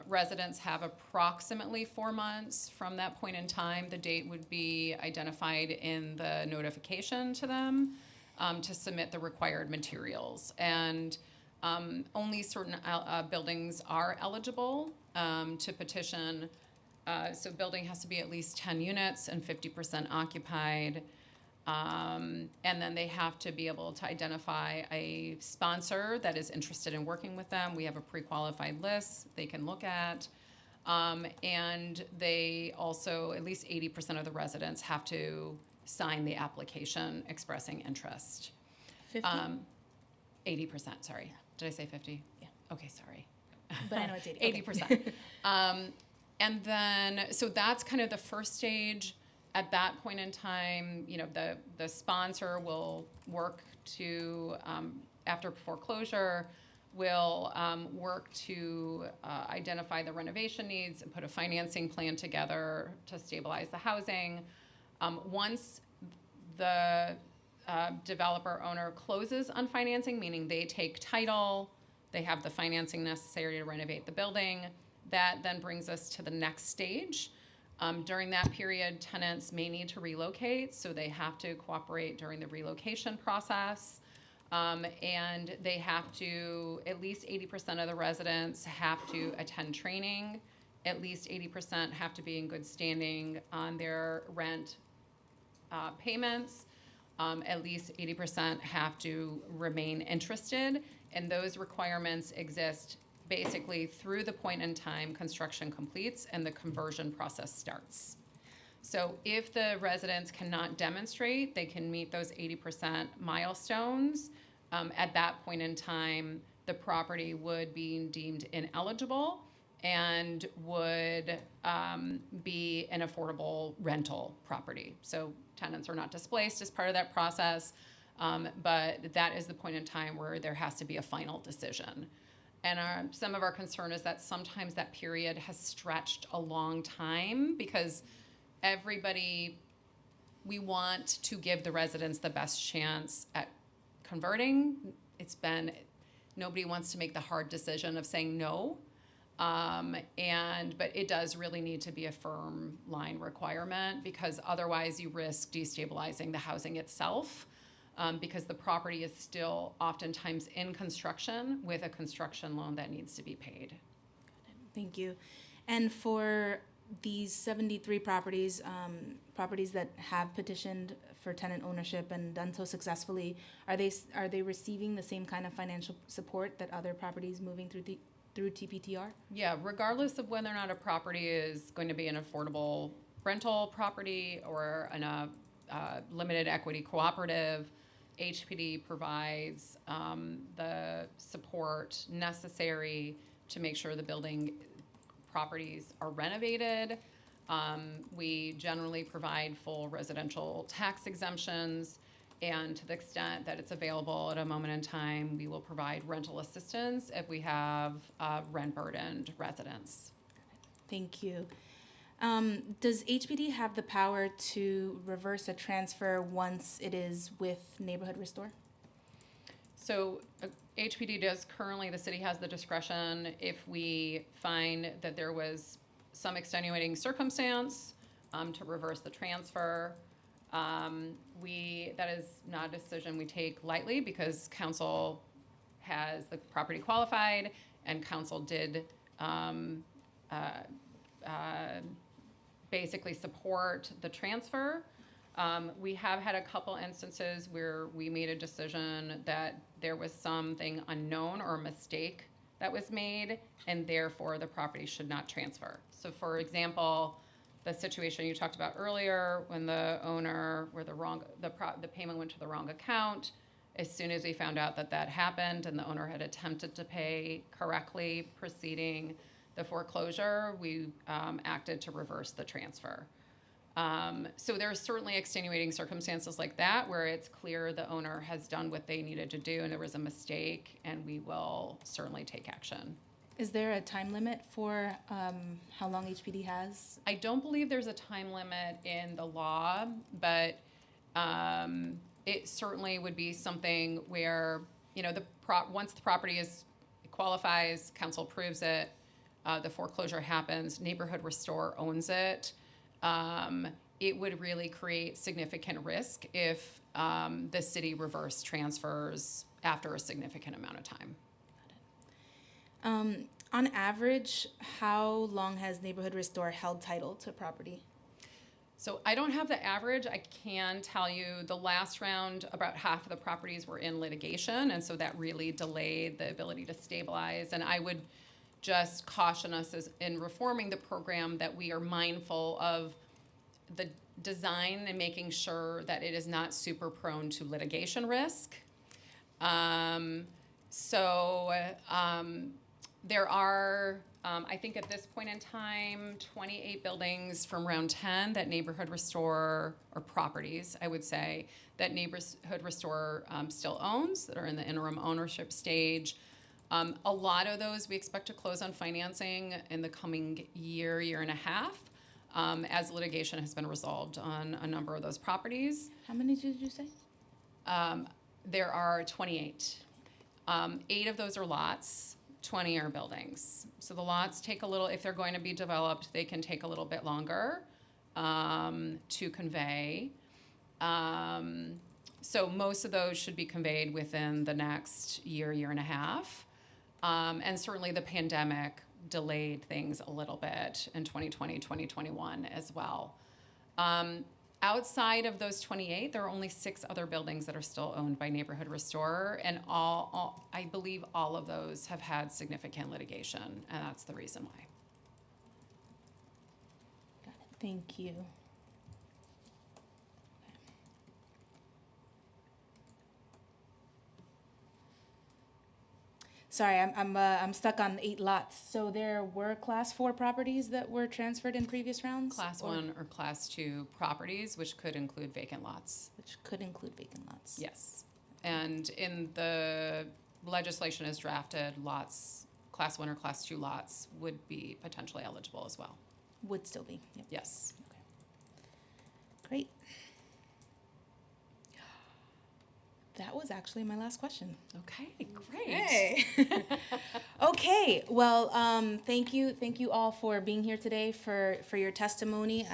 Residents have approximately 4 months from that point in time. The date would be identified in the notification to them to submit the required materials. And only certain buildings are eligible to petition. So building has to be at least 10 units and 50% occupied. And then they have to be able to identify a sponsor that is interested in working with them. We have a pre-qualified list they can look at. And they also, at least 80% of the residents have to sign the application expressing interest. 50? 80%, sorry. Did I say 50? Yeah. Okay, sorry. But I know it's 80. 80%. And then, so that's kind of the first stage. At that point in time, you know, the sponsor will work to, after foreclosure, will work to identify the renovation needs and put a financing plan together to stabilize the housing. Once the developer owner closes on financing, meaning they take title, they have the financing necessary to renovate the building, that then brings us to the next stage. During that period, tenants may need to relocate, so they have to cooperate during the relocation process. And they have to, at least 80% of the residents have to attend training. At least 80% have to be in good standing on their rent payments. At least 80% have to remain interested, and those requirements exist basically through the point in time construction completes and the conversion process starts. So if the residents cannot demonstrate they can meet those 80% milestones, at that point in time, the property would be deemed ineligible and would be an affordable rental property. So tenants are not displaced as part of that process, but that is the point in time where there has to be a final decision. And some of our concern is that sometimes that period has stretched a long time because we want to give the residents the best chance at converting. Nobody wants to make the hard decision of saying no. But it does really need to be a firm line requirement because otherwise you risk destabilizing the housing itself. Because the property is still oftentimes in construction with a construction loan that needs to be paid. Thank you. And for these 73 properties, properties that have petitioned for tenant ownership and done so successfully, are they receiving the same kind of financial support that other properties moving through TPTR? Yeah, regardless of whether or not a property is going to be an affordable rental property or a limited equity cooperative, HPD provides the support necessary to make sure the building properties are renovated We generally provide full residential tax exemptions, and to the extent that it's available at a moment in time, we will provide rental assistance if we have rent-burdened residents. Thank you. Does HPD have the power to reverse a transfer once it is with Neighborhood Restore? So HPD does currently, the city has the discretion if we find that there was some extenuating circumstance to reverse the transfer. That is not a decision we take lightly because council has the property qualified and council did basically support the transfer. We have had a couple instances where we made a decision that there was something unknown or a mistake that was made, and therefore the property should not transfer. So for example, the situation you talked about earlier, when the owner, where the payment went to the wrong account, as soon as we found out that that happened and the owner had attempted to pay correctly preceding the foreclosure, we acted to reverse the transfer. So there are certainly extenuating circumstances like that where it's clear the owner has done what they needed to do and there was a mistake, and we will certainly take action. Is there a time limit for how long HPD has? I don't believe there's a time limit in the law, but it certainly would be something where, you know, once the property qualifies, council approves it, the foreclosure happens, Neighborhood Restore owns it. It would really create significant risk if the city reverse transfers after a significant amount of time. On average, how long has Neighborhood Restore held title to property? So I don't have the average. I can tell you the last round, about half of the properties were in litigation, and so that really delayed the ability to stabilize. And I would just caution us in reforming the program that we are mindful of the design and making sure that it is not super prone to litigation risk. There are, I think at this point in time, 28 buildings from round 10 that Neighborhood Restore, or properties, I would say, that Neighborhood Restore still owns, that are in the interim ownership stage. A lot of those we expect to close on financing in the coming year and a half, as litigation has been resolved on a number of those properties. How many did you say? There are 28. 8 of those are lots, 20 are buildings. So the lots take a little, if they're going to be developed, they can take a little bit longer to convey. So most of those should be conveyed within the next year and a half. And certainly the pandemic delayed things a little bit in 2020, 2021 as well. Outside of those 28, there are only 6 other buildings that are still owned by Neighborhood Restore, and I believe all of those have had significant litigation, and that's the reason why. Got it. Thank you. Sorry, I'm stuck on 8 lots. So there were Class 4 properties that were transferred in previous rounds? Class 1 or Class 2 properties, which could include vacant lots. Which could include vacant lots. Yes. And in the legislation as drafted, lots, Class 1 or Class 2 lots would be potentially eligible as well. Would still be. Yep. Yes. Okay. Great. That was actually my last question. Okay, great. Hey. Okay, well, thank you all for being here today for your testimony.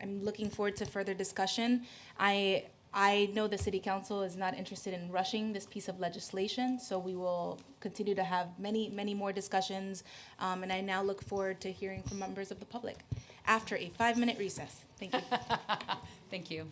I'm looking forward to further discussion. I know the City Council is not interested in rushing this piece of legislation, so we will continue to have many more discussions, and I now look forward to hearing from members of the public after a 5-minute recess. Thank you. Thank you.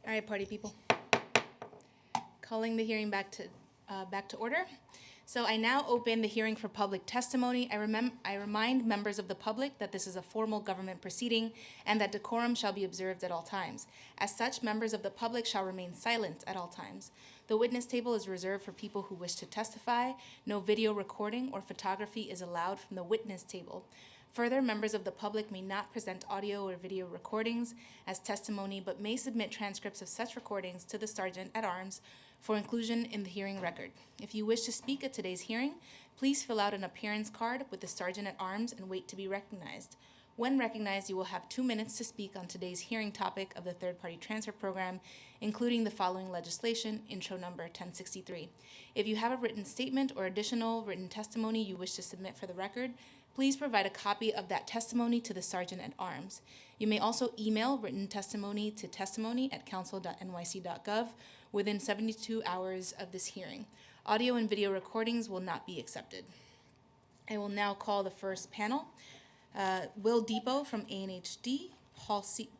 All right, party people. Calling the hearing back to order. So I now open the hearing for public testimony. I remind members of the public that this is a formal government proceeding and that decorum shall be observed at all times. As such, members of the public shall remain silent at all times. The witness table is reserved for people who wish to testify. No video recording or photography is allowed from the witness table. Further, members of the public may not present audio or video recordings as testimony, but may submit transcripts of such recordings to the Sergeant at Arms for inclusion in the hearing record. If you wish to speak at today's hearing, please fill out an appearance card with the Sergeant at Arms and wait to be recognized. When recognized, you will have 2 minutes to speak on today's hearing topic of the third-party transfer program, including the following legislation, intro number 1063. If you have a written statement or additional written testimony you wish to submit for the record, please provide a copy of that testimony to the Sergeant at Arms. You may also email written testimony to testimony@council.nyc.gov within 72 hours of this hearing. Audio and video recordings will not be accepted. I will now call the first panel. Will Depot from ANHD,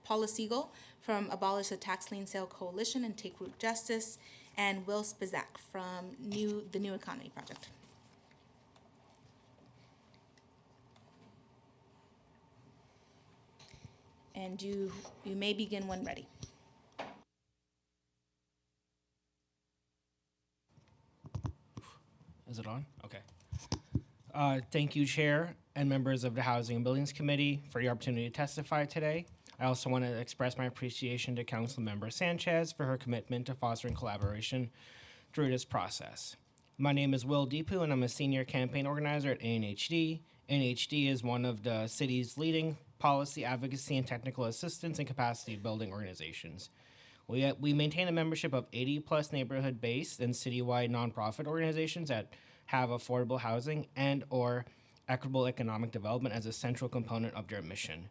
Paula Siegel from Abolish the Tax Lien Sale Coalition and Take Root Justice, and Will Spizak from the New Economy Project. And you may begin when ready. Is it on? Okay. Thank you, Chair and members of the Housing and Buildings Committee, for the opportunity to testify today. I also want to express my appreciation to Councilmember Sanchez for her commitment to fostering collaboration through this process. My name is Will Deepu, and I'm a senior campaign organizer at ANHD. ANHD is one of the city's leading policy advocacy and technical assistance and capacity building organizations. We maintain a membership of 80-plus neighborhood-based and citywide nonprofit organizations that have affordable housing and or equitable economic development as a central component of their mission.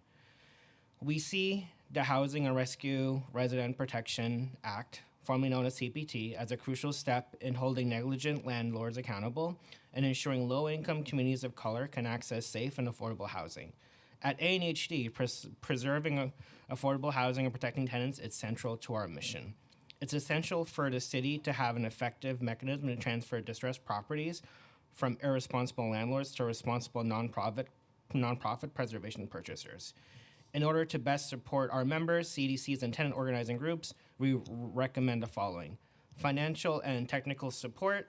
We see the Housing and Rescue Resident Protection Act, formerly known as CPT, as a crucial step in holding negligent landlords accountable and ensuring low-income communities of color can access safe and affordable housing. At ANHD, preserving affordable housing and protecting tenants is central to our mission. It's essential for the city to have an effective mechanism to transfer distressed properties from irresponsible landlords to responsible nonprofit preservation purchasers. In order to best support our members, CDCs, and tenant organizing groups, we recommend the following: financial and technical support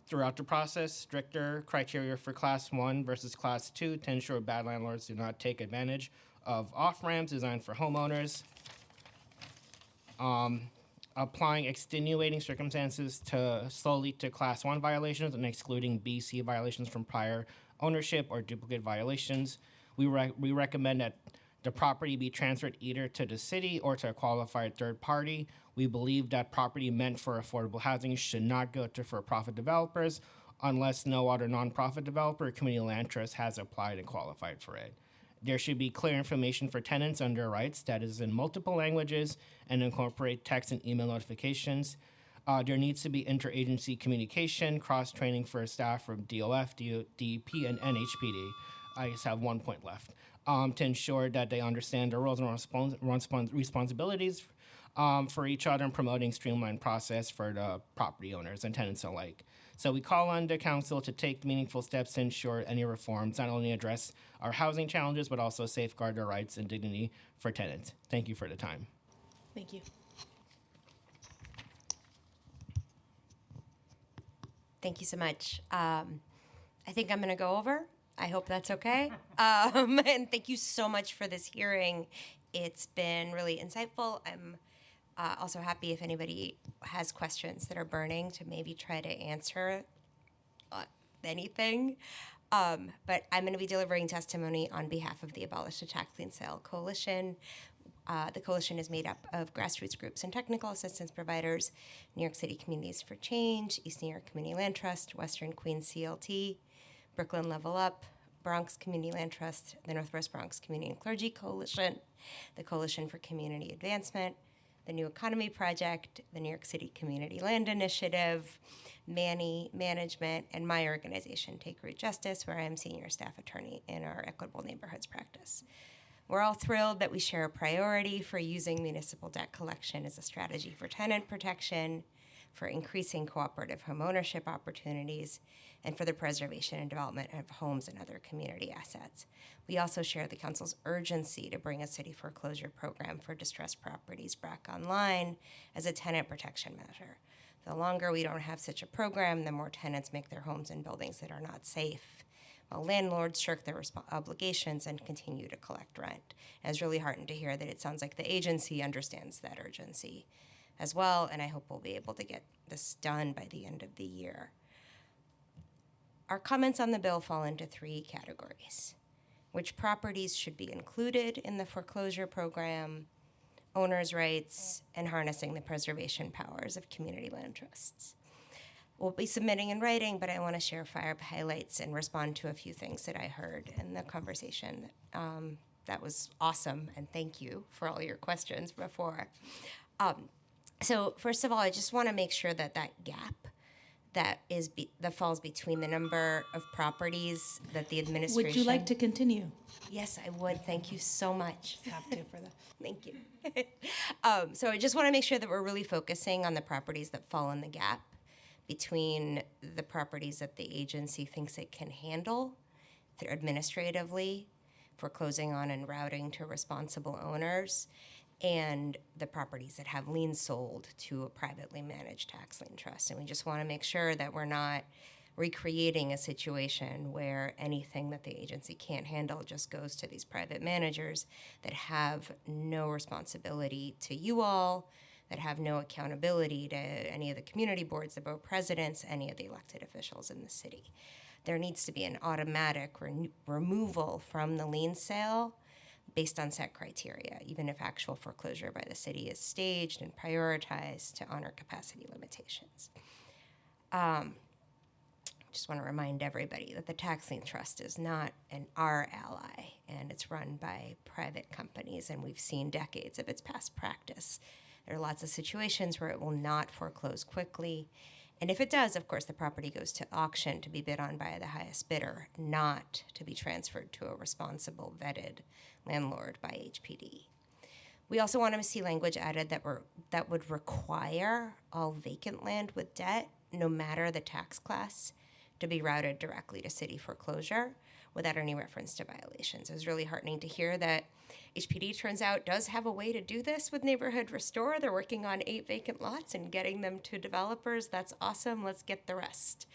throughout the process, stricter criteria for Class 1 versus Class 2 to ensure bad landlords do not take advantage of off-ramps designed for homeowners, applying extenuating circumstances solely to Class 1 violations and excluding BC violations from prior ownership or duplicate violations. We recommend that the property be transferred either to the city or to a qualified third party. We believe that property meant for affordable housing should not go to for-profit developers unless no other nonprofit developer or community land trust has applied and qualified for it. There should be clear information for tenants on their rights that is in multiple languages and incorporate text and email notifications. There needs to be interagency communication, cross-training for staff from DOF, DEP, and NHPD. I just have 1 point left. To ensure that they understand their roles and responsibilities for each other and promoting streamlined process for the property owners and tenants alike. So we call on the council to take meaningful steps to ensure any reforms not only address our housing challenges, but also safeguard their rights and dignity for tenants. Thank you for the time. Thank you. Thank you so much. I think I'm going to go over. I hope that's okay. And thank you so much for this hearing. It's been really insightful. I'm also happy if anybody has questions that are burning to maybe try to answer anything. But I'm going to be delivering testimony on behalf of the Abolish the Tax Lien Sale Coalition. The coalition is made up of grassroots groups and technical assistance providers, New York City Communities for Change, East New York Community Land Trust, Western Queens CLT, Brooklyn Level Up, Bronx Community Land Trust, the Northwest Bronx Community and Clergy Coalition, the Coalition for Community Advancement, the New Economy Project, the New York City Community Land Initiative, Manny Management, and my organization, Take Root Justice, where I'm senior staff attorney in our Equitable Neighborhoods practice. We're all thrilled that we share a priority for using municipal debt collection as a strategy for tenant protection, for increasing cooperative homeownership opportunities, and for the preservation and development of homes and other community assets. We also share the council's urgency to bring a city foreclosure program for distressed properties back online as a tenant protection measure. The longer we don't have such a program, the more tenants make their homes in buildings that are not safe, while landlords shirk their obligations and continue to collect rent. And it's really heartening to hear that it sounds like the agency understands that urgency as well, and I hope we'll be able to get this done by the end of the year. Our comments on the bill fall into 3 categories: which properties should be included in the foreclosure program, owners' rights, and harnessing the preservation powers of community land trusts. We'll be submitting in writing, but I want to share 5 highlights and respond to a few things that I heard in the conversation. That was awesome, and thank you for all your questions before. So first of all, I just want to make sure that that gap that falls between the number of properties that the administration... Would you like to continue? Yes, I would. Thank you so much. Have to for that. Thank you. So I just want to make sure that we're really focusing on the properties that fall in the gap between the properties that the agency thinks it can handle administratively, foreclosing on and routing to responsible owners, and the properties that have liens sold to a privately managed tax lien trust. And we just want to make sure that we're not recreating a situation where anything that the agency can't handle just goes to these private managers that have no responsibility to you all, that have no accountability to any of the community boards, the borough presidents, any of the elected officials in the city. There needs to be an automatic removal from the lien sale based on set criteria, even if actual foreclosure by the city is staged and prioritized to honor capacity limitations. Just want to remind everybody that the tax lien trust is not our ally, and it's run by private companies, and we've seen decades of its past practice. There are lots of situations where it will not foreclose quickly, and if it does, of course, the property goes to auction to be bid on by the highest bidder, not to be transferred to a responsible, vetted landlord by HPD. We also want to see language added that would require all vacant land with debt, no matter the tax class, to be routed directly to city foreclosure without any reference to violations. It was really heartening to hear that HPD, turns out, does have a way to do this with Neighborhood Restore. They're working on 8 vacant lots and getting them to developers. That's awesome. Let's get the rest.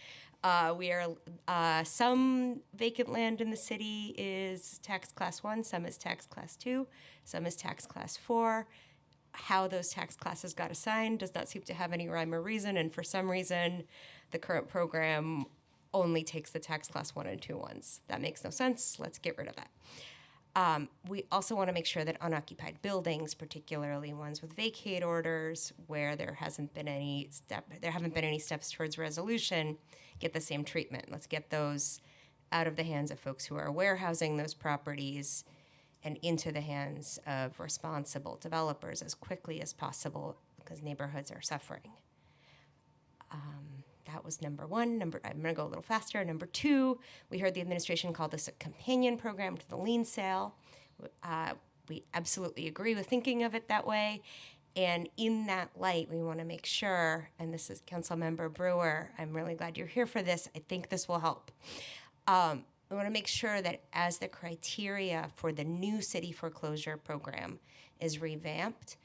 Some vacant land in the city is tax class 1, some is tax class 2, some is tax class 4. How those tax classes got assigned does not seem to have any rhyme or reason, and for some reason, the current program only takes the tax class 1 and 2 ones. That makes no sense. Let's get rid of that. We also want to make sure that unoccupied buildings, particularly ones with vacate orders, where there haven't been any steps towards resolution, get the same treatment. Let's get those out of the hands of folks who are warehousing those properties and into the hands of responsible developers as quickly as possible, because neighborhoods are suffering. That was number 1. I'm going to go a little faster. Number 2, we heard the administration call this a companion program to the lien sale. We absolutely agree with thinking of it that way. And in that light, we want to make sure, and this is Councilmember Brewer, I'm really glad you're here for this. I think this will help. We want to make sure that as the criteria for the new city foreclosure program is revamped,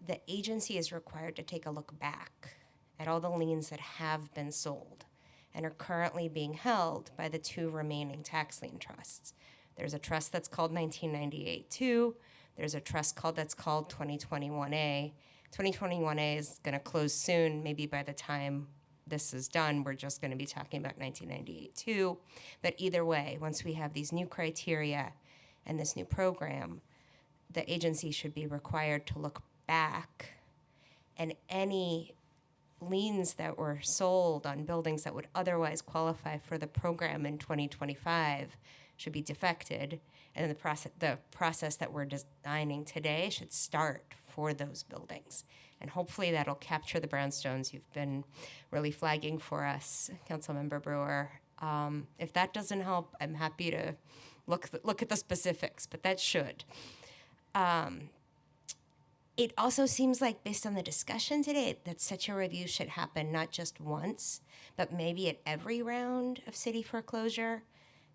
the agency is required to take a look back at all the liens that have been sold and are currently being held by the 2 remaining tax lien trusts. There's a trust that's called 1998-2. There's a trust that's called 2021A. 2021A is going to close soon. Maybe by the time this is done, we're just going to be talking about 1998-2. But either way, once we have these new criteria and this new program, the agency should be required to look back, and any liens that were sold on buildings that would otherwise qualify for the program in 2025 should be defected, and the process that we're designing today should start for those buildings. And hopefully that'll capture the brownstones you've been really flagging for us, Councilmember Brewer. If that doesn't help, I'm happy to look at the specifics, but that should. It also seems like, based on the discussion today, that such a review should happen not just once, but maybe at every round of city foreclosure,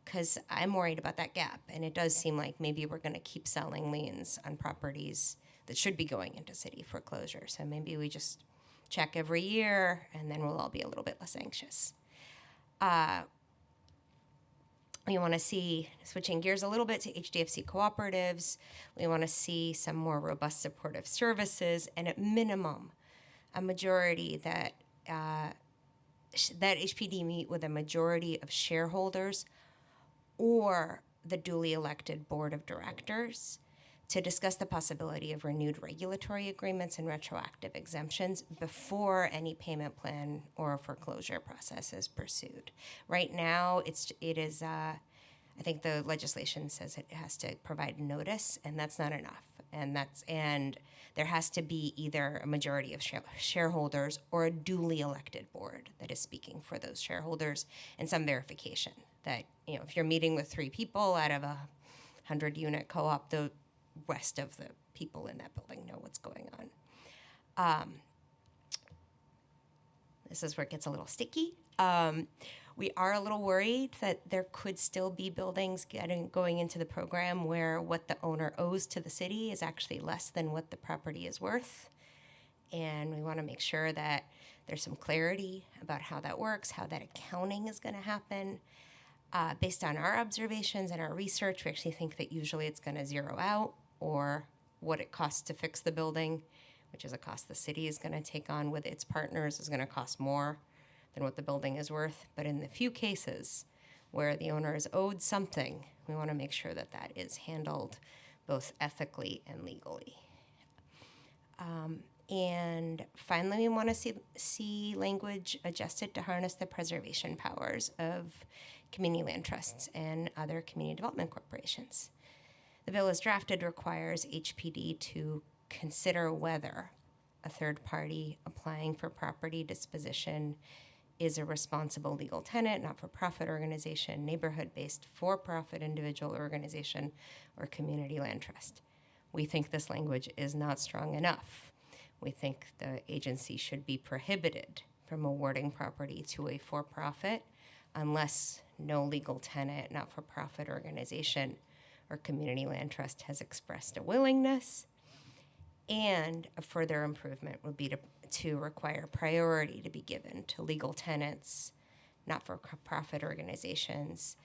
because I'm worried about that gap. And it does seem like maybe we're going to keep selling liens on properties that should be going into city foreclosure. So maybe we just check every year, and then we'll all be a little bit less anxious. We want to see, switching gears a little bit to HDFC cooperatives, we want to see some more robust supportive services, and at minimum, a majority that HPD meet with a majority of shareholders or the duly elected board of directors to discuss the possibility of renewed regulatory agreements and retroactive exemptions before any payment plan or foreclosure process is pursued. Right now, it is. I think the legislation says it has to provide notice, and that's not enough. And there has to be either a majority of shareholders or a duly elected board that is speaking for those shareholders, and some verification that, if you're meeting with 3 people out of a 100-unit co-op, the rest of the people in that building know what's going on. This is where it gets a little sticky. We are a little worried that there could still be buildings going into the program where what the owner owes to the city is actually less than what the property is worth. And we want to make sure that there's some clarity about how that works, how that accounting is going to happen. Based on our observations and our research, we actually think that usually it's going to zero out, or what it costs to fix the building, which is a cost the city is going to take on with its partners, is going to cost more than what the building is worth. But in the few cases where the owner is owed something, we want to make sure that that is handled both ethically and legally. And finally, we want to see language adjusted to harness the preservation powers of community land trusts and other community development corporations. The bill as drafted requires HPD to consider whether a third party applying for property disposition is a responsible legal tenant, not-for-profit organization, neighborhood-based for-profit individual organization, or community land trust. We think this language is not strong enough. We think the agency should be prohibited from awarding property to a for-profit unless no legal tenant, not-for-profit organization, or community land trust has expressed a willingness. And a further improvement would be to require priority to be given to legal tenants, not-for-profit organizations,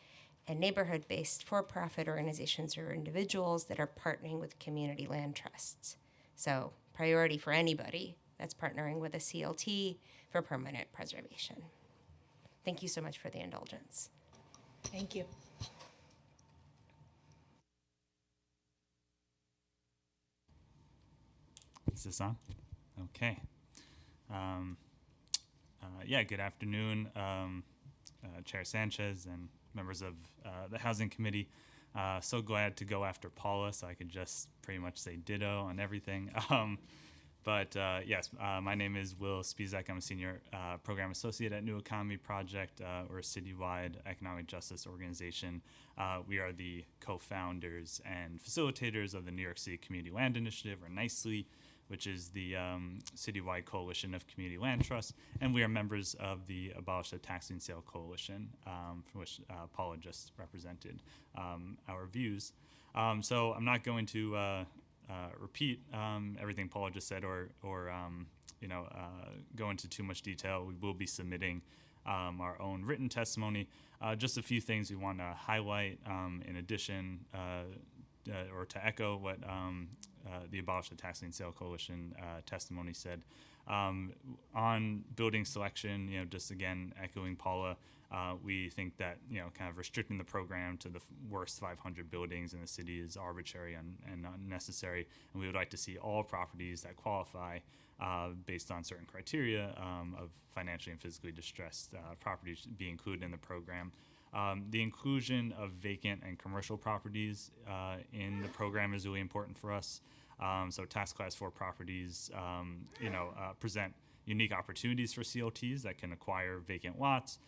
and neighborhood-based for-profit organizations or individuals that are partnering with community land trusts. So priority for anybody that's partnering with a CLT for permanent preservation. Thank you so much for the indulgence. Thank you. Is this on? Okay. Good afternoon, Chair Sanchez and members of the Housing Committee. So glad to go after Paula, so I could just pretty much say ditto on everything. Yes, my name is Will Spizak. I'm a senior program associate at New Economy Project. We're a citywide economic justice organization. We are the co-founders and facilitators of the New York City Community Land Initiative, or Nycc, which is the citywide coalition of community land trusts, and we are members of the Abolish the Tax Lien Sale Coalition, from which Paula just represented our views. So I'm not going to repeat everything Paula just said, or go into too much detail. We will be submitting our own written testimony. Just a few things we want to highlight in addition, or to echo what the Abolish the Tax Lien Sale Coalition testimony said. On building selection, just again echoing Paula, we think that kind of restricting the program to the worst 500 buildings in the city is arbitrary and unnecessary, and we would like to see all properties that qualify based on certain criteria of financially and physically distressed properties be included in the program. The inclusion of vacant and commercial properties in the program is really important for us. So tax class 4 properties, present unique opportunities for CLTs that can acquire vacant lots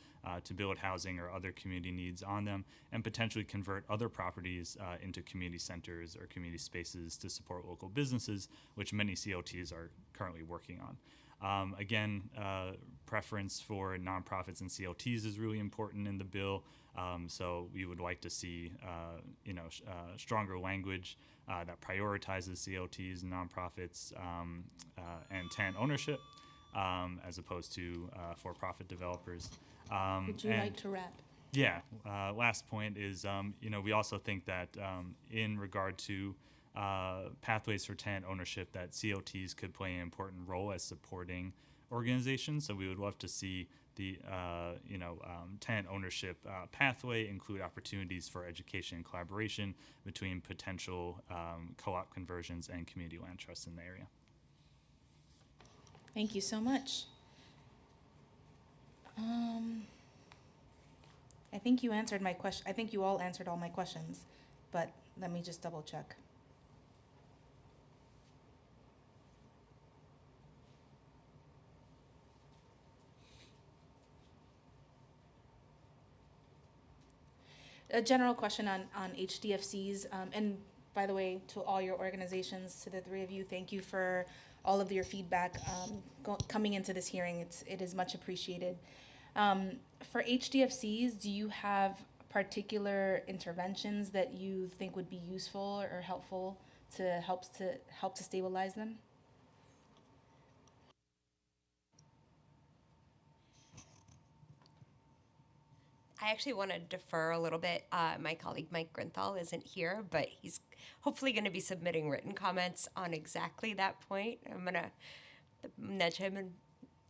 to build housing or other community needs on them, and potentially convert other properties into community centers or community spaces to support local businesses, which many CLTs are currently working on. Again, preference for nonprofits and CLTs is really important in the bill. So we would like to see, stronger language that prioritizes CLTs, nonprofits, and tenant ownership, as opposed to for-profit developers. Would you like to wrap? Yeah. Last point is, we also think that in regard to pathways for tenant ownership, that CLTs could play an important role as supporting organizations. So we would love to see the tenant ownership pathway include opportunities for education and collaboration between potential co-op conversions and community land trusts in the area. Thank you so much. I think you answered my question. I think you all answered all my questions, but let me just double check. A general question on HDFCs, and by the way, to all your organizations, to the three of you, thank you for all of your feedback coming into this hearing. It is much appreciated. For HDFCs, do you have particular interventions that you think would be useful or helpful to help to stabilize them? I actually want to defer a little bit. My colleague Mike Grinthal isn't here, but he's hopefully going to be submitting written comments on exactly that point. I'm going to nudge him and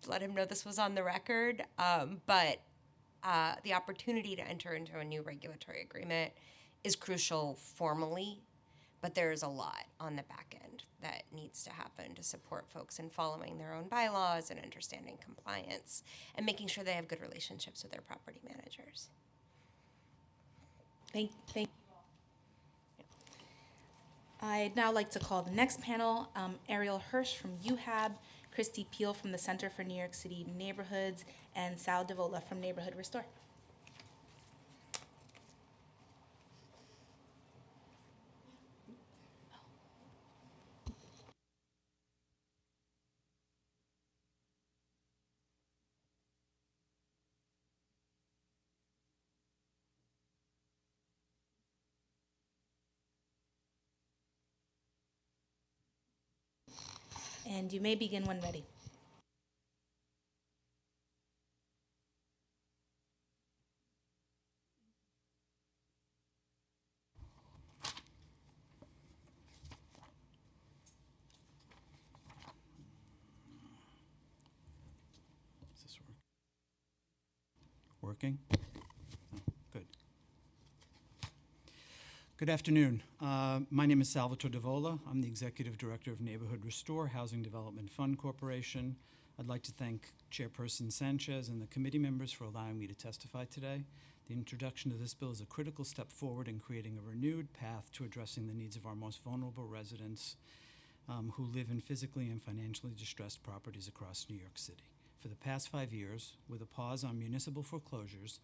let him know this was on the record. But the opportunity to enter into a new regulatory agreement is crucial formally, but there's a lot on the back end that needs to happen to support folks in following their own bylaws and understanding compliance and making sure they have good relationships with their property managers. Thank you all. I'd now like to call the next panel, Ariel Hirsch from UHAB, Christy Peel from the Center for New York City Neighborhoods, and Sal Devola from Neighborhood Restore. And you may begin when ready. Is this working? Oh, good. Good afternoon. My name is Salvatore Devola. I'm the Executive Director of Neighborhood Restore Housing Development Fund Corporation. I'd like to thank Chairperson Sanchez and the committee members for allowing me to testify today. The introduction of this bill is a critical step forward in creating a renewed path to addressing the needs of our most vulnerable residents who live in physically and financially distressed properties across New York City. For the past 5 years, with a pause on municipal foreclosures,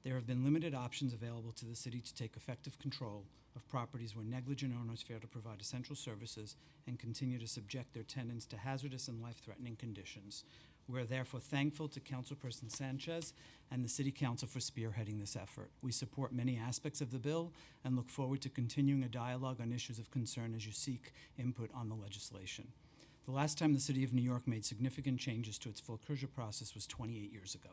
there have been limited options available to the city to take effective control of properties where negligent owners fail to provide essential services and continue to subject their tenants to hazardous and life-threatening conditions. We are therefore thankful to Councilperson Sanchez and the City Council for spearheading this effort. We support many aspects of the bill and look forward to continuing a dialogue on issues of concern as you seek input on the legislation. The last time the City of New York made significant changes to its foreclosure process was 28 years ago.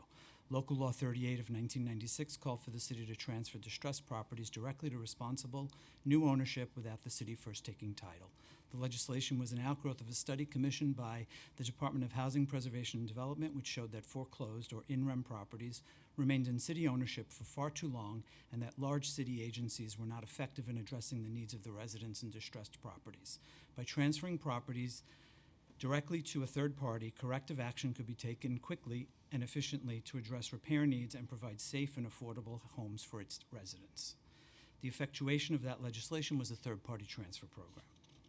Local Law 38 of 1996 called for the city to transfer distressed properties directly to responsible new ownership without the city first taking title. The legislation was an outgrowth of a study commissioned by the Department of Housing Preservation and Development, which showed that foreclosed or in-rem properties remained in city ownership for far too long and that large city agencies were not effective in addressing the needs of the residents in distressed properties. By transferring properties directly to a third party, corrective action could be taken quickly and efficiently to address repair needs and provide safe and affordable homes for its residents. The effectuation of that legislation was the third-party transfer program.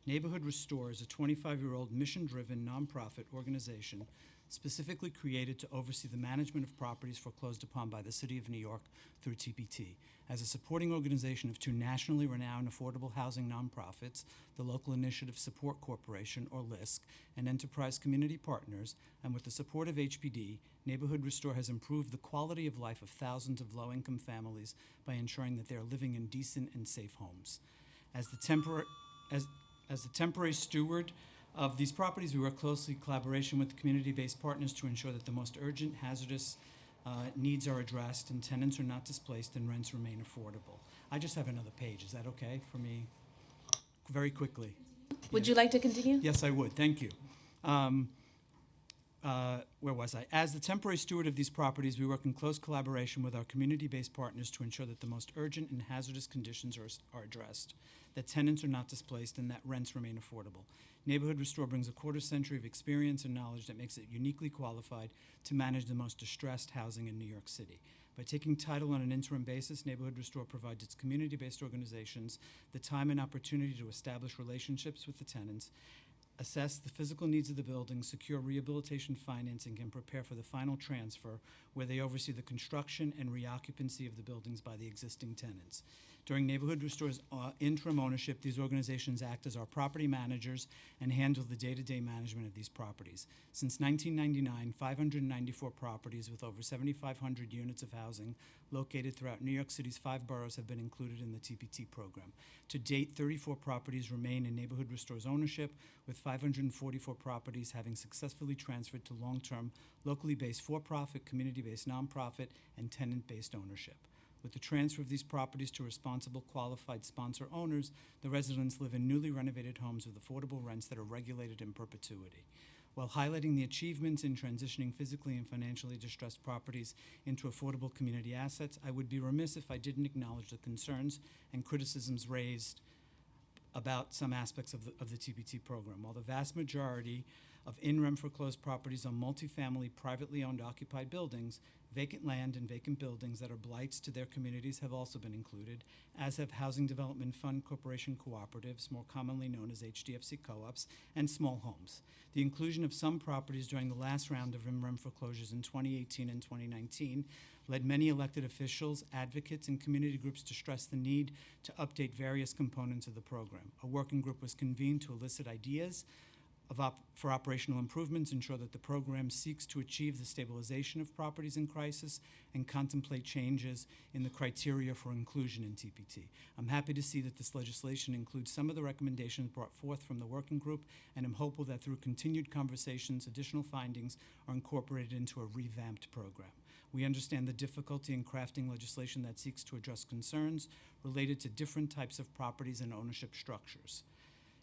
Neighborhood Restore is a 25-year-old mission-driven nonprofit organization specifically created to oversee the management of properties foreclosed upon by the City of New York through TPT. As a supporting organization of two nationally renowned affordable housing nonprofits, the Local Initiative Support Corporation, or LISC, and Enterprise Community Partners, and with the support of HPD, Neighborhood Restore has improved the quality of life of thousands of low-income families by ensuring that they are living in decent and safe homes. As the temporary steward of these properties, we work closely in collaboration with community-based partners to ensure that the most urgent hazardous needs are addressed and tenants are not displaced and rents remain affordable. I just have another page. Is that okay for me? Very quickly. Would you like to continue? Yes, I would. Thank you. Where was I? As the temporary steward of these properties, we work in close collaboration with our community-based partners to ensure that the most urgent and hazardous conditions are addressed, that tenants are not displaced, and that rents remain affordable. Neighborhood Restore brings a quarter-century of experience and knowledge that makes it uniquely qualified to manage the most distressed housing in New York City. By taking title on an interim basis, Neighborhood Restore provides its community-based organizations the time and opportunity to establish relationships with the tenants, assess the physical needs of the building, secure rehabilitation financing, and prepare for the final transfer, where they oversee the construction and reoccupancy of the buildings by the existing tenants. During Neighborhood Restore's interim ownership, these organizations act as our property managers and handle the day-to-day management of these properties. Since 1999, 594 properties with over 7,500 units of housing located throughout New York City's 5 boroughs have been included in the TPT program. To date, 34 properties remain in Neighborhood Restore's ownership, with 544 properties having successfully transferred to long-term, locally based for-profit, community-based nonprofit, and tenant-based ownership. With the transfer of these properties to responsible, qualified sponsor owners, the residents live in newly renovated homes with affordable rents that are regulated in perpetuity. While highlighting the achievements in transitioning physically and financially distressed properties into affordable community assets, I would be remiss if I didn't acknowledge the concerns and criticisms raised about some aspects of the TPT program. While the vast majority of in-rem foreclosed properties are multifamily, privately owned occupied buildings, vacant land and vacant buildings that are blights to their communities have also been included, as have Housing Development Fund Corporation cooperatives, more commonly known as HDFC co-ops, and small homes. The inclusion of some properties during the last round of in-rem foreclosures in 2018 and 2019 led many elected officials, advocates, and community groups to stress the need to update various components of the program. A working group was convened to elicit ideas for operational improvements, ensure that the program seeks to achieve the stabilization of properties in crisis, and contemplate changes in the criteria for inclusion in TPT. I'm happy to see that this legislation includes some of the recommendations brought forth from the working group, and I'm hopeful that through continued conversations, additional findings are incorporated into a revamped program. We understand the difficulty in crafting legislation that seeks to address concerns related to different types of properties and ownership structures.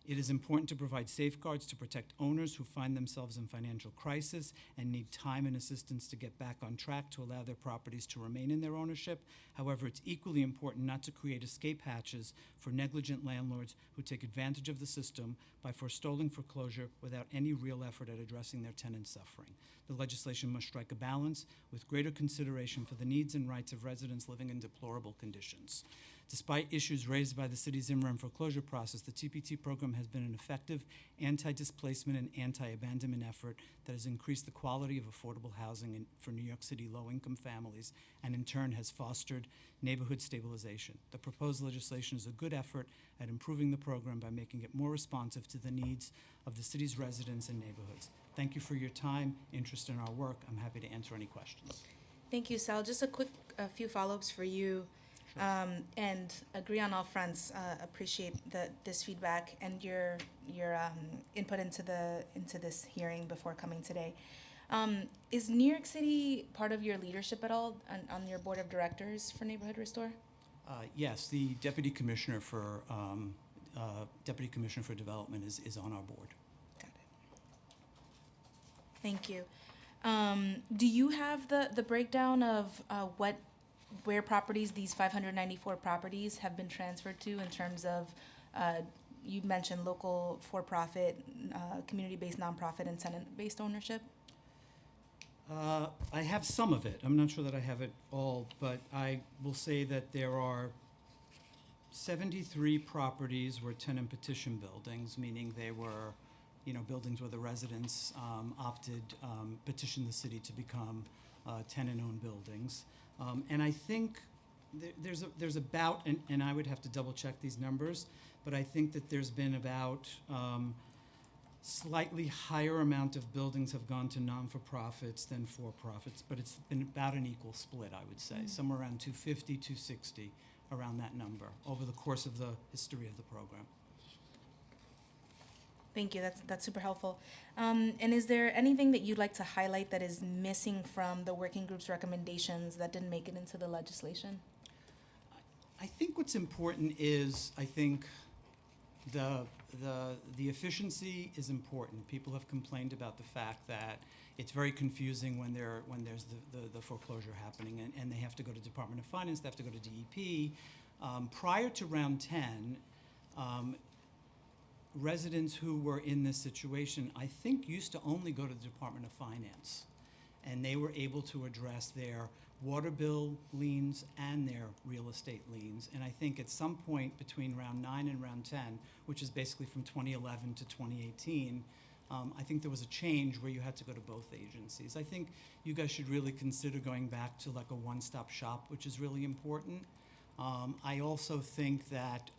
It is important to provide safeguards to protect owners who find themselves in financial crisis and need time and assistance to get back on track to allow their properties to remain in their ownership. However, it's equally important not to create escape hatches for negligent landlords who take advantage of the system by forestalling foreclosure without any real effort at addressing their tenants' suffering. The legislation must strike a balance with greater consideration for the needs and rights of residents living in deplorable conditions. Despite issues raised by the city's in-rem foreclosure process, the TPT program has been an effective anti-displacement and anti-abandonment effort that has increased the quality of affordable housing for New York City low-income families and in turn has fostered neighborhood stabilization. The proposed legislation is a good effort at improving the program by making it more responsive to the needs of the city's residents and neighborhoods. Thank you for your time, interest in our work. I'm happy to answer any questions. Thank you, Sal. Just a few follow-ups for you. And agree on all fronts. Appreciate this feedback and your input into this hearing before coming today. Is New York City part of your leadership at all on your board of directors for Neighborhood Restore? Yes, the Deputy Commissioner for Development is on our board. Got it. Thank you. Do you have the breakdown of where properties, these 594 properties, have been transferred to in terms of, you mentioned local for-profit, community-based nonprofit, and tenant-based ownership? I have some of it. I'm not sure that I have it all, but I will say that there are 73 properties were tenant petition buildings, meaning they were, buildings where the residents petitioned the city to become tenant-owned buildings. And I think there's about, and I would have to double-check these numbers, but I think that there's been about slightly higher amount of buildings have gone to non-for-profits than for-profits, but it's been about an equal split, I would say, somewhere around 250, 260, around that number, over the course of the history of the program. Thank you. That's super helpful. And is there anything that you'd like to highlight that is missing from the working group's recommendations that didn't make it into the legislation? I think what's important is, the efficiency is important. People have complained about the fact that it's very confusing when there's the foreclosure happening, and they have to go to Department of Finance, they have to go to DEP. Prior to round 10, residents who were in this situation, I think, used to only go to the Department of Finance, and they were able to address their water bill liens and their real estate liens. And I think at some point between round 9 and round 10, which is basically from 2011 to 2018, I think there was a change where you had to go to both agencies. I think you guys should really consider going back to like a one-stop shop, which is really important. I also think that,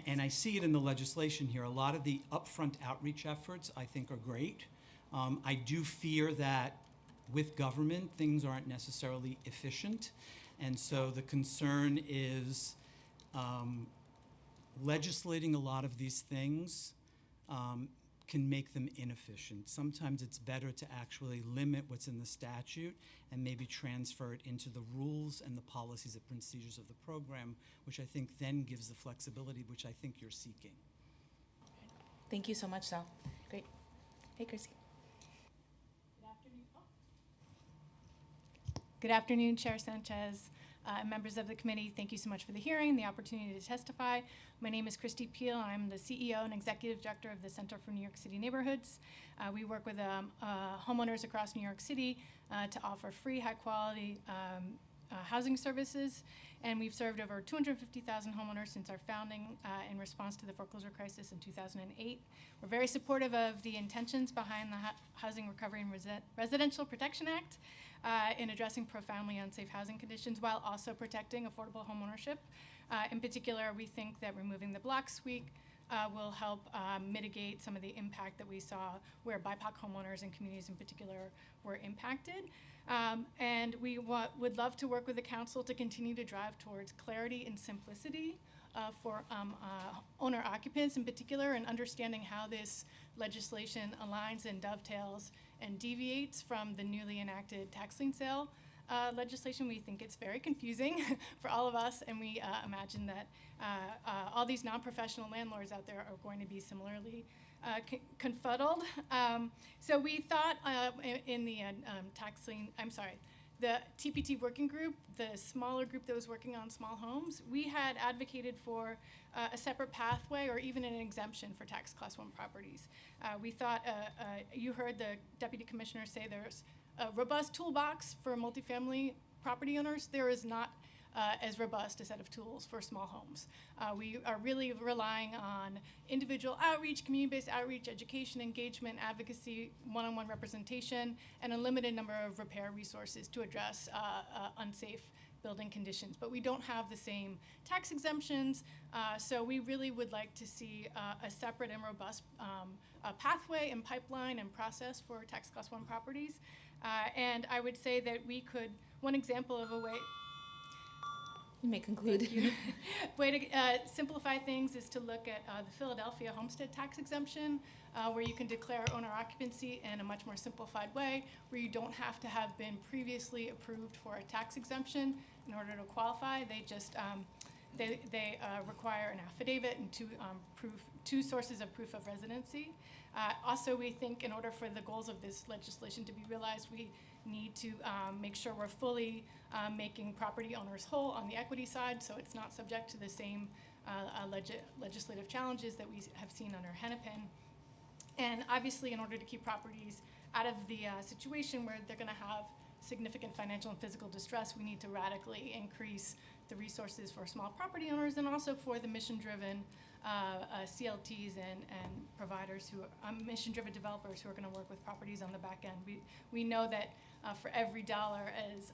and I see it in the legislation here, a lot of the upfront outreach efforts I think are great. I do fear that with government, things aren't necessarily efficient. And so the concern is legislating a lot of these things can make them inefficient. Sometimes it's better to actually limit what's in the statute and maybe transfer it into the rules and the policies and procedures of the program, which I think then gives the flexibility which I think you're seeking. Thank you so much, Sal. Great. Hey, Chrissy. Good afternoon, Chair Sanchez, members of the committee. Thank you so much for the hearing, the opportunity to testify. My name is Nycc Pv. I'm the CEO and Executive Director of the Center for New York City Neighborhoods. We work with homeowners across New York City to offer free, high-quality housing services, and we've served over 250,000 homeowners since our founding in response to the foreclosure crisis in 2008. We're very supportive of the intentions behind the Housing Recovery and Residential Protection Act in addressing profoundly unsafe housing conditions while also protecting affordable homeownership. In particular, we think that removing the block suite will help mitigate some of the impact that we saw where BIPOC homeowners and communities in particular were impacted. And we would love to work with the council to continue to drive towards clarity and simplicity for owner occupants in particular, and understanding how this legislation aligns and dovetails and deviates from the newly enacted tax lien sale legislation. We think it's very confusing for all of us, and we imagine that all these non-professional landlords out there are going to be similarly confuddled. So we thought in the the TPT working group, the smaller group that was working on small homes, we had advocated for a separate pathway or even an exemption for tax class 1 properties. We thought, you heard the Deputy Commissioner say there's a robust toolbox for multifamily property owners. There is not as robust a set of tools for small homes. We are really relying on individual outreach, community-based outreach, education, engagement, advocacy, one-on-one representation, and a limited number of repair resources to address unsafe building conditions. But we don't have the same tax exemptions, so we really would like to see a separate and robust pathway and pipeline and process for tax class 1 properties. And I would say that we could, one example of a way, you may conclude. Way to simplify things is to look at the Philadelphia homestead tax exemption, where you can declare owner occupancy in a much more simplified way, where you don't have to have been previously approved for a tax exemption in order to qualify. They just they require an affidavit and two sources of proof of residency. Also, we think in order for the goals of this legislation to be realized, we need to make sure we're fully making property owners whole on the equity side, so it's not subject to the same legislative challenges that we have seen under Hennepin. And obviously, in order to keep properties out of the situation where they're going to have significant financial and physical distress, we need to radically increase the resources for small property owners and also for the mission-driven CLTs and providers who are mission-driven developers who are going to work with properties on the back end. We know that for every dollar, as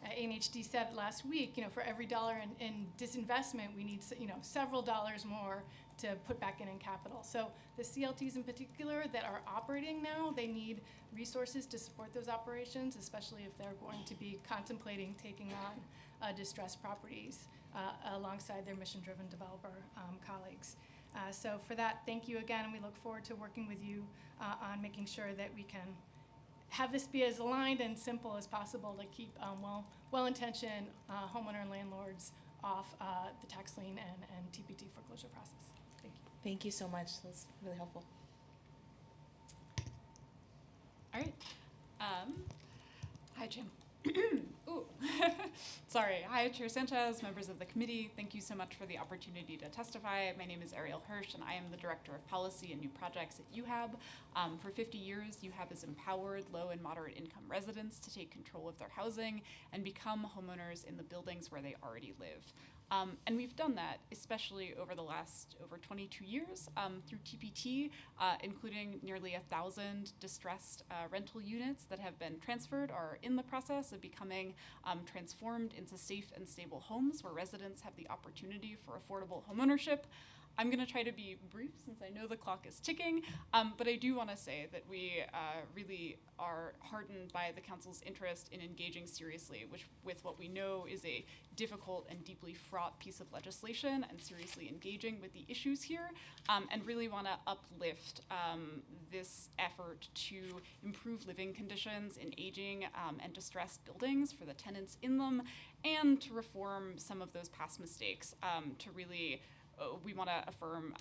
ANHD said last week, for every dollar in disinvestment, we need several dollars more to put back in capital. So the CLTs in particular that are operating now, they need resources to support those operations, especially if they're going to be contemplating taking on distressed properties alongside their mission-driven developer colleagues. So for that, thank you again, and we look forward to working with you on making sure that we can have this be as aligned and simple as possible to keep well-intentioned homeowner and landlords off the tax lien and TPT foreclosure process. Thank you. Thank you so much. That was really helpful. All right. Hi, Jim. Ooh. Sorry. Hi, Chair Sanchez, members of the committee. Thank you so much for the opportunity to testify. My name is Ariel Hirsch, and I am the Director of Policy and New Projects at UHAB. For 50 years, UHAB has empowered low and moderate income residents to take control of their housing and become homeowners in the buildings where they already live. And we've done that, especially over the last over 22 years through TPT, including nearly 1,000 distressed rental units that have been transferred or are in the process of becoming transformed into safe and stable homes where residents have the opportunity for affordable homeownership. I'm going to try to be brief since I know the clock is ticking, but I do want to say that we really are heartened by the Council's interest in engaging seriously with what we know is a difficult and deeply fraught piece of legislation and seriously engaging with the issues here, and really want to uplift this effort to improve living conditions in aging and distressed buildings for the tenants in them, and to reform some of those past mistakes to really we want to affirm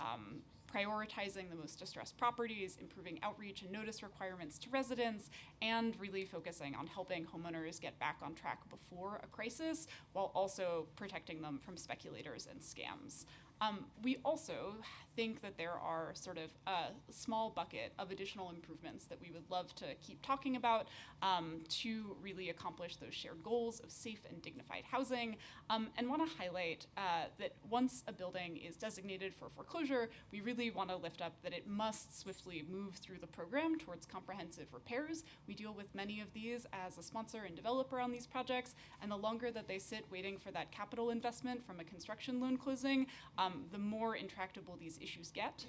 prioritizing the most distressed properties, improving outreach and notice requirements to residents, and really focusing on helping homeowners get back on track before a crisis while also protecting them from speculators and scams. We also think that there are sort of a small bucket of additional improvements that we would love to keep talking about to really accomplish those shared goals of safe and dignified housing, and want to highlight that once a building is designated for foreclosure, we really want to lift up that it must swiftly move through the program towards comprehensive repairs. We deal with many of these as a sponsor and developer on these projects, and the longer that they sit waiting for that capital investment from a construction loan closing, the more intractable these issues get.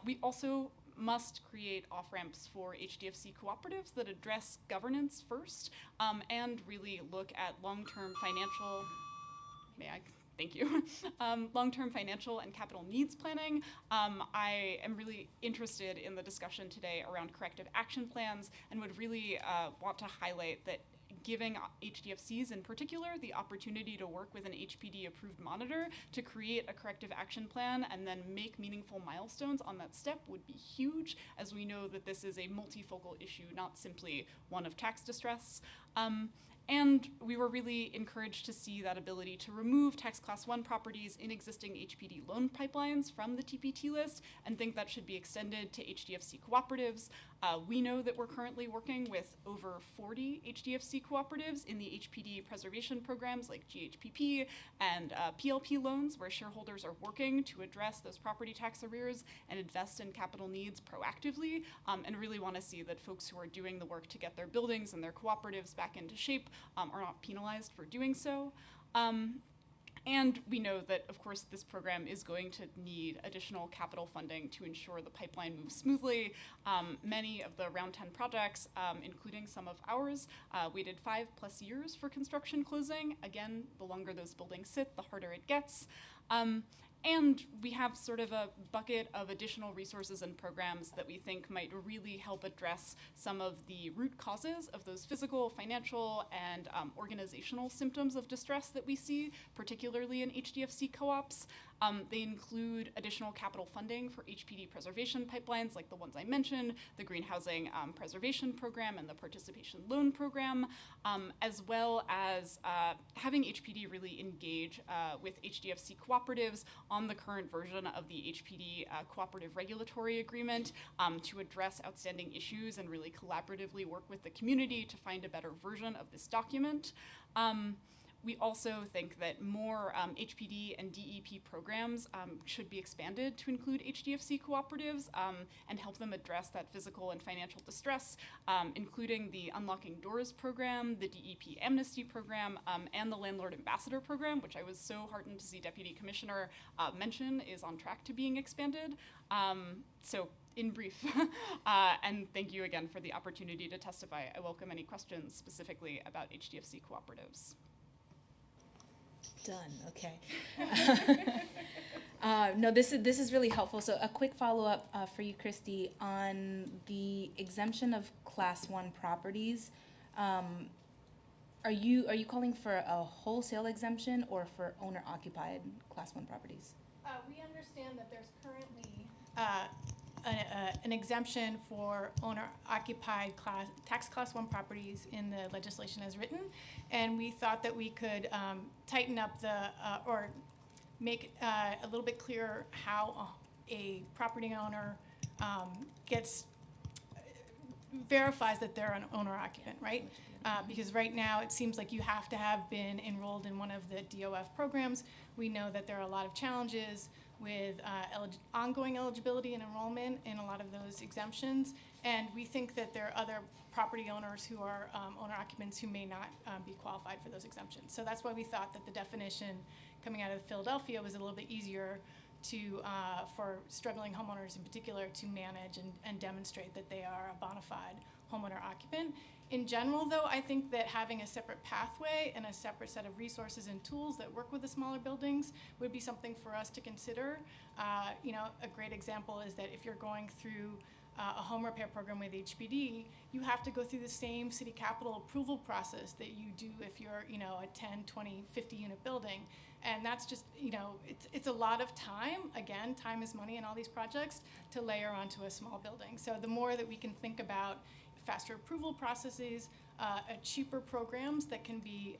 We also must create off-ramps for HDFC cooperatives that address governance first and really look at long-term financial, thank you, long-term financial and capital needs planning. I am really interested in the discussion today around corrective action plans and would really want to highlight that giving HDFCs in particular the opportunity to work with an HPD-approved monitor to create a corrective action plan and then make meaningful milestones on that step would be huge, as we know that this is a multifocal issue, not simply one of tax distress. And we were really encouraged to see that ability to remove tax class 1 properties in existing HPD loan pipelines from the TPT list and think that should be extended to HDFC cooperatives. We know that we're currently working with over 40 HDFC cooperatives in the HPD preservation programs like GHPP and PLP loans, where shareholders are working to address those property tax arrears and invest in capital needs proactively, and really want to see that folks who are doing the work to get their buildings and their cooperatives back into shape are not penalized for doing so. And we know that, of course, this program is going to need additional capital funding to ensure the pipeline moves smoothly. Many of the round 10 projects, including some of ours, waited 5+ years for construction closing. Again, the longer those buildings sit, the harder it gets. And we have sort of a bucket of additional resources and programs that we think might really help address some of the root causes of those physical, financial, and organizational symptoms of distress that we see, particularly in HDFC co-ops. They include additional capital funding for HPD preservation pipelines like the ones I mentioned, the Green Housing Preservation Program and the Participation Loan Program, as well as having HPD really engage with HDFC cooperatives on the current version of the HPD Cooperative Regulatory Agreement to address outstanding issues and really collaboratively work with the community to find a better version of this document. We also think that more HPD and DEP programs should be expanded to include HDFC cooperatives and help them address that physical and financial distress, including the Unlocking Doors program, the DEP Amnesty program, and the Landlord Ambassador program, which I was so heartened to see Deputy Commissioner mention is on track to being expanded. So in brief, and thank you again for the opportunity to testify. I welcome any questions specifically about HDFC cooperatives. Done. Okay. No, this is really helpful. So a quick follow-up for you, Christy, on the exemption of Class 1 properties. Are you calling for a wholesale exemption or for owner-occupied Class 1 properties? We understand that there's currently an exemption for owner-occupied tax class 1 properties in the legislation as written, and we thought that we could tighten up or make a little bit clearer how a property owner verifies that they're an owner-occupant, right? Because right now it seems like you have to have been enrolled in one of the DOF programs. We know that there are a lot of challenges with ongoing eligibility and enrollment in a lot of those exemptions. And we think that there are other property owners who are owner occupants who may not be qualified for those exemptions. So that's why we thought that the definition coming out of Philadelphia was a little bit easier for struggling homeowners in particular to manage and demonstrate that they are a bona fide homeowner occupant. In general, though, I think that having a separate pathway and a separate set of resources and tools that work with the smaller buildings would be something for us to consider. A great example is that if you're going through a home repair program with HPD, you have to go through the same city capital approval process that you do if you're, a 10, 20, 50 unit building. And that's just, it's a lot of time. Again, time is money in all these projects to layer onto a small building. So the more that we can think about faster approval processes, cheaper programs that can be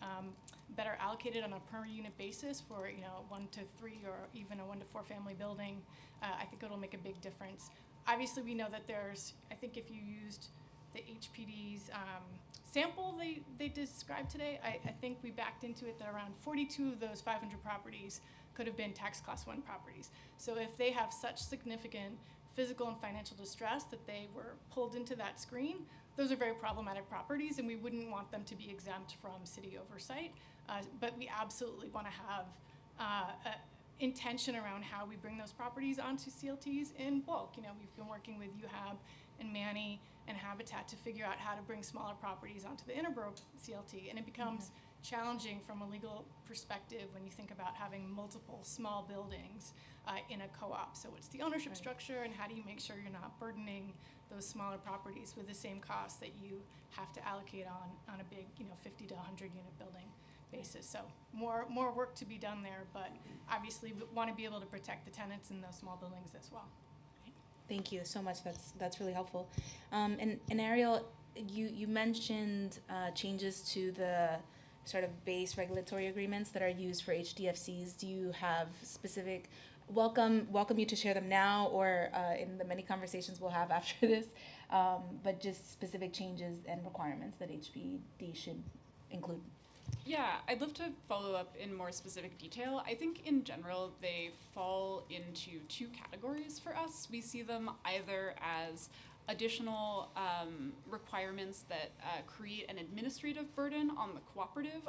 better allocated on a per unit basis for 1 to 3 or even a 1 to 4 family building, I think it'll make a big difference. Obviously, we know that I think if you used the HPD's sample they described today, I think we backed into it that around 42 of those 500 properties could have been tax class 1 properties. So if they have such significant physical and financial distress that they were pulled into that screen, those are very problematic properties, and we wouldn't want them to be exempt from city oversight. But we absolutely want to have intention around how we bring those properties onto CLTs in bulk. We've been working with UHAB and Manny and Habitat to figure out how to bring smaller properties onto the Interborough CLT, and it becomes challenging from a legal perspective when you think about having multiple small buildings in a co-op. So what's the ownership structure, and how do you make sure you're not burdening those smaller properties with the same costs that you have to allocate on a big 50 to 100 unit building basis. So more work to be done there, but obviously we want to be able to protect the tenants in those small buildings as well. Thank you so much. That's really helpful. And Ariel, you mentioned changes to the sort of base regulatory agreements that are used for HDFCs. Do you have specific welcome you to share them now or in the many conversations we'll have after this, but just specific changes and requirements that HPD should include? Yeah, I'd love to follow up in more specific detail. I think in general they fall into 2 categories for us. We see them either as additional requirements that create an administrative burden on the cooperative,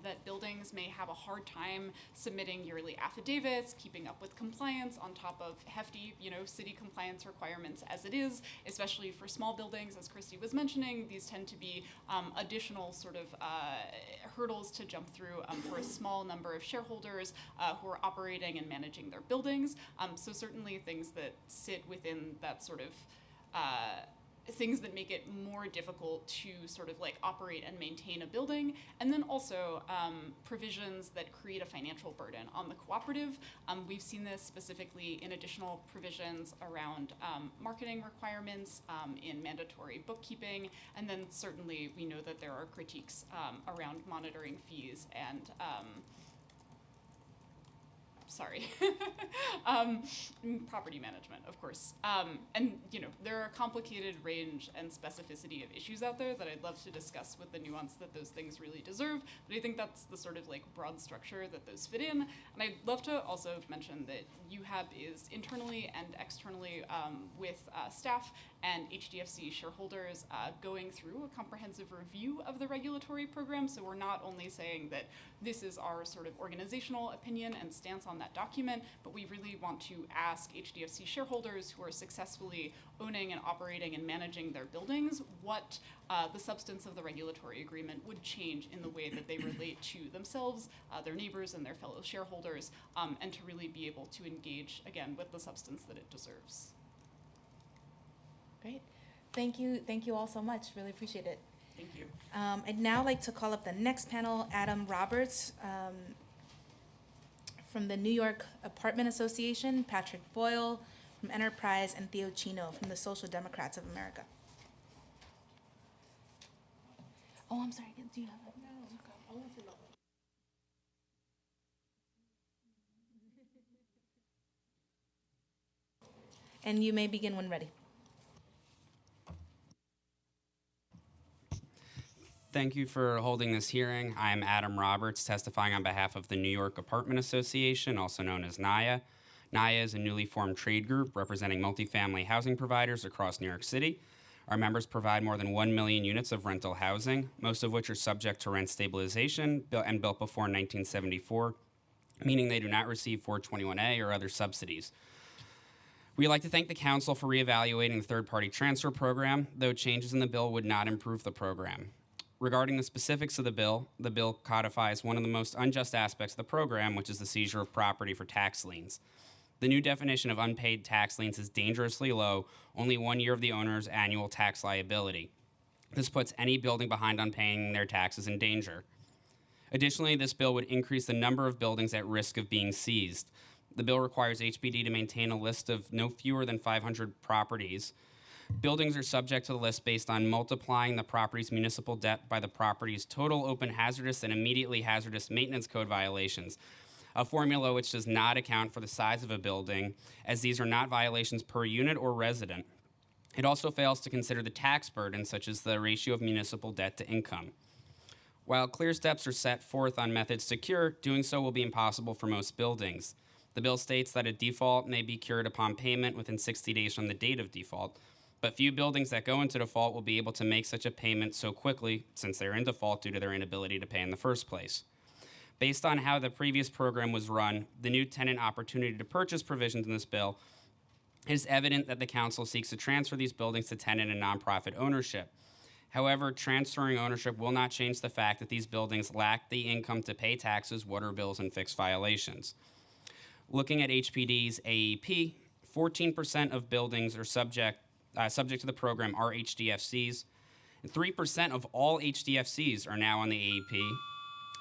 that buildings may have a hard time submitting yearly affidavits, keeping up with compliance on top of hefty, city compliance requirements as it is, especially for small buildings. As Christy was mentioning, these tend to be additional sort of hurdles to jump through for a small number of shareholders who are operating and managing their buildings. So certainly things that sit within that sort of things that make it more difficult to sort of operate and maintain a building, and then also provisions that create a financial burden on the cooperative. We've seen this specifically in additional provisions around marketing requirements, in mandatory bookkeeping, and then certainly we know that there are critiques around monitoring fees and sorry, property management, of course. And, there are a complicated range and specificity of issues out there that I'd love to discuss with the nuance that those things really deserve, but I think that's the sort of like broad structure that those fit in. And I'd love to also mention that UHAB is internally and externally with staff and HDFC shareholders going through a comprehensive review of the regulatory program. So we're not only saying that this is our sort of organizational opinion and stance on that document, but we really want to ask HDFC shareholders who are successfully owning and operating and managing their buildings what the substance of the regulatory agreement would change in the way that they relate to themselves, their neighbors, and their fellow shareholders, and to really be able to engage, again, with the substance that it deserves. Great. Thank you all so much. Really appreciate it. Thank you. I'd now like to call up the next panel, Adam Roberts from the New York Apartment Association, Patrick Boyle from Enterprise, and Theo Chino from the Social Democrats of America. Oh, I'm sorry. Do you have that? And you may begin when ready. Thank you for holding this hearing. I'm Adam Roberts, testifying on behalf of the New York Apartment Association, also known as NYCC. NYCC is a newly formed trade group representing multifamily housing providers across New York City. Our members provide more than 1 million units of rental housing, most of which are subject to rent stabilization and built before 1974, meaning they do not receive 421A or other subsidies. We'd like to thank the Council for reevaluating the third-party transfer program, though changes in the bill would not improve the program. Regarding the specifics of the bill codifies one of the most unjust aspects of the program, which is the seizure of property for tax liens. The new definition of unpaid tax liens is dangerously low, only 1 year of the owner's annual tax liability. This puts any building behind on paying their taxes in danger. Additionally, this bill would increase the number of buildings at risk of being seized. The bill requires HPD to maintain a list of no fewer than 500 properties. Buildings are subject to the list based on multiplying the property's municipal debt by the property's total open hazardous and immediately hazardous maintenance code violations, a formula which does not account for the size of a building, as these are not violations per unit or resident. It also fails to consider the tax burden, such as the ratio of municipal debt to income. While clear steps are set forth on methods to cure, doing so will be impossible for most buildings. The bill states that a default may be cured upon payment within 60 days from the date of default, but few buildings that go into default will be able to make such a payment so quickly, since they're in default due to their inability to pay in the first place. Based on how the previous program was run, the new tenant opportunity to purchase provisions in this bill, it is evident that the Council seeks to transfer these buildings to tenant and nonprofit ownership. However, transferring ownership will not change the fact that these buildings lack the income to pay taxes, water bills, and fixed violations. Looking at HPD's AEP, 14% of buildings are subject to the program are HDFCs. And 3% of all HDFCs are now on the AEP,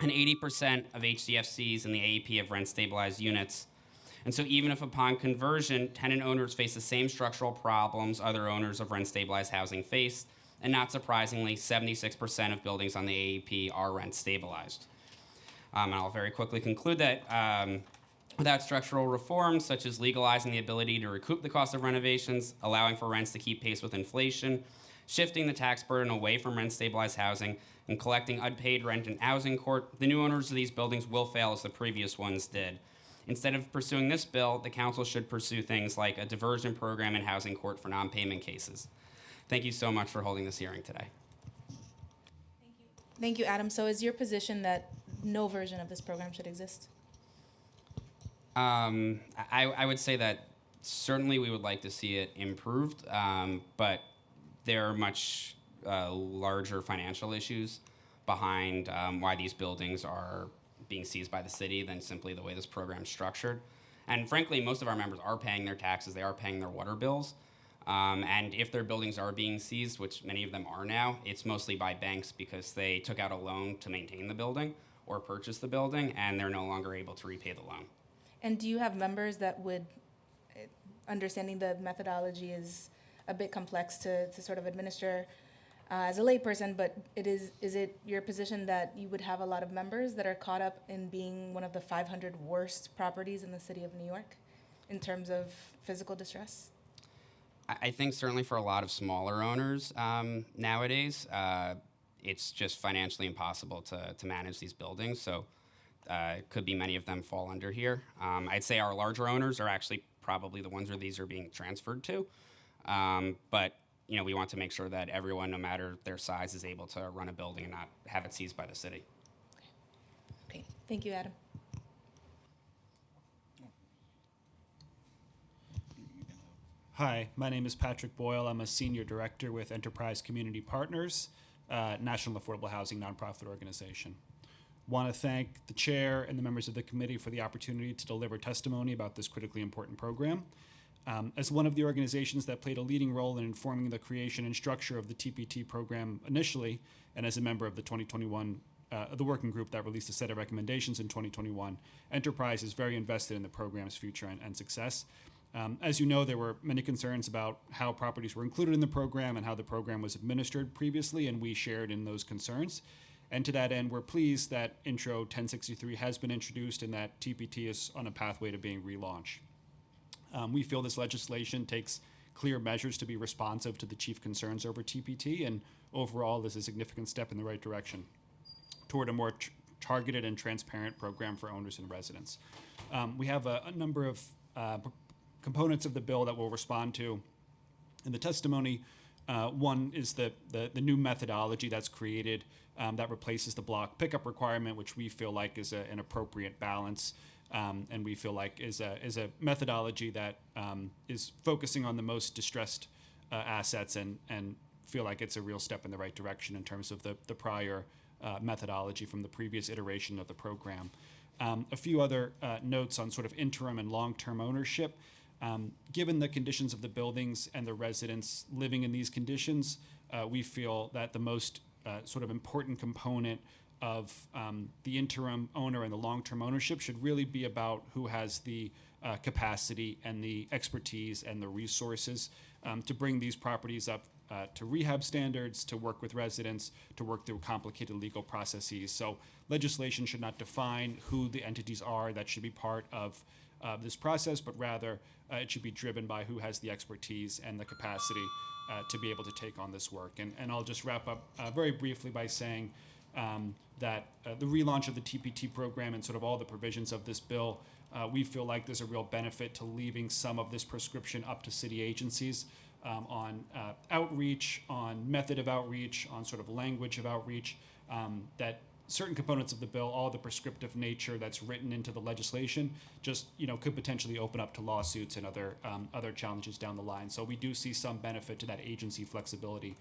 and 80% of HDFCs in the AEP have rent-stabilized units. And so even if upon conversion, tenant owners face the same structural problems other owners of rent-stabilized housing face, and not surprisingly, 76% of buildings on the AEP are rent-stabilized. And I'll very quickly conclude that without structural reforms, such as legalizing the ability to recoup the cost of renovations, allowing for rents to keep pace with inflation, shifting the tax burden away from rent-stabilized housing, and collecting unpaid rent in housing court, the new owners of these buildings will fail as the previous ones did. Instead of pursuing this bill, the Council should pursue things like a diversion program in housing court for non-payment cases. Thank you so much for holding this hearing today. Thank you, Adam. So is your position that no version of this program should exist? I would say that certainly we would like to see it improved, but there are much larger financial issues behind why these buildings are being seized by the city than simply the way this program is structured. And frankly, most of our members are paying their taxes, they are paying their water bills. And if their buildings are being seized, which many of them are now, it's mostly by banks because they took out a loan to maintain the building or purchase the building, and they're no longer able to repay the loan. And do you have members that would, understanding the methodology is a bit complex to sort of administer, as a layperson, but is it your position that you would have a lot of members that are caught up in being one of the 500 worst properties in the city of New York in terms of physical distress? I think certainly for a lot of smaller owners nowadays, it's just financially impossible to manage these buildings. So it could be many of them fall under here. I'd say our larger owners are actually probably the ones where these are being transferred to. But we want to make sure that everyone, no matter their size, is able to run a building and not have it seized by the city. Okay, thank you, Adam. Hi, my name is Patrick Boyle. I'm a senior director with Enterprise Community Partners, National Affordable Housing nonprofit organization. Want to thank the chair and the members of the committee for the opportunity to deliver testimony about this critically important program. As one of the organizations that played a leading role in informing the creation and structure of the TPT program initially, and as a member of the 2021 the working group that released a set of recommendations in 2021, Enterprise is very invested in the program's future and success. As you know, there were many concerns about how properties were included in the program and how the program was administered previously, and we shared in those concerns. And to that end, we're pleased that Intro 1063 has been introduced and that TPT is on a pathway to being relaunched. We feel this legislation takes clear measures to be responsive to the chief concerns over TPT, and overall is a significant step in the right direction toward a more targeted and transparent program for owners and residents. We have a number of components of the bill that we'll respond to in the testimony. One is the new methodology that's created that replaces the block pickup requirement, which we feel like is an appropriate balance. And we feel like is a methodology that is focusing on the most distressed assets and feel like it's a real step in the right direction in terms of the prior methodology from the previous iteration of the program. A few other notes on sort of interim and long-term ownership. Given the conditions of the buildings and the residents living in these conditions, we feel that the most sort of important component of the interim owner and the long-term ownership should really be about who has the capacity and the expertise and the resources to bring these properties up to rehab standards, to work with residents, to work through complicated legal processes. So legislation should not define who the entities are that should be part of this process, but rather it should be driven by who has the expertise and the capacity to be able to take on this work. And I'll just wrap up very briefly by saying that the relaunch of the TPT program and sort of all the provisions of this bill, we feel like there's a real benefit to leaving some of this prescription up to city agencies on outreach, on method of outreach, on sort of language of outreach, that certain components of the bill, all the prescriptive nature that's written into the legislation, just could potentially open up to lawsuits and other challenges down the line. So we do see some benefit to that agency flexibility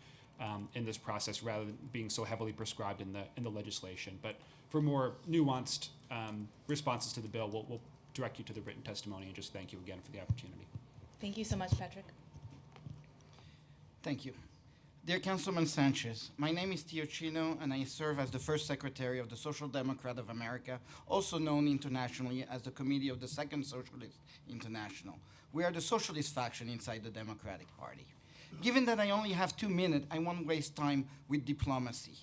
in this process, rather than being so heavily prescribed in the legislation. But for more nuanced responses to the bill, we'll direct you to the written testimony, and just thank you again for the opportunity. Thank you so much, Patrick. Thank you. Dear Councilman Sanchez, my name is Tio Chino, and I serve as the first secretary of the Social Democrat of America, also known internationally as the Committee of the Second Socialist International. We are the socialist faction inside the Democratic Party. Given that I only have 2 minutes, I won't waste time with diplomacy.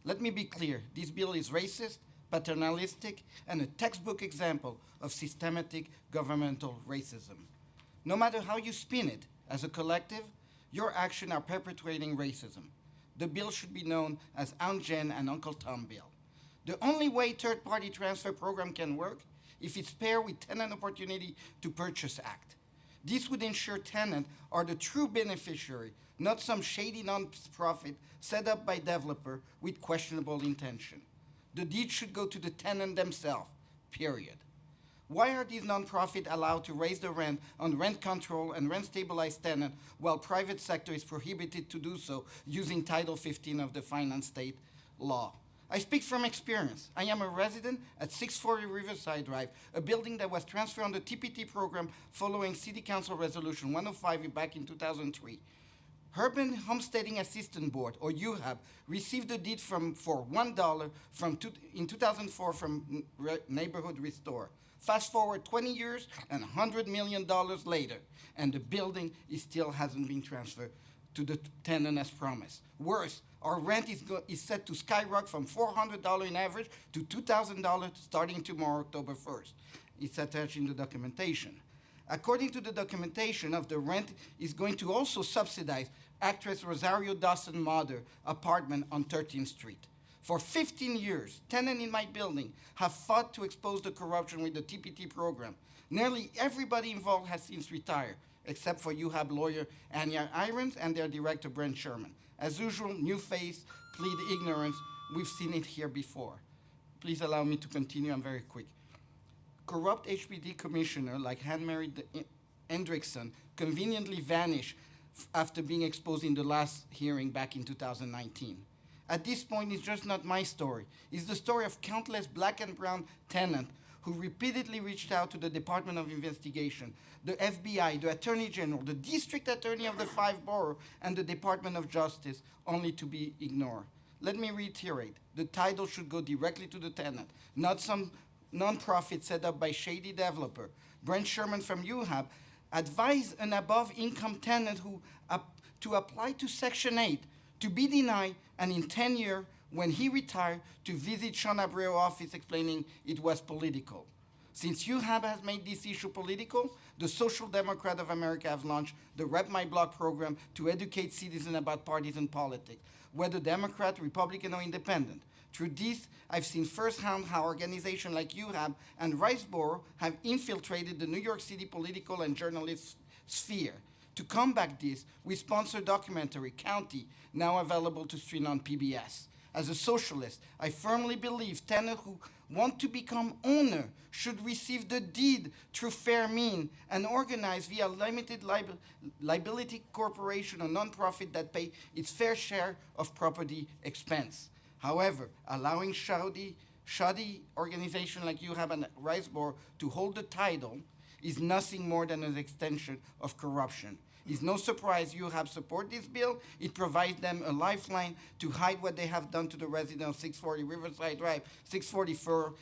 Let me be clear, this bill is racist, paternalistic, and a textbook example of systematic governmental racism. No matter how you spin it, as a collective, your actions are perpetuating racism. The bill should be known as Aunt Jen and Uncle Tom bill. The only way third-party transfer program can work if it's paired with Tenant Opportunity to Purchase Act. This would ensure tenants are the true beneficiary, not some shady non-profit set up by developer with questionable intention. The deed should go to the tenant themselves, period. Why are these nonprofits allowed to raise the rent on rent control and rent stabilized tenants while private sector is prohibited to do so using Title 15 of the Finance State law? I speak from experience. I am a resident at 640 Riverside Drive, a building that was transferred on the TPT program following City Council Resolution 105 back in 2003. Urban Homesteading Assistance Board, or UHAB, received the deed for $1 in 2004 from Neighborhood Restore. Fast forward 20 years and $100 million later, and the building still hasn't been transferred to the tenant as promised. Worse, our rent is set to skyrocket from $400 in average to $2,000 starting tomorrow, October 1st. It's attached in the documentation. According to the documentation of the rent is going to also subsidize actress Rosario Dawson's mother apartment on 13th Street. For 15 years, tenants in my building have fought to expose the corruption with the TPT program. Nearly everybody involved has since retired, except for UHAB lawyer Anya Irons and their director Brent Sherman. As usual, new face, plead ignorance. We've seen it here before. Please allow me to continue, I'm very quick. Corrupt HPD commissioner like Anne-Marie Hendrickson conveniently vanished after being exposed in the last hearing back in 2019. At this point, it's just not my story. It's the story of countless black and brown tenants who repeatedly reached out to the Department of Investigation, the FBI, the Attorney General, the District Attorney of the 5 boroughs, and the Department of Justice, only to be ignored. Let me reiterate, the title should go directly to the tenant, not some nonprofit set up by shady developer. Brent Sherman from UHAB advised an above-income tenant to apply to Section 8, to be denied, and in 10 years, when he retired, to visit Sean Abreu's office explaining it was political. Since UHAB has made this issue political, the Social Democrat of America have launched the Rep My Block program to educate citizens about partisan politics, whether Democrat, Republican, or independent. Through this, I've seen firsthand how organizations like UHAB and Riceboro have infiltrated the New York City political and journalist sphere. To combat this, we sponsor a documentary, County, now available to stream on PBS. As a socialist, I firmly believe tenants who want to become owner should receive the deed through fair means and organize via limited liability corporation or nonprofit that pay its fair share of property expense. However, allowing shoddy organizations like UHAB and Riceboro to hold the title is nothing more than an extension of corruption. It's no surprise UHAB support this bill. It provides them a lifeline to hide what they have done to the residents of 640 Riverside Drive, 644,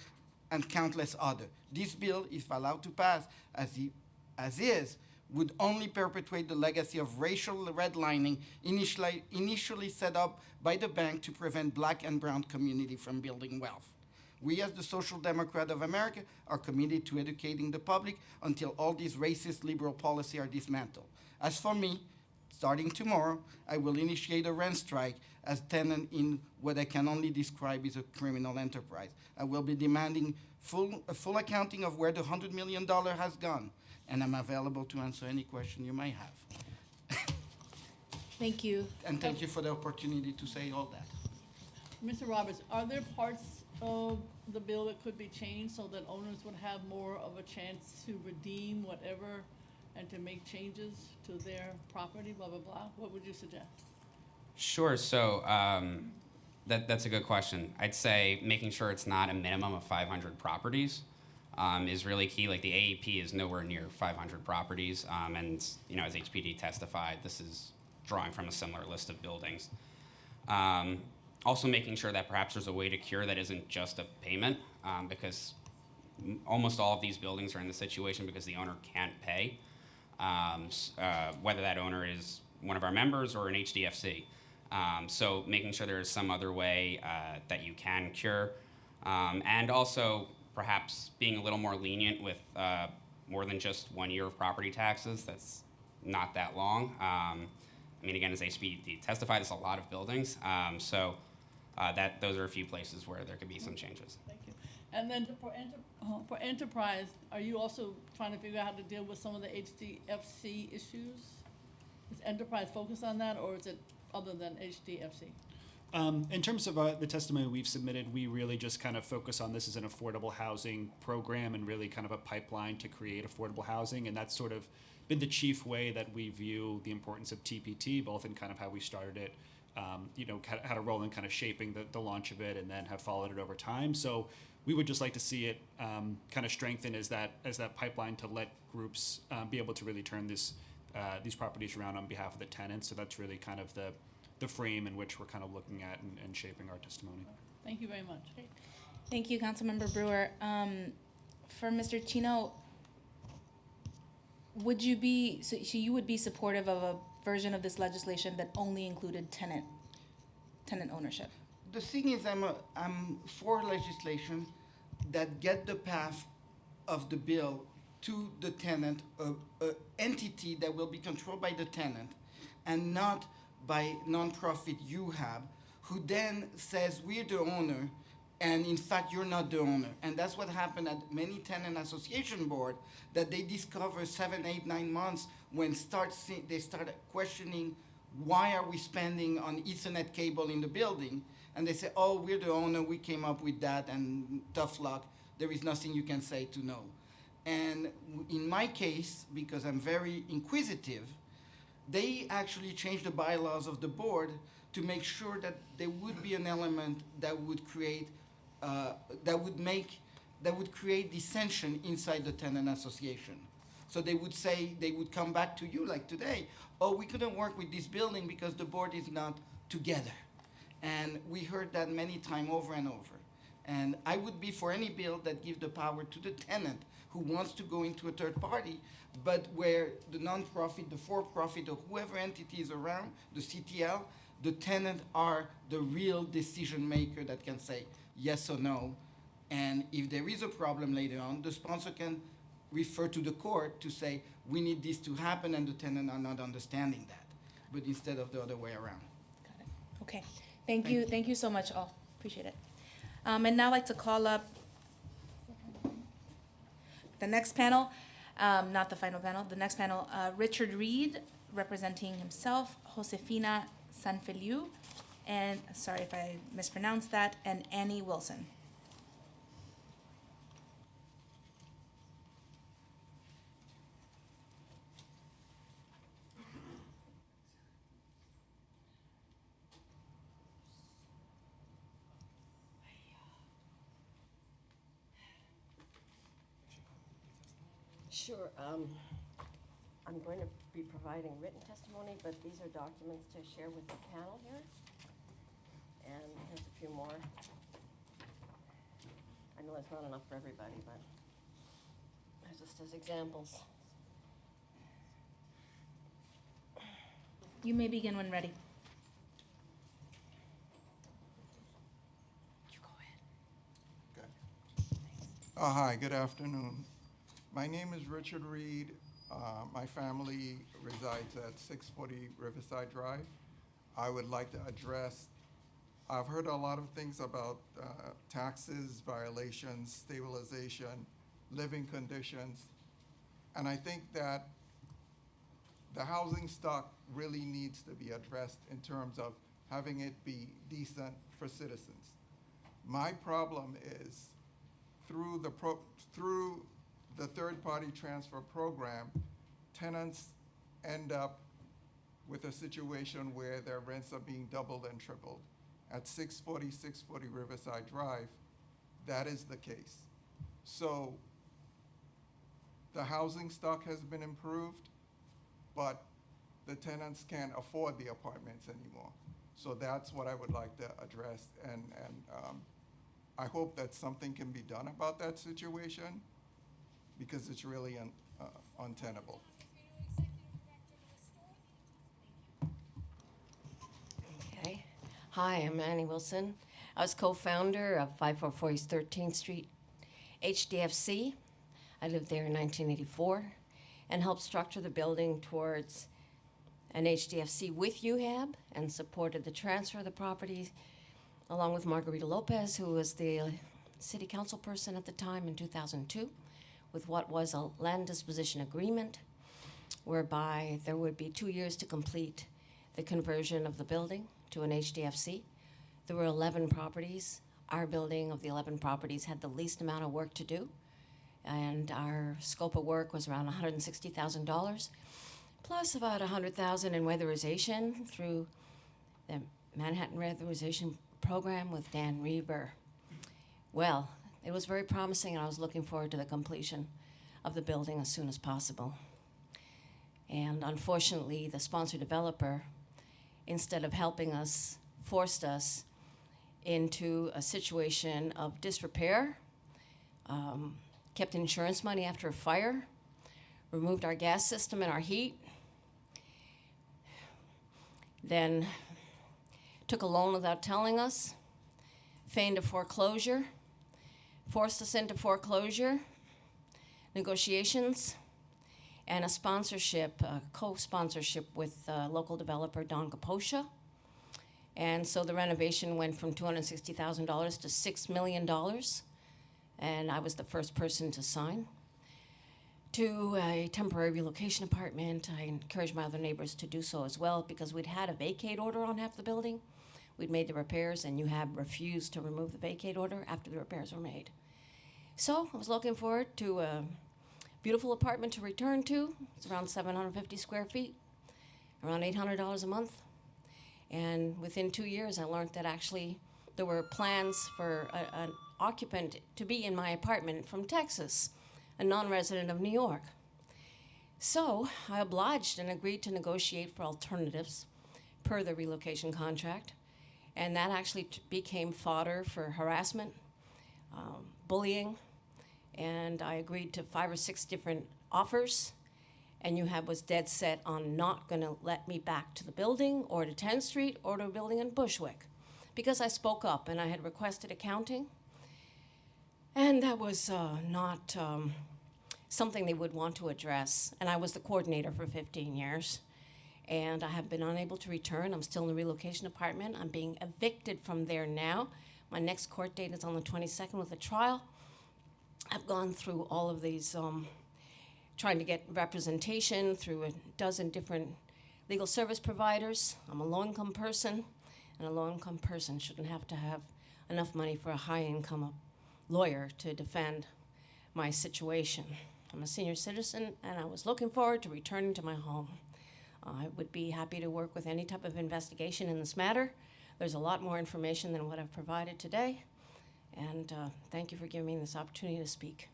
and countless others. This bill, if allowed to pass as is, would only perpetuate the legacy of racial redlining initially set up by the bank to prevent black and brown community from building wealth. We as the Social Democrat of America are committed to educating the public until all these racist liberal policies are dismantled. As for me, starting tomorrow, I will initiate a rent strike as tenant in what I can only describe as a criminal enterprise. I will be demanding a full accounting of where the $100 million has gone, and I'm available to answer any question you might have. Thank you. And thank you for the opportunity to say all that. Mr. Roberts, are there parts of the bill that could be changed so that owners would have more of a chance to redeem whatever and to make changes to their property, blah, blah, blah? What would you suggest? Sure. So that's a good question. I'd say making sure it's not a minimum of 500 properties is really key. Like the AEP is nowhere near 500 properties, and as HPD testified, this is drawing from a similar list of buildings. Also making sure that perhaps there's a way to cure that isn't just a payment, because almost all of these buildings are in the situation because the owner can't pay, whether that owner is one of our members or an HDFC. So making sure there is some other way that you can cure, and also perhaps being a little more lenient with more than just 1 year of property taxes. That's not that long. Again, as HPD testified, it's a lot of buildings. Those are a few places where there could be some changes. Thank you. And then for enterprise, are you also trying to figure out how to deal with some of the HDFC issues? Is enterprise focused on that, or is it other than HDFC? In terms of the testimony we've submitted, we really just kind of focus on this as an affordable housing program and really kind of a pipeline to create affordable housing. And that's sort of been the chief way that we view the importance of TPT, both in kind of how we started it, had a role in kind of shaping the launch of it, and then have followed it over time. So we would just like to see it kind of strengthen as that pipeline to let groups be able to really turn these properties around on behalf of the tenants. So that's really kind of the frame in which we're kind of looking at and shaping our testimony. Thank you very much. Thank you, Councilmember Brewer. For Mr. Chino, would you be, so you would be supportive of a version of this legislation that only included tenant ownership? The thing is, I'm for legislation that get the path of the bill to the tenant, a entity that will be controlled by the tenant and not by nonprofit UHAB, who then says we're the owner, and in fact you're not the owner. And that's what happened at many tenant association board, that they discover 7, 8, 9 months when they started questioning why are we spending on Ethernet cable in the building, and they say, oh, we're the owner, we came up with that, and tough luck, there is nothing you can say to no. And in my case, because I'm very inquisitive, they actually changed the bylaws of the board to make sure that there would be an element that would create dissension inside the tenant association. So they would come back to you like today, oh, we couldn't work with this building because the board is not together. And we heard that many times over and over. And I would be for any bill that gives the power to the tenant who wants to go into a third party, but where the nonprofit, the for-profit, or whoever entity is around, the CTL, the tenant are the real decision maker that can say yes or no. And if there is a problem later on, the sponsor can refer to the court to say, we need this to happen, and the tenant are not understanding that, but instead of the other way around. Got it. Okay. Thank you so much all. Appreciate it. And now I'd like to call up the next panel, not the final panel, the next panel, Richard Reed, representing himself, Josefina Sanfeliu, and sorry if I mispronounced that, and Annie Wilson. Sure. I'm going to be providing written testimony, but these are documents to share with the panel here. And here's a few more. I know that's not enough for everybody, but just as examples. You may begin when ready. You go ahead. Hi, good afternoon. My name is Richard Reed. My family resides at 640 Riverside Drive. I would like to address, I've heard a lot of things about taxes, violations, stabilization, living conditions, and I think that the housing stock really needs to be addressed in terms of having it be decent for citizens. My problem is through the third-party transfer program, tenants end up with a situation where their rents are being doubled and tripled. At 640 Riverside Drive, that is the case. So the housing stock has been improved, but the tenants can't afford the apartments anymore. So that's what I would like to address, and I hope that something can be done about that situation, because it's really untenable. Okay. Hi, I'm Annie Wilson. I was co-founder of 544 East 13th Street HDFC. I lived there in 1984 and helped structure the building towards an HDFC with UHAB and supported the transfer of the property along with Margarita Lopez, who was the city council person at the time in 2002, with what was a land disposition agreement whereby there would be 2 years to complete the conversion of the building to an HDFC. There were 11 properties. Our building of the 11 properties had the least amount of work to do, and our scope of work was around $160,000, plus about $100,000 in weatherization through the Manhattan Weatherization Program with Dan Reber. Well, it was very promising, and I was looking forward to the completion of the building as soon as possible. And unfortunately, the sponsor developer, instead of helping us, forced us into a situation of disrepair, kept insurance money after a fire, removed our gas system and our heat, then took a loan without telling us, feigned a foreclosure, forced us into foreclosure, negotiations, and a sponsorship, a co-sponsorship with local developer Don Kaposha. And so the renovation went from $260,000 to $6 million. And I was the first person to sign. To a temporary relocation apartment. I encouraged my other neighbors to do so as well because we'd had a vacate order on half the building. We'd made the repairs and UHAB refused to remove the vacate order after the repairs were made. So I was looking forward to a beautiful apartment to return to. It's around 750 square feet, around $800 a month. And within 2 years, I learned that actually there were plans for an occupant to be in my apartment from Texas, a non-resident of New York. So I obliged and agreed to negotiate for alternatives per the relocation contract. And that actually became fodder for harassment, bullying, and I agreed to 5 or 6 different offers. And UHAB was dead set on not going to let me back to the building or to 10th Street or to a building in Bushwick because I spoke up and I had requested accounting. And that was not something they would want to address. And I was the coordinator for 15 years. And I have been unable to return. I'm still in the relocation apartment. I'm being evicted from there now. My next court date is on the 22nd with a trial. I've gone through all of these trying to get representation through a dozen different legal service providers. I'm a low-income person, and a low-income person shouldn't have to have enough money for a high-income lawyer to defend my situation. I'm a senior citizen, and I was looking forward to returning to my home. I would be happy to work with any type of investigation in this matter. There's a lot more information than what I've provided today, and thank you for giving me this opportunity to speak.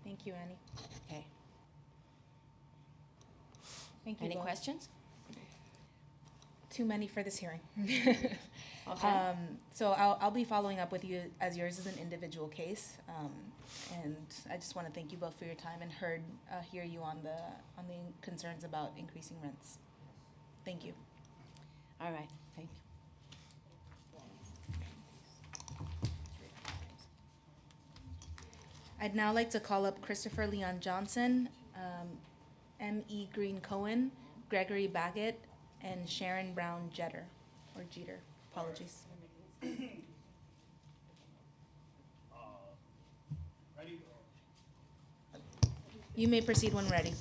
Thank you, Annie. Okay. Thank you. Any both. questions? Too many for this hearing. Okay. So I'll be following up with you as yours is an individual case. And I just want to thank you both for your time and hear you on the concerns about increasing rents. Thank you. All right, thank you. I'd now like to call up Christopher Leon Johnson, M.E. Green Cohen, Gregory Baggett, and Sharon Brown Jeter. Apologies. You may proceed when ready.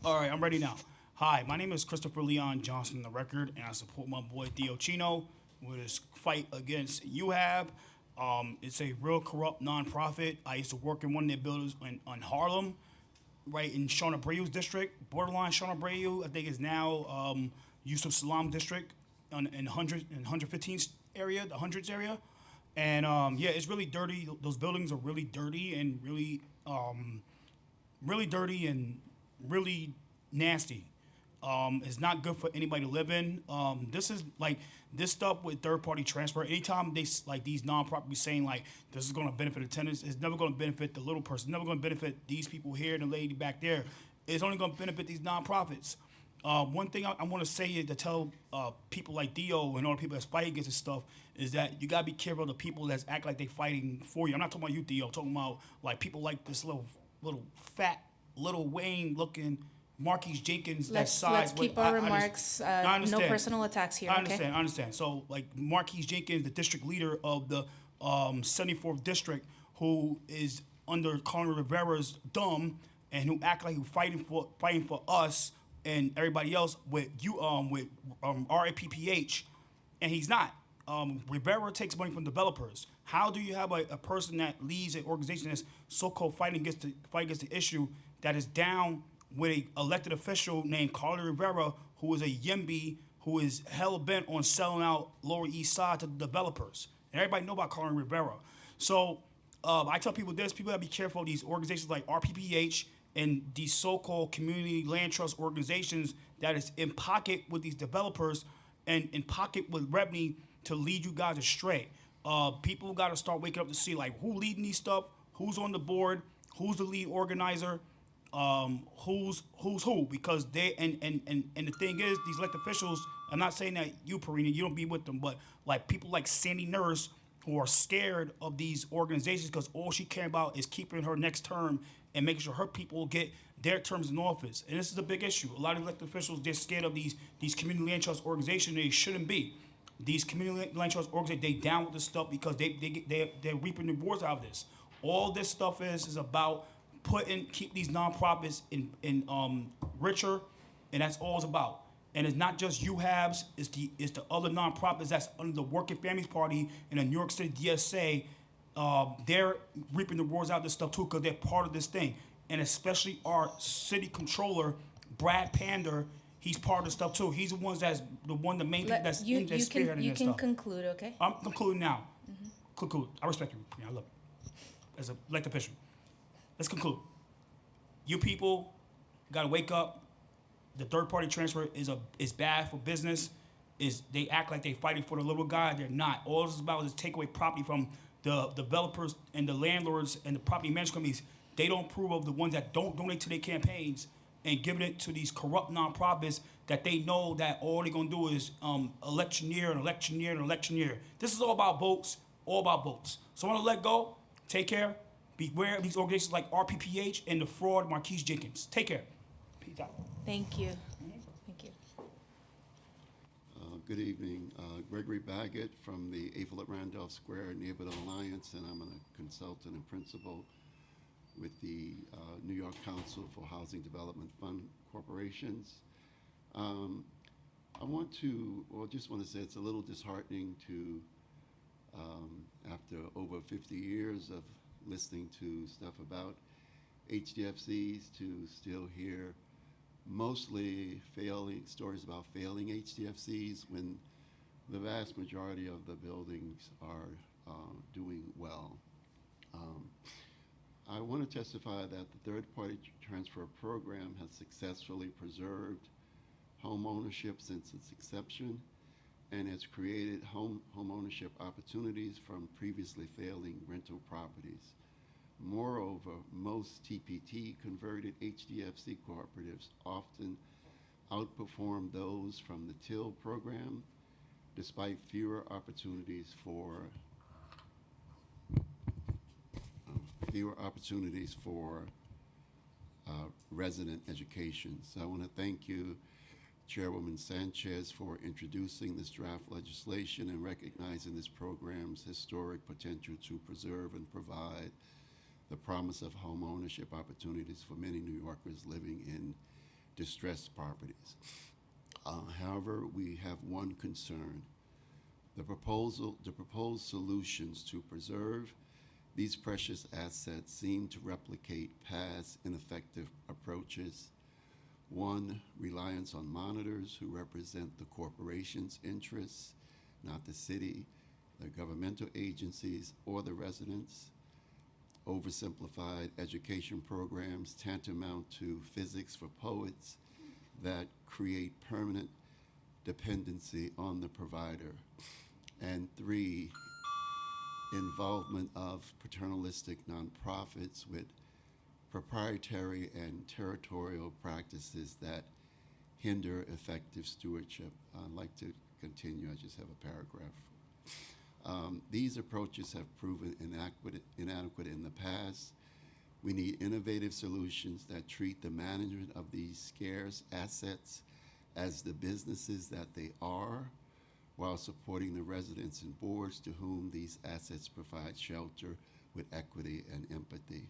All right, I'm ready now. Hi, my name is Christopher Leon Johnson, the record, and I support my boy Theo Chino with his fight against UHAB. It's a real corrupt nonprofit. I used to work in one of their buildings on Harlem, right in Sean Abreu's district, borderline Sean Abreu. I think it's now Yusuf Salam district in 115th area, the hundreds area. And yeah, it's really dirty. Those buildings are really dirty and really dirty and really nasty. It's not good for anybody to live in. This is like this stuff with third-party transfer. Anytime they like these nonprofits saying like this is going to benefit the tenants, it's never going to benefit the little person. It's never going to benefit these people here and the lady back there. It's only going to benefit these nonprofits. One thing I want to say is to tell people like Theo and all the people that's fighting against this stuff is that you gotta be careful of the people that act like they fighting for you. I'm not talking about you, Theo. I'm talking about like people like this little fat, Little Wayne looking Marquise Jenkins. Let's keep our remarks. No personal attacks here. I understand. So like Marquise Jenkins, the district leader of the 74th district, who is under Colin Rivera's thumb and who act like he's fighting for us and everybody else with RAPPH, and he's not. Rivera takes money from developers. How do you have a person that leads an organization that's so-called fighting against the issue that is down with an elected official named Carly Rivera, who is a YIMBY, who is hell-bent on selling out Lower East Side to the developers? And everybody know about Carly Rivera. So I tell people this, people gotta be careful of these organizations like RPPH and these so-called community land trust organizations that is in pocket with these developers and in pocket with revenue to lead you guys astray. People got to start waking up to see like who leading these stuff, who's on the board, who's the lead organizer. who's who, because they and the thing is, these elected officials, I'm not saying that you, Parina, you don't be with them, but like people like Sandy Nurse who are scared of these organizations because all she cares about is keeping her next term and making sure her people get their terms in office. And this is a big issue. A lot of elected officials, they're scared of these community land trust organizations. They shouldn't be. These community land trust organizations, they down with this stuff because they're reaping the rewards out of this. All this stuff is about keep these nonprofits in richer, and that's all it's about. And it's not just UHABs, it's the other nonprofits that's under the Working Families Party and the New York City DSA. They're reaping the rewards out of this stuff too because they're part of this thing. And especially our city controller, Brad Pander, he's part of the stuff too. He's the main people that's spearheading this stuff. You can conclude, okay? I'm concluding now. Conclude. I respect you. Yeah, I love you. As an elected official. Let's conclude. You people gotta wake up. The third party transfer is bad for business. They act like they fighting for the little guy. They're not. All this is about is take away property from the developers and the landlords and the property management companies. They don't approve of the ones that don't donate to their campaigns and giving it to these corrupt nonprofits that they know that all they're gonna do is electioneer and electioneer and electioneer. This is all about votes, So I wanna let go. Take care. Beware of these organizations like RPPH and the fraud Marquise Jenkins. Take care. Peace out. Thank you. Thank you. Good evening. Gregory Baggett from the Eiffel at Randolph Square Neighborhood Alliance, and I'm a consultant and principal with the New York Council for Housing Development Fund Corporations. Just want to say it's a little disheartening to, after over 50 years of listening to stuff about HDFCs, to still hear mostly stories about failing HDFCs when the vast majority of the buildings are doing well. I want to testify that the third-party transfer program has successfully preserved home ownership since its inception and has created home ownership opportunities from previously failing rental properties. Moreover, most TPT converted HDFC cooperatives often outperform those from the TIL program, despite fewer opportunities for resident education. So I want to thank you, Chairwoman Sanchez, for introducing this draft legislation and recognizing this program's historic potential to preserve and provide the promise of home ownership opportunities for many New Yorkers living in distressed properties. However, we have one concern. The proposed solutions to preserve these precious assets seem to replicate past ineffective approaches. One, reliance on monitors who represent the corporation's interests, not the city, the governmental agencies, or the residents. Oversimplified education programs tantamount to physics for poets that create permanent dependency on the provider. And three, involvement of paternalistic nonprofits with proprietary and territorial practices that hinder effective stewardship. I'd like to continue, I just have a paragraph. These approaches have proven inadequate in the past. We need innovative solutions that treat the management of these scarce assets as the businesses that they are, while supporting the residents and boards to whom these assets provide shelter with equity and empathy.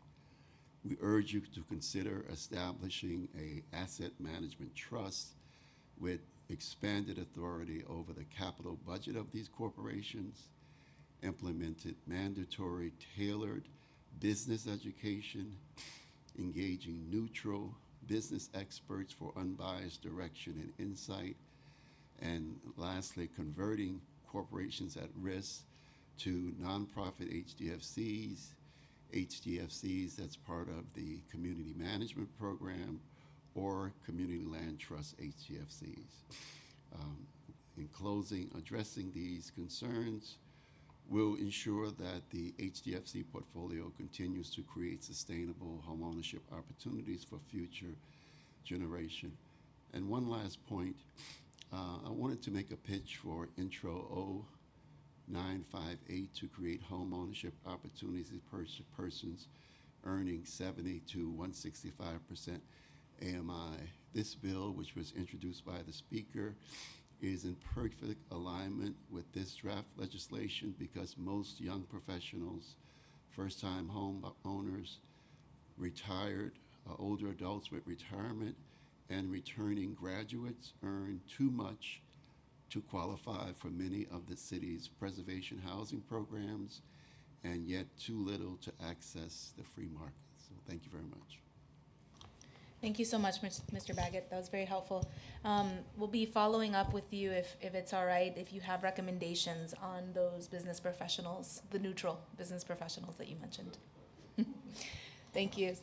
We urge you to consider establishing an asset management trust with expanded authority over the capital budget of these corporations, implemented mandatory tailored business education, engaging neutral business experts for unbiased direction and insight, and lastly, converting corporations at risk to nonprofit HDFCs that's part of the community management program, or community land trust HDFCs. In closing, addressing these concerns will ensure that the HDFC portfolio continues to create sustainable homeownership opportunities for future generation. And one last point, I wanted to make a pitch for Intro 0958 to create home ownership opportunities for persons earning 70 to 165% AMI. This bill, which was introduced by the Speaker, is in perfect alignment with this draft legislation because most young professionals, first-time home owners, retired, older adults with retirement, and returning graduates earn too much to qualify for many of the city's preservation housing programs, and yet too little to access the free market. So thank you very much. Thank you so much, Mr. Baggett. That was very helpful. We'll be following up with you if it's all right, if you have recommendations on those business professionals, the neutral business professionals that you mentioned. Thank you.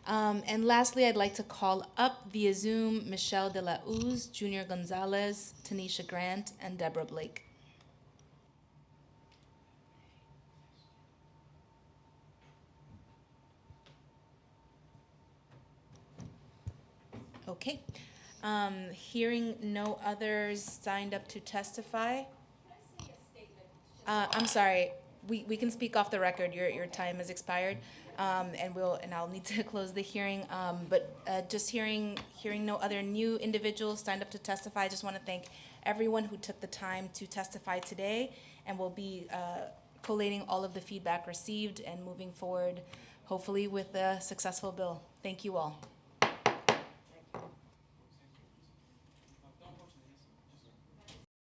And lastly, I'd like to call up via Zoom Michelle De La Uz, Junior Gonzalez, Tanisha Grant, and Deborah Blake. Okay. Hearing no others signed up to testify. I'm sorry. We can speak off the record. Your time has expired, and I'll need to close the hearing. But just hearing no other new individuals signed up to testify, I just want to thank everyone who took the time to testify today, and we'll be collating all of the feedback received and moving forward, hopefully with a successful bill. Thank you all.